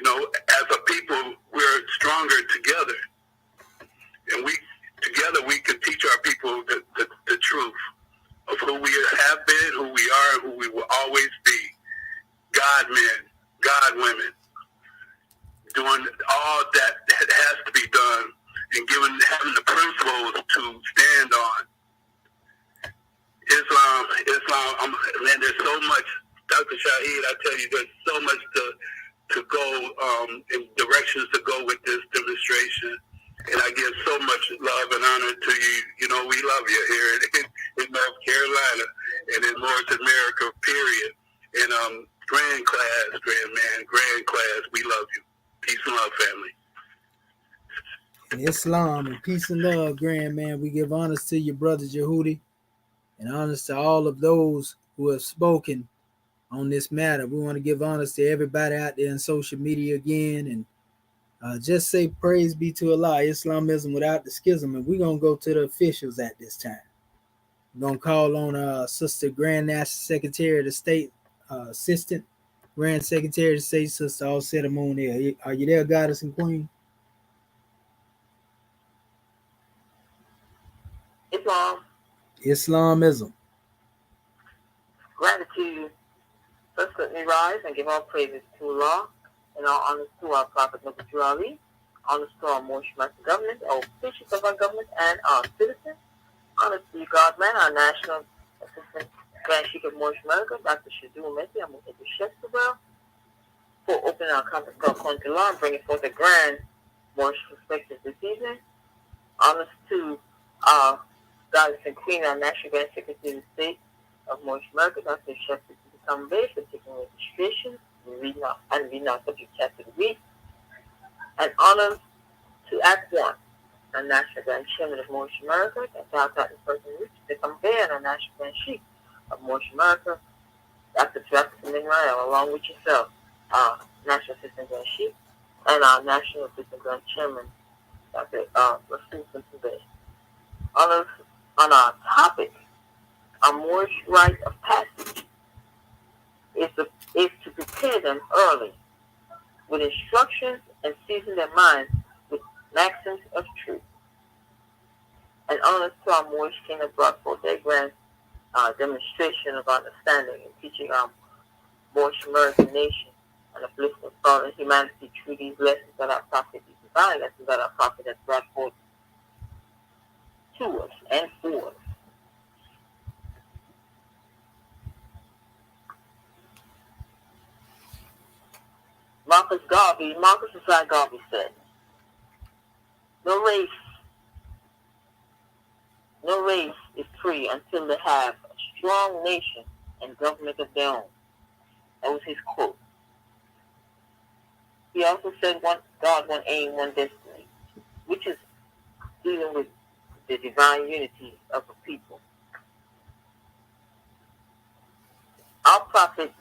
As a people, we're stronger together. And together we can teach our people the truth of who we have been, who we are, and who we will always be. God men, God women, doing all that has to be done, and having the principles to stand on. Islam, man, there's so much, Dr. Shaheed, I tell you, there's so much to go in directions to go with this demonstration. And I give so much love and honor to you. We love you here in North Carolina and in North America, period. And grand class, we love you. Peace and love, family. In Islam and peace and love, grand man. We give honors to your brother Jehudi, and honors to all of those who have spoken on this matter. We want to give honors to everybody out there in social media again, and just say praise be to Allah, Islamism without the schism. And we're going to go to the officials at this time. We're going to call on Sister Grand National Secretary of the State, Assistant Grand Secretary of the State, Sister All-Set Moon. Are you there, Goddess and Queen? Islamism. Gratitude. Let's certainly rise and give all praises to Allah and all honors to our Prophet Noble Drew Ali, honors to our Moorish American government, our officials of our government, and our citizens. Honors to God man, our National Assistant Grand Sheikh of Moorish America, Dr. Shadu Messi, I'm going to take the Shestawell, for opening our conference call according to law and bringing forth a grand Moorish perspective this evening. Honors to Goddess and Queen, our National Grand Secretary of State of Moorish America, Dr. Shepherd to become Bay for taking registration and reading our subject chapter of the week. And honors to Act 1, our National Grand Chairman of Moorish America, Dr. Alcott and Person Rich to become Bay and our National Grand Chief of Moorish America, Dr. Travis Minrael, along with yourself, National Assistant Grand Chief, and our National Assistant Grand Chairman, Dr. Rasul Simpson Bay. On our topic, our Moorish rite of passage is to prepare them early with instructions and season their minds with maxims of truth. And honors to our Moorish king that brought forth their grand demonstration of understanding and teaching our Moorish American nation and uplifting fallen humanity through these lessons that our prophet, these divine lessons that our prophet has brought forth to us and for us. Marcus Garvey said, no race is free until they have a strong nation and government of their own. That was his quote. He also said, God, one aim, one destiny, which is dealing with the divine unity of a people. Our prophet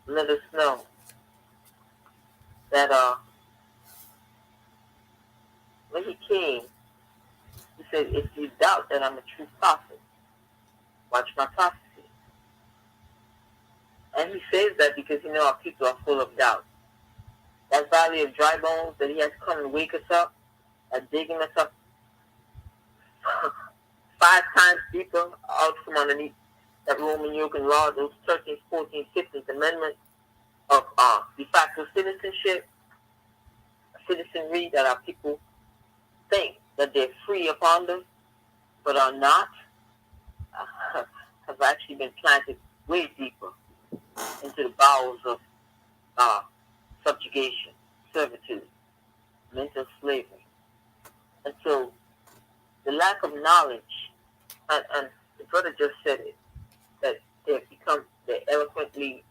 let us know that when he came, he said, if you doubt that I'm a true prophet, watch my prophecy. And he says that because he knows our people are full of doubt. That valley of dry bones that he has come and wake us up, and digging us up 5 times deeper out from underneath that Roman yoke and law, those 13th, 14th, 15th Amendment of de facto citizenship, citizenry that our people think that they're free upon them, but are not, have actually been planted way deeper into the bowels of subjugation, servitude, mental slavery. And so the lack of knowledge, and the brother just said it, that they're eloquently,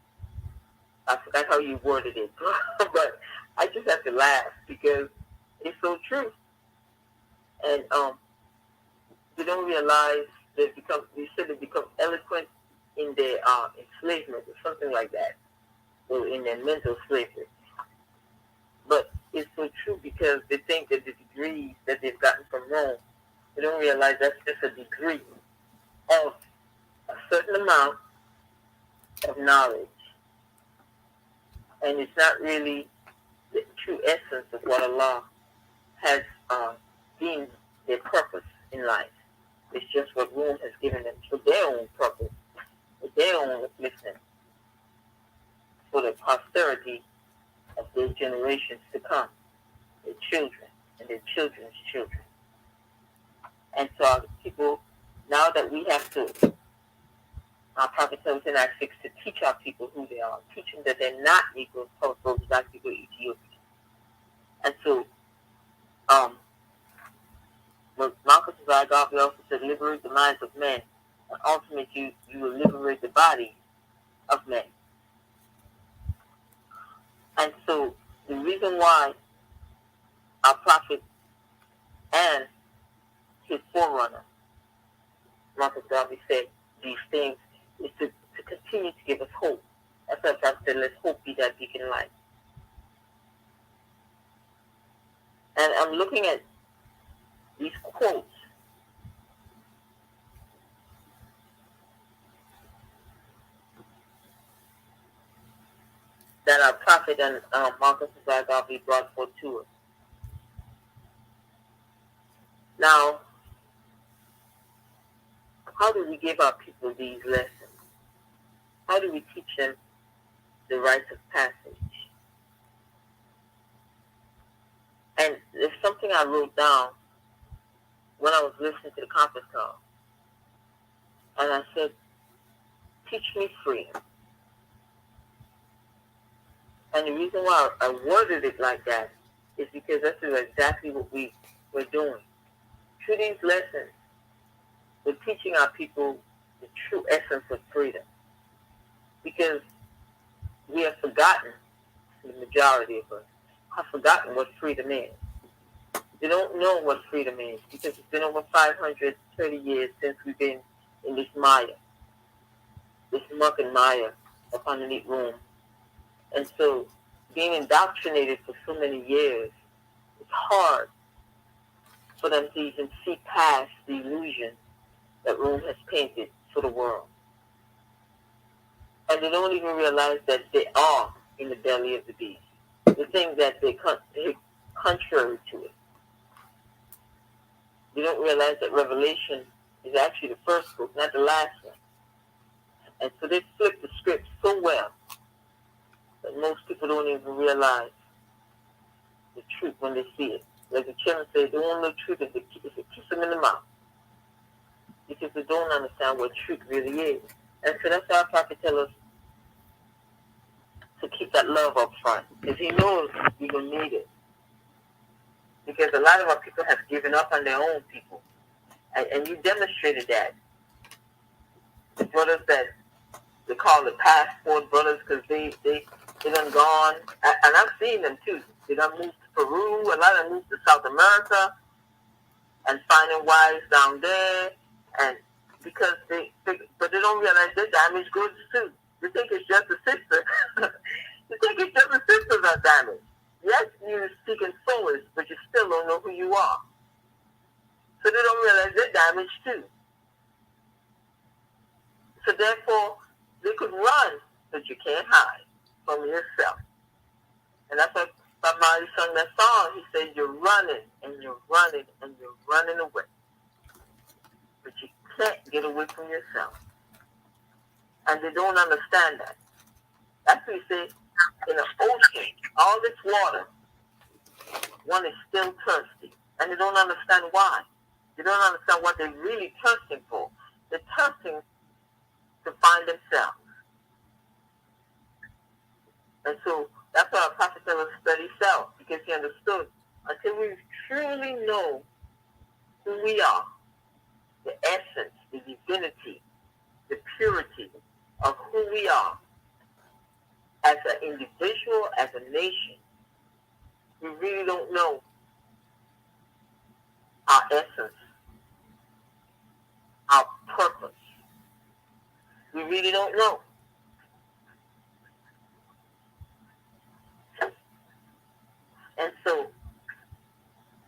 I forgot how you worded it, but I just have to laugh because it's so true. And they don't realize they said they become eloquent in their enslavement or something like that, or in their mental slavery. But it's so true because they think that the degrees that they've gotten from Rome, they don't realize that's just a degree of a certain amount of knowledge. And it's not really the true essence of what Allah has deemed their purpose in life. It's just what Rome has given them for their own purpose, for their own upliftment, for the posterity of those generations to come, their children and their children's children. And so our people, now that we have to, our prophet tells us in Acts 6 to teach our people who they are, teach them that they're not Negroes, Colorados, Black people, Ethiopians. And so, but Marcus Garvey also said, liberate the minds of men, and ultimately you will liberate the body of men. And so the reason why our prophet and his forerunner, Marcus Garvey, said these things is to continue to give us hope. That's why prophet said, let's hope be that beacon light. And I'm looking at these quotes that our prophet and Marcus Garvey brought forth to us. Now, how do we give our people these lessons? How do we teach them the rites of passage? And there's something I wrote down when I was listening to the conference call. And I said, teach me freedom. And the reason why I worded it like that is because that's exactly what we we're doing. Through these lessons, we're teaching our people the true essence of freedom. Because we have forgotten, the majority of us, have forgotten what freedom is. They don't know what freedom is because it's been over 530 years since we've been in this Maya, this muck and Maya up underneath Rome. And so being indoctrinated for so many years, it's hard for them to even see past the illusion that Rome has painted for the world. And they don't even realize that they are in the belly of the beast. The thing that they're contrary to it. They don't realize that Revelation is actually the first book, not the last one. And so they flip the script so well that most people don't even realize the truth when they see it. Like the children say, they won't know truth if it keeps them in the mouth. Because they don't understand what truth really is. And so that's why our prophet tells us to keep that love up front. Because he knows we will need it. Because a lot of our people have given up on their own people. And you demonstrated that. The brothers that they call the passport brothers because they done gone. And I've seen them too. They done moved to Peru. A lot of them moved to South America and finding wives down there. And because but they don't realize they're damaged goods too. They think it's just the sister. They think it's just the sisters are damaged. Yes, you're speaking souls, but you still don't know who you are. So they don't realize they're damaged too. So therefore, they could run, but you can't hide from yourself. And that's why Bob Marley sung that song. He said, you're running, and you're running, and you're running away. But you can't get away from yourself. And they don't understand that. That's what he said, in the ocean, all this water, one is still thirsty. And they don't understand why. They don't understand what they're really thirsting for. They're thirsting to find themselves. And so that's why our prophet tells us study self, because he understood until we truly know who we are, the essence, the divinity, the purity of who we are as an individual, as a nation, we really don't know our essence, our purpose. We really don't know. And so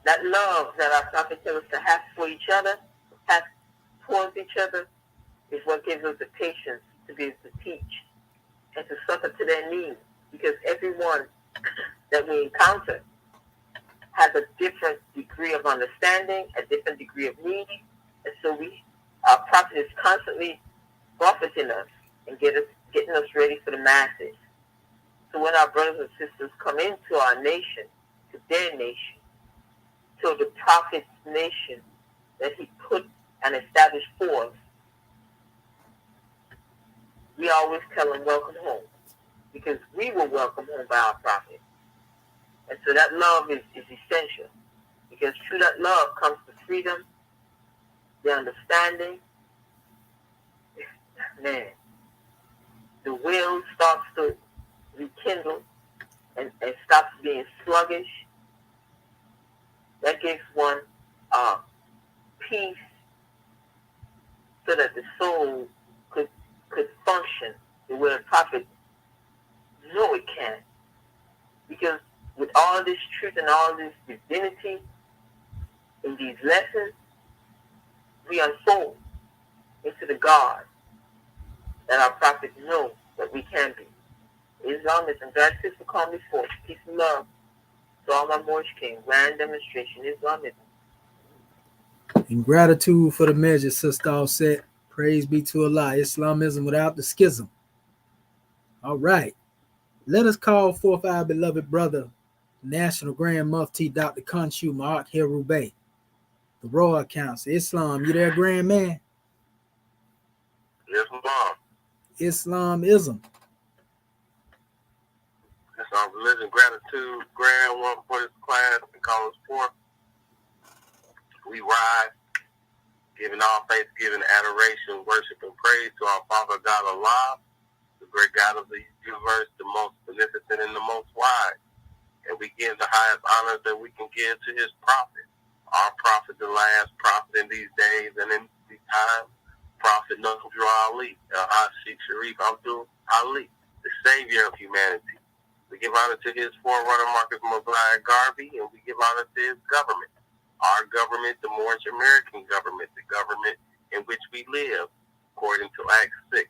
that love that our prophet tells us to have for each other, have towards each other, is what gives us the patience to be able to teach and to succor to their needs. Because everyone that we encounter has a different degree of understanding, a different degree of need. And so our prophet is constantly buffeting us and getting us ready for the masses. So when our brothers and sisters come into our nation, to their nation, to the prophet's nation that he put and established for us, we always tell them, welcome home. Because we were welcomed home by our prophet. And so that love is essential. Because through that love comes the freedom, the understanding. Man, the will starts to rekindle and stops being sluggish. That gives one peace so that the soul could function the way a prophet know it can. Because with all this truth and all this divinity in these lessons, we unfold into the God that our prophets know that we can be. Islamism, gratitude for calling me forth. Peace and love to all my Moorish kings. Grand demonstration, Islamism. In gratitude for the measure, Sister Offset. Praise be to Allah. Islamism without the schism. All right. Let us call forth our beloved brother, National Grand Mufti Dr. Khonshu Ma'ak Herubay, the Royal Council. Islam, you there, Grand Man? Islam. Islamism. That's our religion, gratitude, grand one for this class and call us forth. we rise, giving all thanksgiving, adoration, worship, and praise to our Father God Allah, the great God of the universe, the most beneficent and the most wise. And we give the highest honors that we can give to his prophet. Our prophet, the last prophet in these days and in these times, Prophet Nusra Ali, Sheikh Sharif Abdul Ali, the savior of humanity. We give honor to his forerunner, Marcus Mosiah Garvey, and we give honor to his government. Our government, the Moorish American government, the government in which we live, according to Act 6.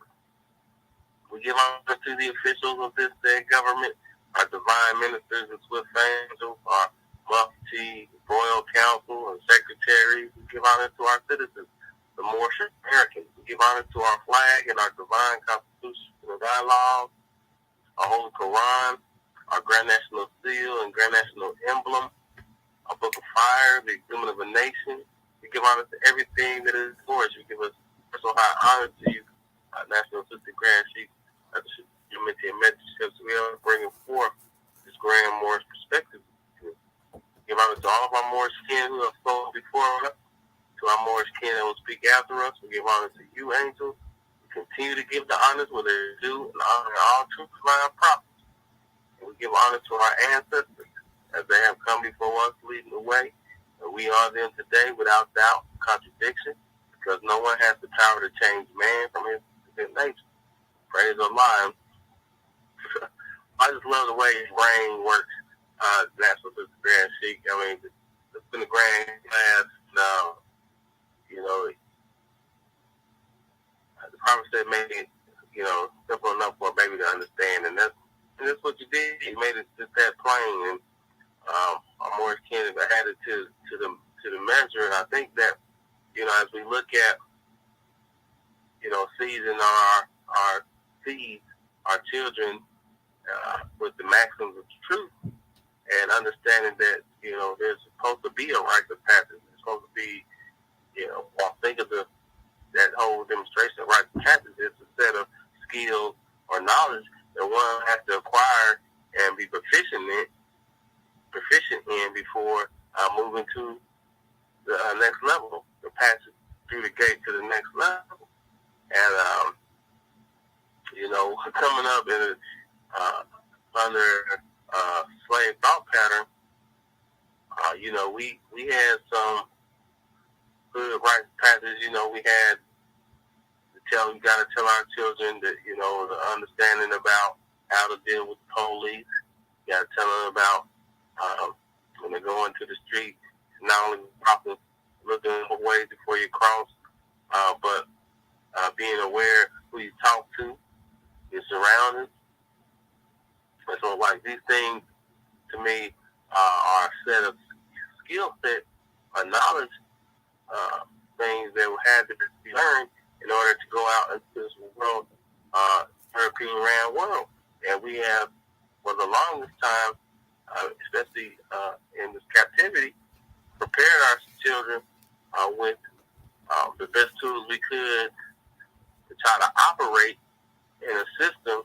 We give honor to the officials of this said government, our divine ministers and swift angels, our mufti, royal council, and secretaries. We give honor to our citizens, the Moorish Americans. We give honor to our flag and our divine constitution and our laws, our Holy Quran, our Grand National Seal and Grand National Emblem, our Book of Fire, the Exhuman of a Nation. We give honor to everything that is Moorish. We give us personal high honor to you, National Assistant Grand Chief, Unity and Mentorships. We are bringing forth this grand Moorish perspective. Give honor to all of our Moorish kin who have spoken before us, to our Moorish kin that will speak after us. We give honor to you, angels. We continue to give the honors where they're due and honor all true divine prophets. And we give honor to our ancestors as they have come before us, leading the way. And we are them today without doubt, contradiction, because no one has the power to change man from his nature. Praise Allah. I just love the way his brain works. National Assistant Grand Sheikh. I mean, it's been a grand class. You know, the prophet said made it, simple enough for a baby to understand, and that's what you did. You made it just that plain, and our Moorish kin added to the measure. And I think that, as we look at, seizing our seeds, our children, with the maxims of truth, and understanding that, there's supposed to be a rite of passage. There's supposed to be, think of that whole demonstration of rite of passage. It's a set of skills or knowledge that one has to acquire and be proficient in before moving to the next level, the passage through the gate to the next level. And, coming up in under slave thought pattern, we had some good right passages. We had we got to tell our children that, the understanding about how to deal with the police. You got to tell them about when they go into the street, not only properly looking for ways before you cross, but being aware who you talk to, your surroundings. And so, these things, to me, are a set of skill set, knowledge, things that had to be learned in order to go out into this world, European round world. And we have, for the longest time, especially in this captivity, prepared our children with the best tools we could to try to operate in a system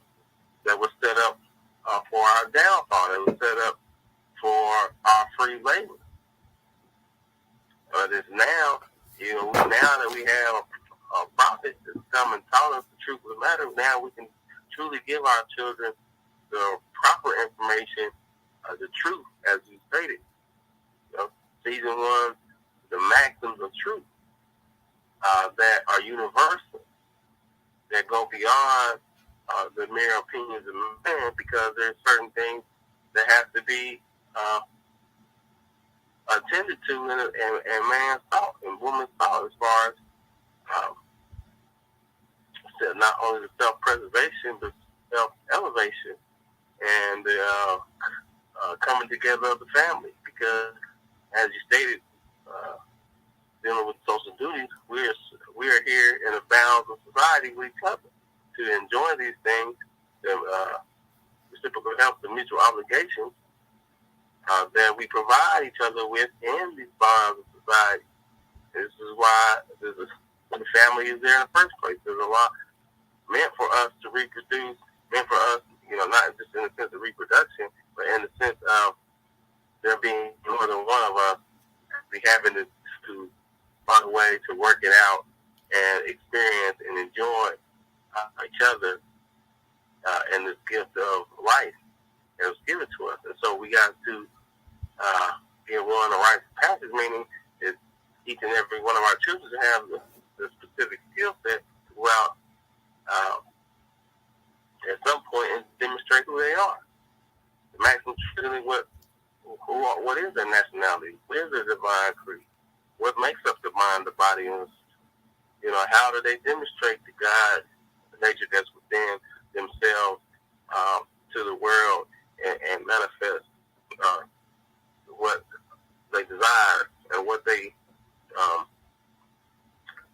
that was set up for our downfall, that was set up for our free labor. But it's now, now that we have a prophet that's come and taught us the truth of the matter, now we can truly give our children the proper information, the truth, as you stated. Season 1, the maxims of truth that are universal, that go beyond the mere opinions of man, because there's certain things that have to be attended to in man's thought and woman's thought, as far as not only the self-preservation, but self-elevation and the coming together of the family. Because, as you stated, dealing with social duties, we are here in the bounds of society with each other to enjoy these things, the reciprocal help, the mutual obligations that we provide each other with in these bonds of society. This is why the family is there in the first place. There's a lot meant for us to reproduce, meant for us, not just in the sense of reproduction, but in the sense of there being more than one of us, we having to work it out and experience and enjoy each other and this gift of life that was given to us. And so we got to give one the right passage, meaning is each and every one of our children have the specific skill set to go out at some point and demonstrate who they are. The Maxims really what is their nationality? What is their divine creed? What makes up the mind, the body, and how do they demonstrate the God, the nature that's within themselves to the world and manifest what they desire and what they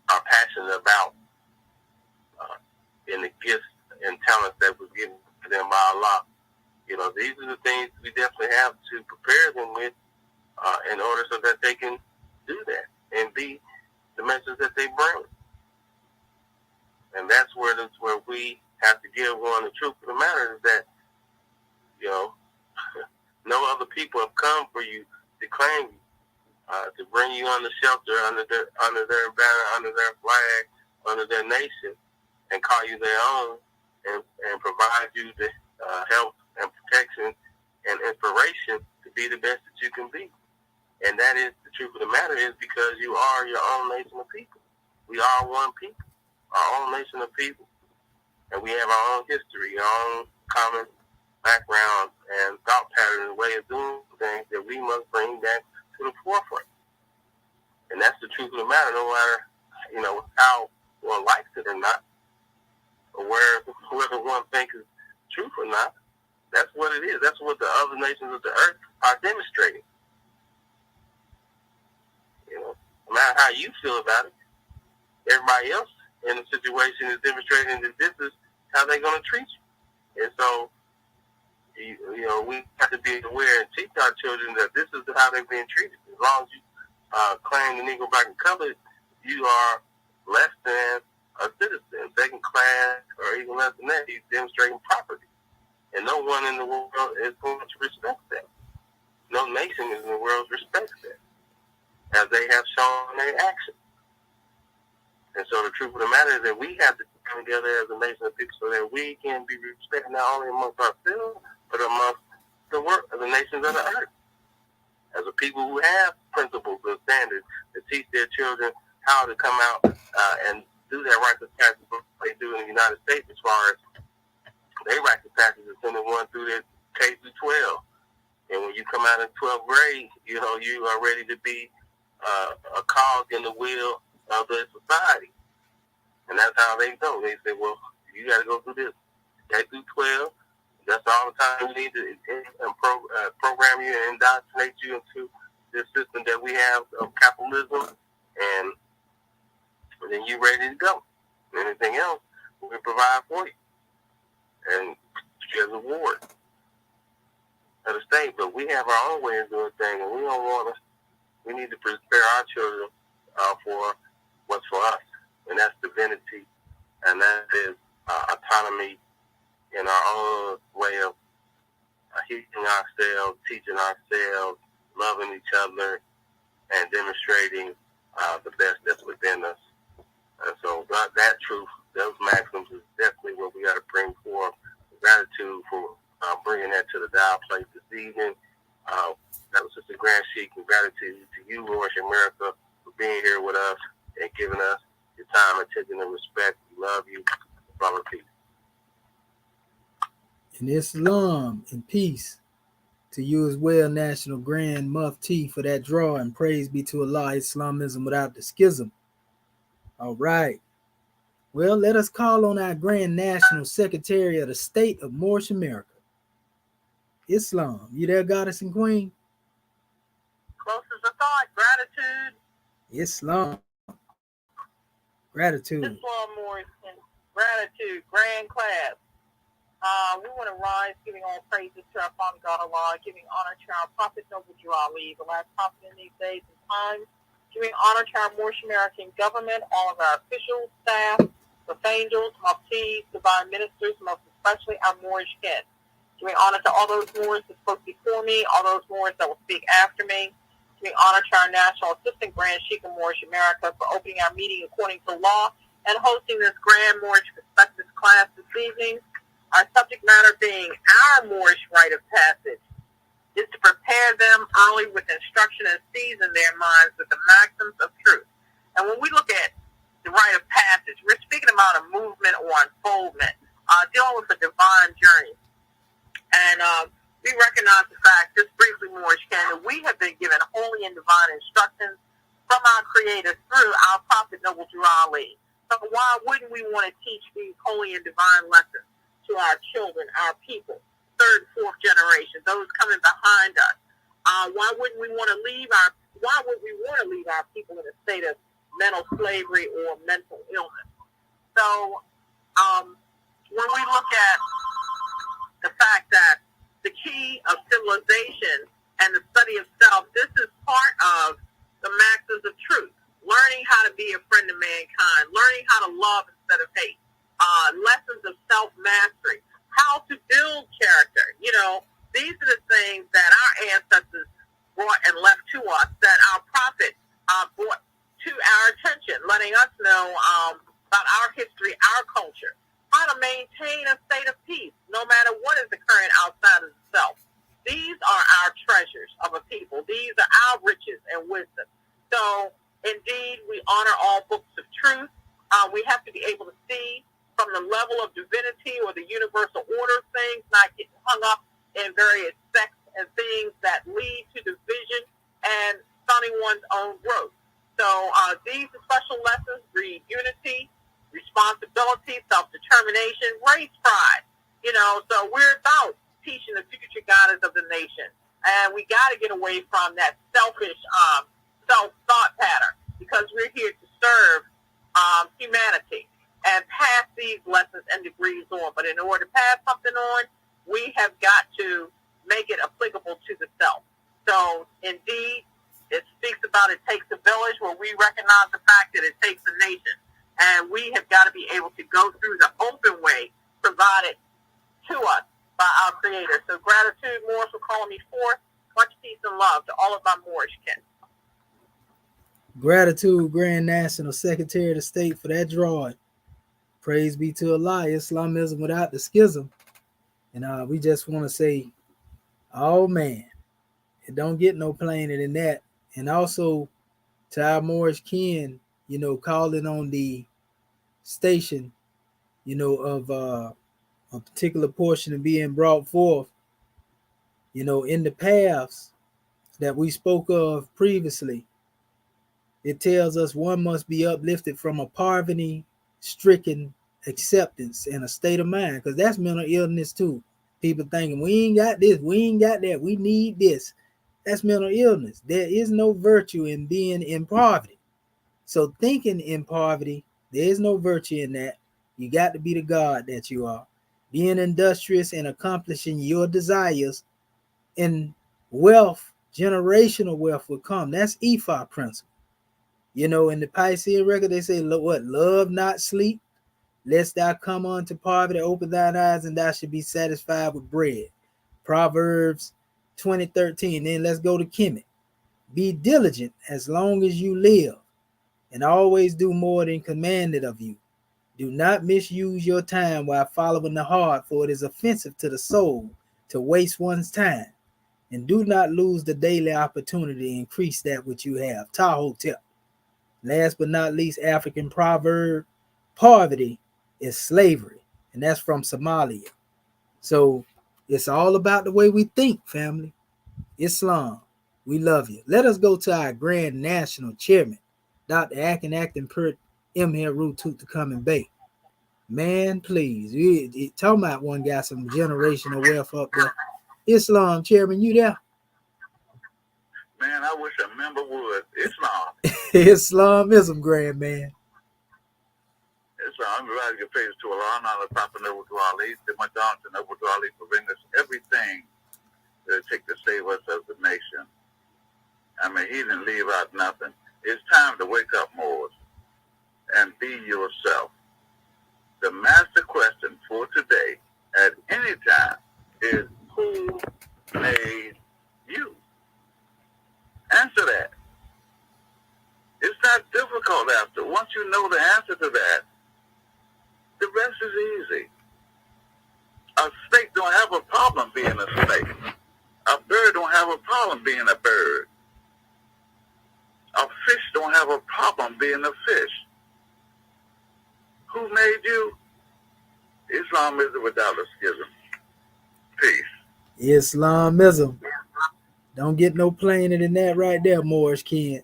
are passionate about in the gifts and talents that was given to them by Allah. These are the things we definitely have to prepare them with in order so that they can do that and be the message that they bring. And that's where we have to give one the truth of the matter is that, no other people have come for you to claim you, to bring you under shelter, under their banner, under their flag, under their nation, and call you their own, and provide you the help and protection and inspiration to be the best that you can be. And that is the truth of the matter is because you are your own nation of people. We are one people, our own nation of people. And we have our own history, our own common background and thought pattern and way of doing things that we must bring back to the forefront. And that's the truth of the matter, no matter, how one likes it or not, or whether one thinks it's truth or not. That's what it is. That's what the other nations of the earth are demonstrating. No matter how you feel about it, everybody else in the situation is demonstrating that this is how they're going to treat you. And so, we have to be aware and teach our children that this is how they're being treated. As long as you claim the Negro, Black, and Colored, you are less than a citizen, second class, or even less than that. You're demonstrating property. And no one in the world is going to respect that. No nation in the world respects that, as they have shown in their actions. And so the truth of the matter is that we have to come together as a nation of people so that we can be respected not only amongst ourselves, but amongst the nations of the earth. As a people who have principles and standards to teach their children how to come out and do that righteous passage they do in the United States as far as their righteous passage is sending one through their K through 12. And when you come out in 12th grade, you are ready to be a cog in the wheel of the society. And that's how they go. They say, well, you got to go through this. K through 12, that's all the time we need to program you and indoctrinate you into this system that we have of capitalism, and then you're ready to go. Anything else, we can provide for you. And as a ward of the state, but we have our own way of doing things, and we need to prepare our children for what's for us, and that's divinity, and that is autonomy in our own way of healing ourselves, teaching ourselves, loving each other, and demonstrating the best that's within us. And so that truth, those maxims, is definitely what we got to bring forth. Gratitude for bringing that to the dial plate this evening. That was just a grand sheik, and gratitude to you, Moorish America, for being here with us and giving us your time, attention, and respect. We love you. Brother, peace. In Islam and peace to you as well, National Grand Mufti, for that draw, and praise be to Allah, Islamism without the schism. All right. Well, let us call on our Grand National Secretary of the State of Moorish America. Islam, you there, Goddess and Queen? Close as a thought, gratitude. Islam. Gratitude. Islam, Moorish, gratitude, grand class. We want to rise, giving all praises to our Father God Allah, giving honor to our Prophet Noble Ali, the last prophet in these days and times, giving honor to our Moorish American government, all of our officials, staff, the angels, muftis, divine ministers, most especially our Moorish kin. Giving honor to all those Moors that spoke before me, all those Moors that will speak after me, We honor to our National Assistant Grand Sheik of Moorish America for opening our meeting according to law and hosting this Grand Moorish Perspectives class this evening. Our subject matter being our Moorish rite of passage is to prepare them early with instruction and season their minds with the maxims of truth. And when we look at the rite of passage, we're speaking about a movement or unfoldment, dealing with a divine journey. And we recognize the fact, just briefly, Moorish Ken, that we have been given holy and divine instructions from our Creator through our Prophet Noble Drew Ali. So why wouldn't we want to teach these holy and divine lessons to our children, our people, third, fourth generation, those coming behind us? Why would we want to leave our people in a state of mental slavery or mental illness? So when we look at the fact that the key of civilization and the study of self, this is part of the maxims of truth. Learning how to be a friend of mankind, learning how to love instead of hate, lessons of self-mastery, how to build character. You know, these are the things that our ancestors brought and left to us, that our prophet brought to our attention, letting us know about our history, our culture, how to maintain a state of peace, no matter what is occurring outside of the self. These are our treasures of a people. These are our riches and wisdom. So, indeed, we honor all books of truth. We have to be able to see from the level of divinity or the universal order of things, not getting hung up in various sects and things that lead to division and stunning one's own growth. So these are special lessons breed unity, responsibility, self-determination, race pride. You know, so we're about teaching the future guidance of the nation. And we got to get away from that selfish self-thought pattern, because we're here to serve humanity and pass these lessons and degrees on. But in order to pass something on, we have got to make it applicable to the self. So, indeed, it speaks about it takes a village, where we recognize the fact that it takes a nation. And we have got to be able to go through the open way provided to us by our Creator. So gratitude, Moorish, for calling me forth. Much peace and love to all of my Moorish kin. Gratitude, Grand National Secretary of the State, for that drawing. Praise be to Allah, Islamism without the schism. And we just want to say, oh man, it don't get no plainer than that. And also to our Moorish kin, you know, calling on the station, you know, of a particular portion of being brought forth, you know, in the paths that we spoke of previously. It tells us one must be uplifted from a poverty-stricken acceptance and a state of mind, because that's mental illness too. People thinking, we ain't got this, we ain't got that, we need this. That's mental illness. There is no virtue in being in poverty. So thinking in poverty, there is no virtue in that. You got to be the God that you are. Being industrious and accomplishing your desires, and wealth, generational wealth will come. That's Ifa principle. You know, in the Piscean record, they say, what? Love not sleep, lest thou come unto poverty, open thine eyes, and thou should be satisfied with bread. Proverbs 20:13. Then let's go to Kemet. Be diligent as long as you live, and always do more than commanded of you. Do not misuse your time while following the heart, for it is offensive to the soul to waste one's time. And do not lose the daily opportunity to increase that which you have. Tahotep. Last but not least, African proverb, poverty is slavery. And that's from Somalia. So it's all about the way we think, family. Islam, we love you. Let us go to our Grand National Chairman, Dr. Akin Acton Pert M. Root to come and bake. Man, please. You talking about one guy, some generational wealth up there. Islam, Chairman, you there? Man, I wish a member would. Islam. Islamism, grand man. Islam. I'm glad to give praise to Allah, not the Prophet Noble Drew Ali, to my daughter Noble Drew Ali, for bringing us everything that it takes to save us as a nation. I mean, he didn't leave out nothing. It's time to wake up, Moors, and be yourself. The master question for today, at any time, is who made you? Answer that. you know the answer to that, the rest is easy. A snake don't have a problem being a snake. A bird don't have a problem being a bird. A fish don't have a problem being a fish. Who made you? Islam is without a schism. Peace. Islamism. Don't get no plainer than that right there, Moorish Ken.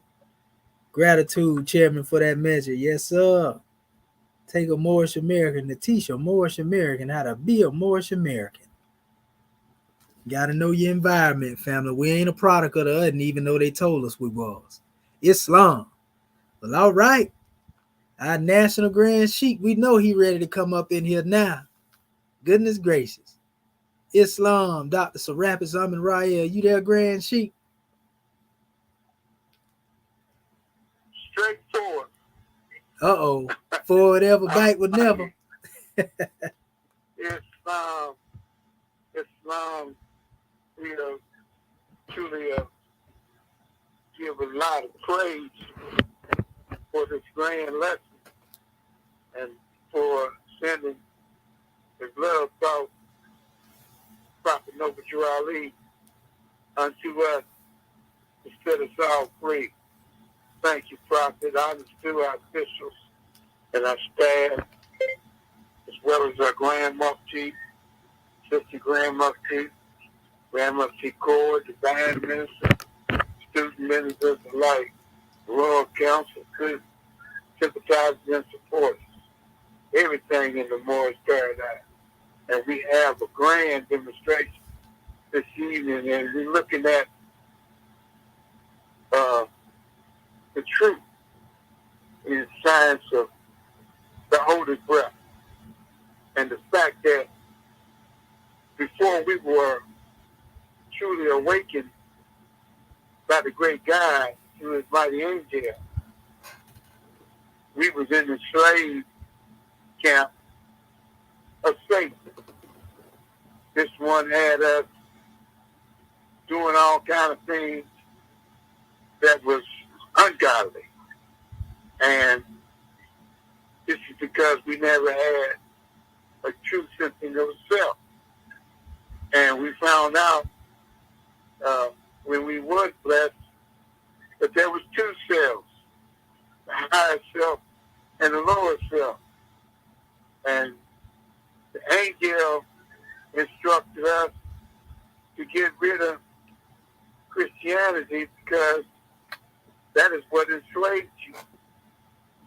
Gratitude, Chairman, for that measure. Yes, sir. Take a Moorish American to teach a Moorish American how to be a Moorish American. Got to know your environment, family. We ain't a product of the other, even though they told us we was. Islam. Well, all right. Our National Grand Sheik, we know he ready to come up in here now. Goodness gracious. Islam, Dr. Serapis Amin Rael, you there, Grand Sheik? Straightforward. Uh-oh. Forward ever, back with never. Islam, we truly give a lot of praise for this grand lesson and for sending his love thought, Prophet Noble Ali, unto us to set us all free. Thank you, Prophet. Honors to our officials and our staff, as well as our Grand Mufti, Sister Grand Mufti Corps, the band ministers, student ministers alike, Royal Council, sympathizers and supporters, everything in the Moorish Paradise. And we have a grand demonstration this evening, and we're looking at the truth in science of the holy breath, and the fact that before we were truly awakened by the great God through his mighty angel, we was in the slave camp of Satan. This one had us doing all kind of things that was ungodly. And this is because we never had a true sensing of self. And we found out when we were blessed that there was two selves, the higher self and the lower self. And the angel instructed us to get rid of Christianity because that is what enslaved you.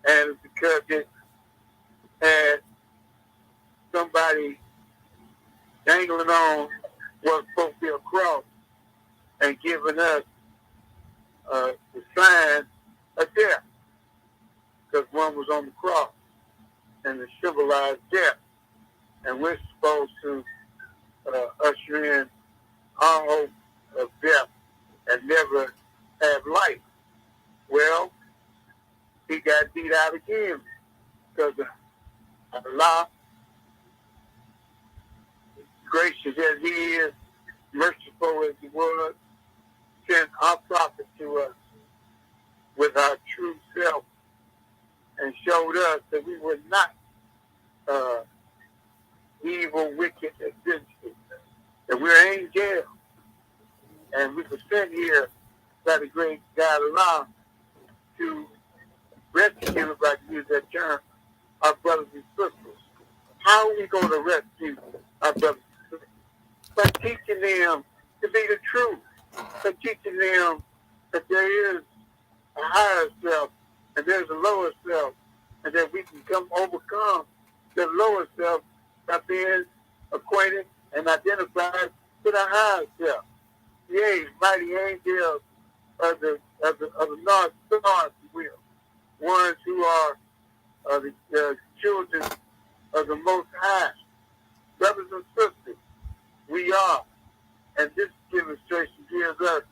And because it had somebody dangling on what's supposed to be a cross and giving us the sign of death, because one was on the cross and it symbolized death, and we're supposed to usher in our hope of death and never have life. Well, he got beat out again because Allah, gracious as he is, merciful as he was, sent our prophet to us with our true self and showed us that we were not evil, wicked, and vengeful, that we're angels, and we were sent here by the great God Allah to rescue, if I can use that term, our brothers and sisters. How are we going to rescue our brothers and sisters? By teaching them to be the truth, by teaching them that there is a higher self and there's a lower self, and that we can overcome the lower self by being acquainted and identified with a higher self. Yea, mighty angels of the North Star, if you will, ones who are the children of the Most High. Brothers and sisters, we are. And this demonstration gives us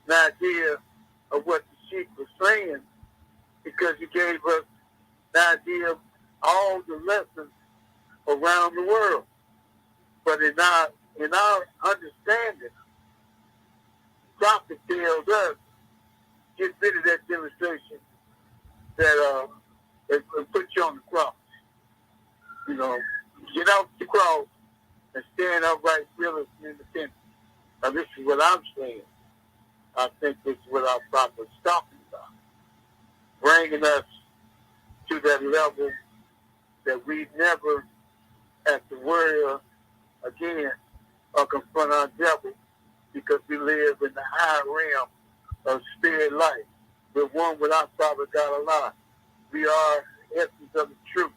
an idea of what the Sheikh was saying, because he gave us the idea of all the lessons around the world. But in our understanding, Prophet tells us, get rid of that demonstration that They put you on the cross. You know, get off the cross and stand upright, fearless, and independent. Now, this is what I'm saying. I think this is what our prophet is talking about. Bringing us to that level that we never have to worry again or confront our devil, because we live in the high realm of spirit life. We're one with our Father God alive. We are the essence of the truth.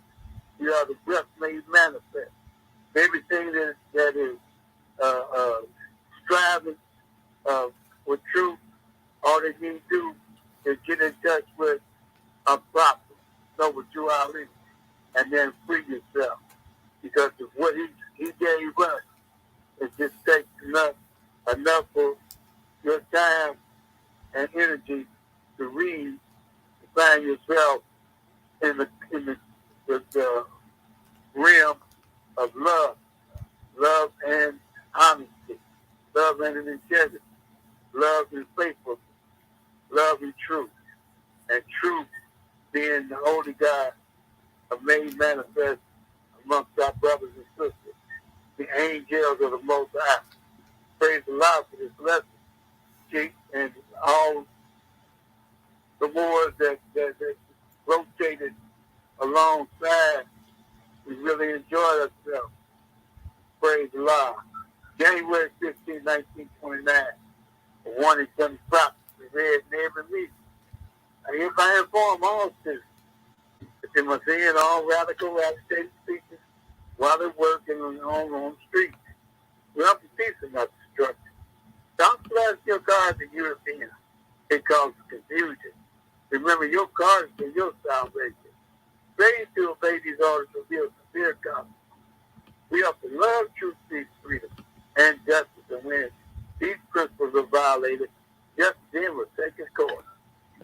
We are the breath made manifest. Everything that is striving with truth, all they need to do is get in touch with a prophet, know what you are in, and then free yourself. Because of what he gave us, it just takes enough for your time and energy to read, to find yourself in the realm of love and honesty, love and integrity, love and faithfulness, love and truth, and truth being the Holy God made manifest amongst our brothers and sisters, the angels of the Most High. Praise the Lord for this lesson, Chief, and all the wars that rotated alongside. We really enjoyed ourselves. Praise the Lord. January 15, 1929, a warning from the prophets was read in every meeting. I hereby inform all citizens that they must end all radical, agitated speeches while they're working on the streets. We have to peace and not destruction. Don't flash your cards to Europeans. It causes confusion. Remember, your cards are your salvation. Failure to obey these orders will be a severe consequence. We have to love truth, peace, freedom, and justice. And when these principles are violated, justice then will take its course.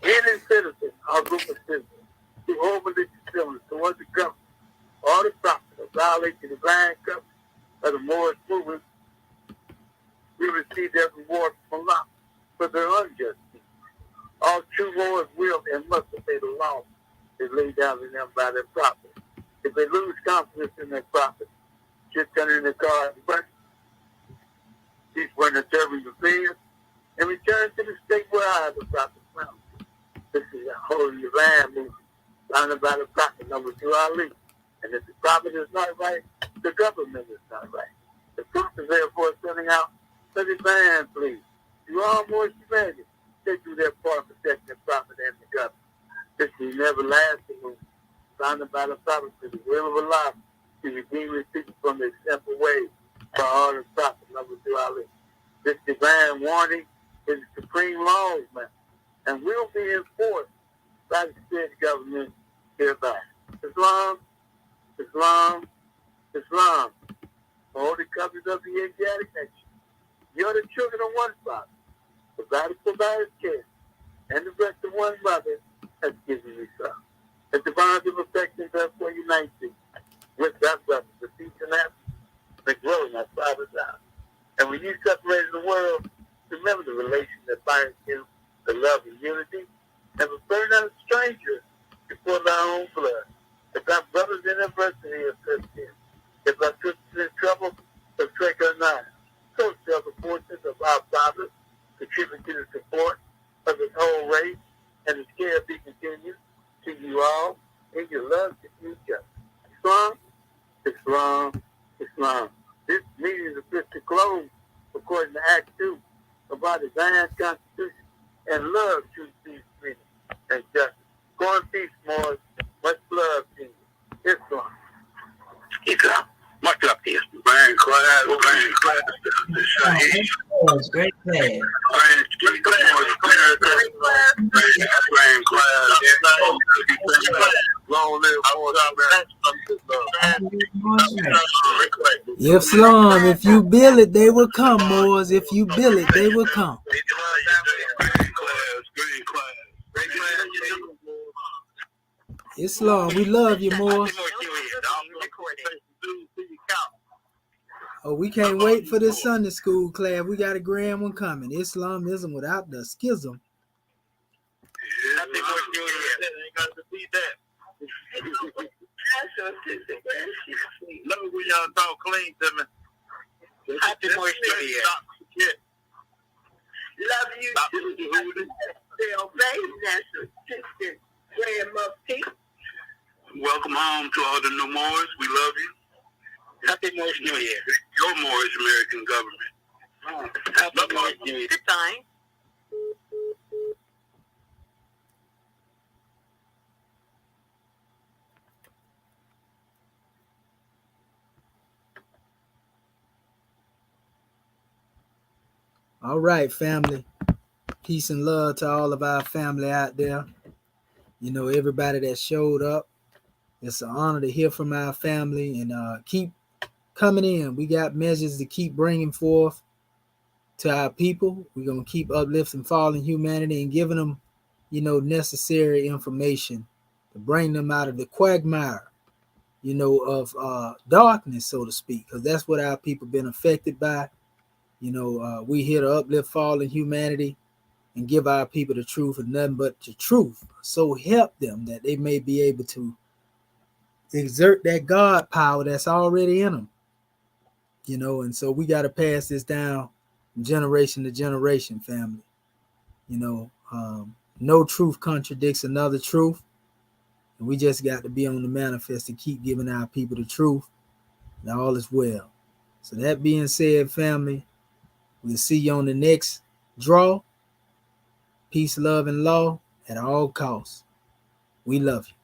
Any citizen or group of citizens who overly feelings towards the government or the property or violate the divine covenant of the Moorish movement will receive their reward from Allah for their unjust deeds. All true Moors will and must obey the law is laid down in them by their prophet. If they lose confidence in their prophet, just turn in their car and burn, cease when the turbans affairs, and return to the state where I have the prophet found. This is a holy divine movement founded by the prophet number 2 Ali. And if the prophet is not right, the government is not right. The prophet is therefore sending out the divine plea to all Moorish humanity. They do their part of protecting the prophet and the government. This is an everlasting movement founded by the prophet to the will of Allah to redeem his people from their simple ways by all the prophet number 2 Ali. This divine warning is the supreme law, man, and will be enforced by the state government hereby. Islam, Islam, Islam. All the covenants of the Asiatic nation. You're the children of one father, provided for by his care, and the rest of one mother has given you son. The bonds of affection therefore unite you with that brother, the peace and happiness, the growing of Father's house. And when you separate the world, remember the relation that binds you, the love and unity, and prefer not a stranger before thy own blood. If our brothers in adversity assist him, if our sisters in trouble, forsake her not. So shall the forces of our fathers contribute to the support of his whole race, and his care be continued to you all in your love to each other. Islam, Islam, Islam. This meeting is officially closed according to Act 2 of our divine constitution and love, truth, peace, freedom, and justice. Go in peace, Moors. Much love to you. Islam. Islam. Much love to you. Grand class, grand class. That's great class. Long live Islam, if you build it, they will come, Moors. If you build it, they will come. Islam, we love you, Moors. Oh, we can't wait for this Sunday school class. We got a grand one coming. Islamism without the schism. Nothing more serious. Ain't got to be that. Love when y'all talk clean to me. Happy Moorish New Year. Love you too. They obey national assistant Grandma P. Welcome home to all the new Moors. We love you. Happy Moorish New Year. Your Moorish American government. Happy Moorish New Year. Good time. All right, family. Peace and love to all of our family out there. You know, everybody that showed up. It's an honor to hear from our family, and keep coming in. We got measures to keep bringing forth to our people. We're going to keep uplifting fallen humanity and giving them, you know, necessary information to bring them out of the quagmire, you know, of darkness, so to speak, because that's what our people been affected by. You know, we here to uplift fallen humanity and give our people the truth and nothing but the truth. So help them that they may be able to exert that God power that's already in them. You know, and so we got to pass this down generation to generation, family. You know, no truth contradicts another truth. And we just got to be on the manifest to keep giving our people the truth. And all is well. So that being said, family, we'll see you on the next draw. Peace, love, and law at all costs. We love you.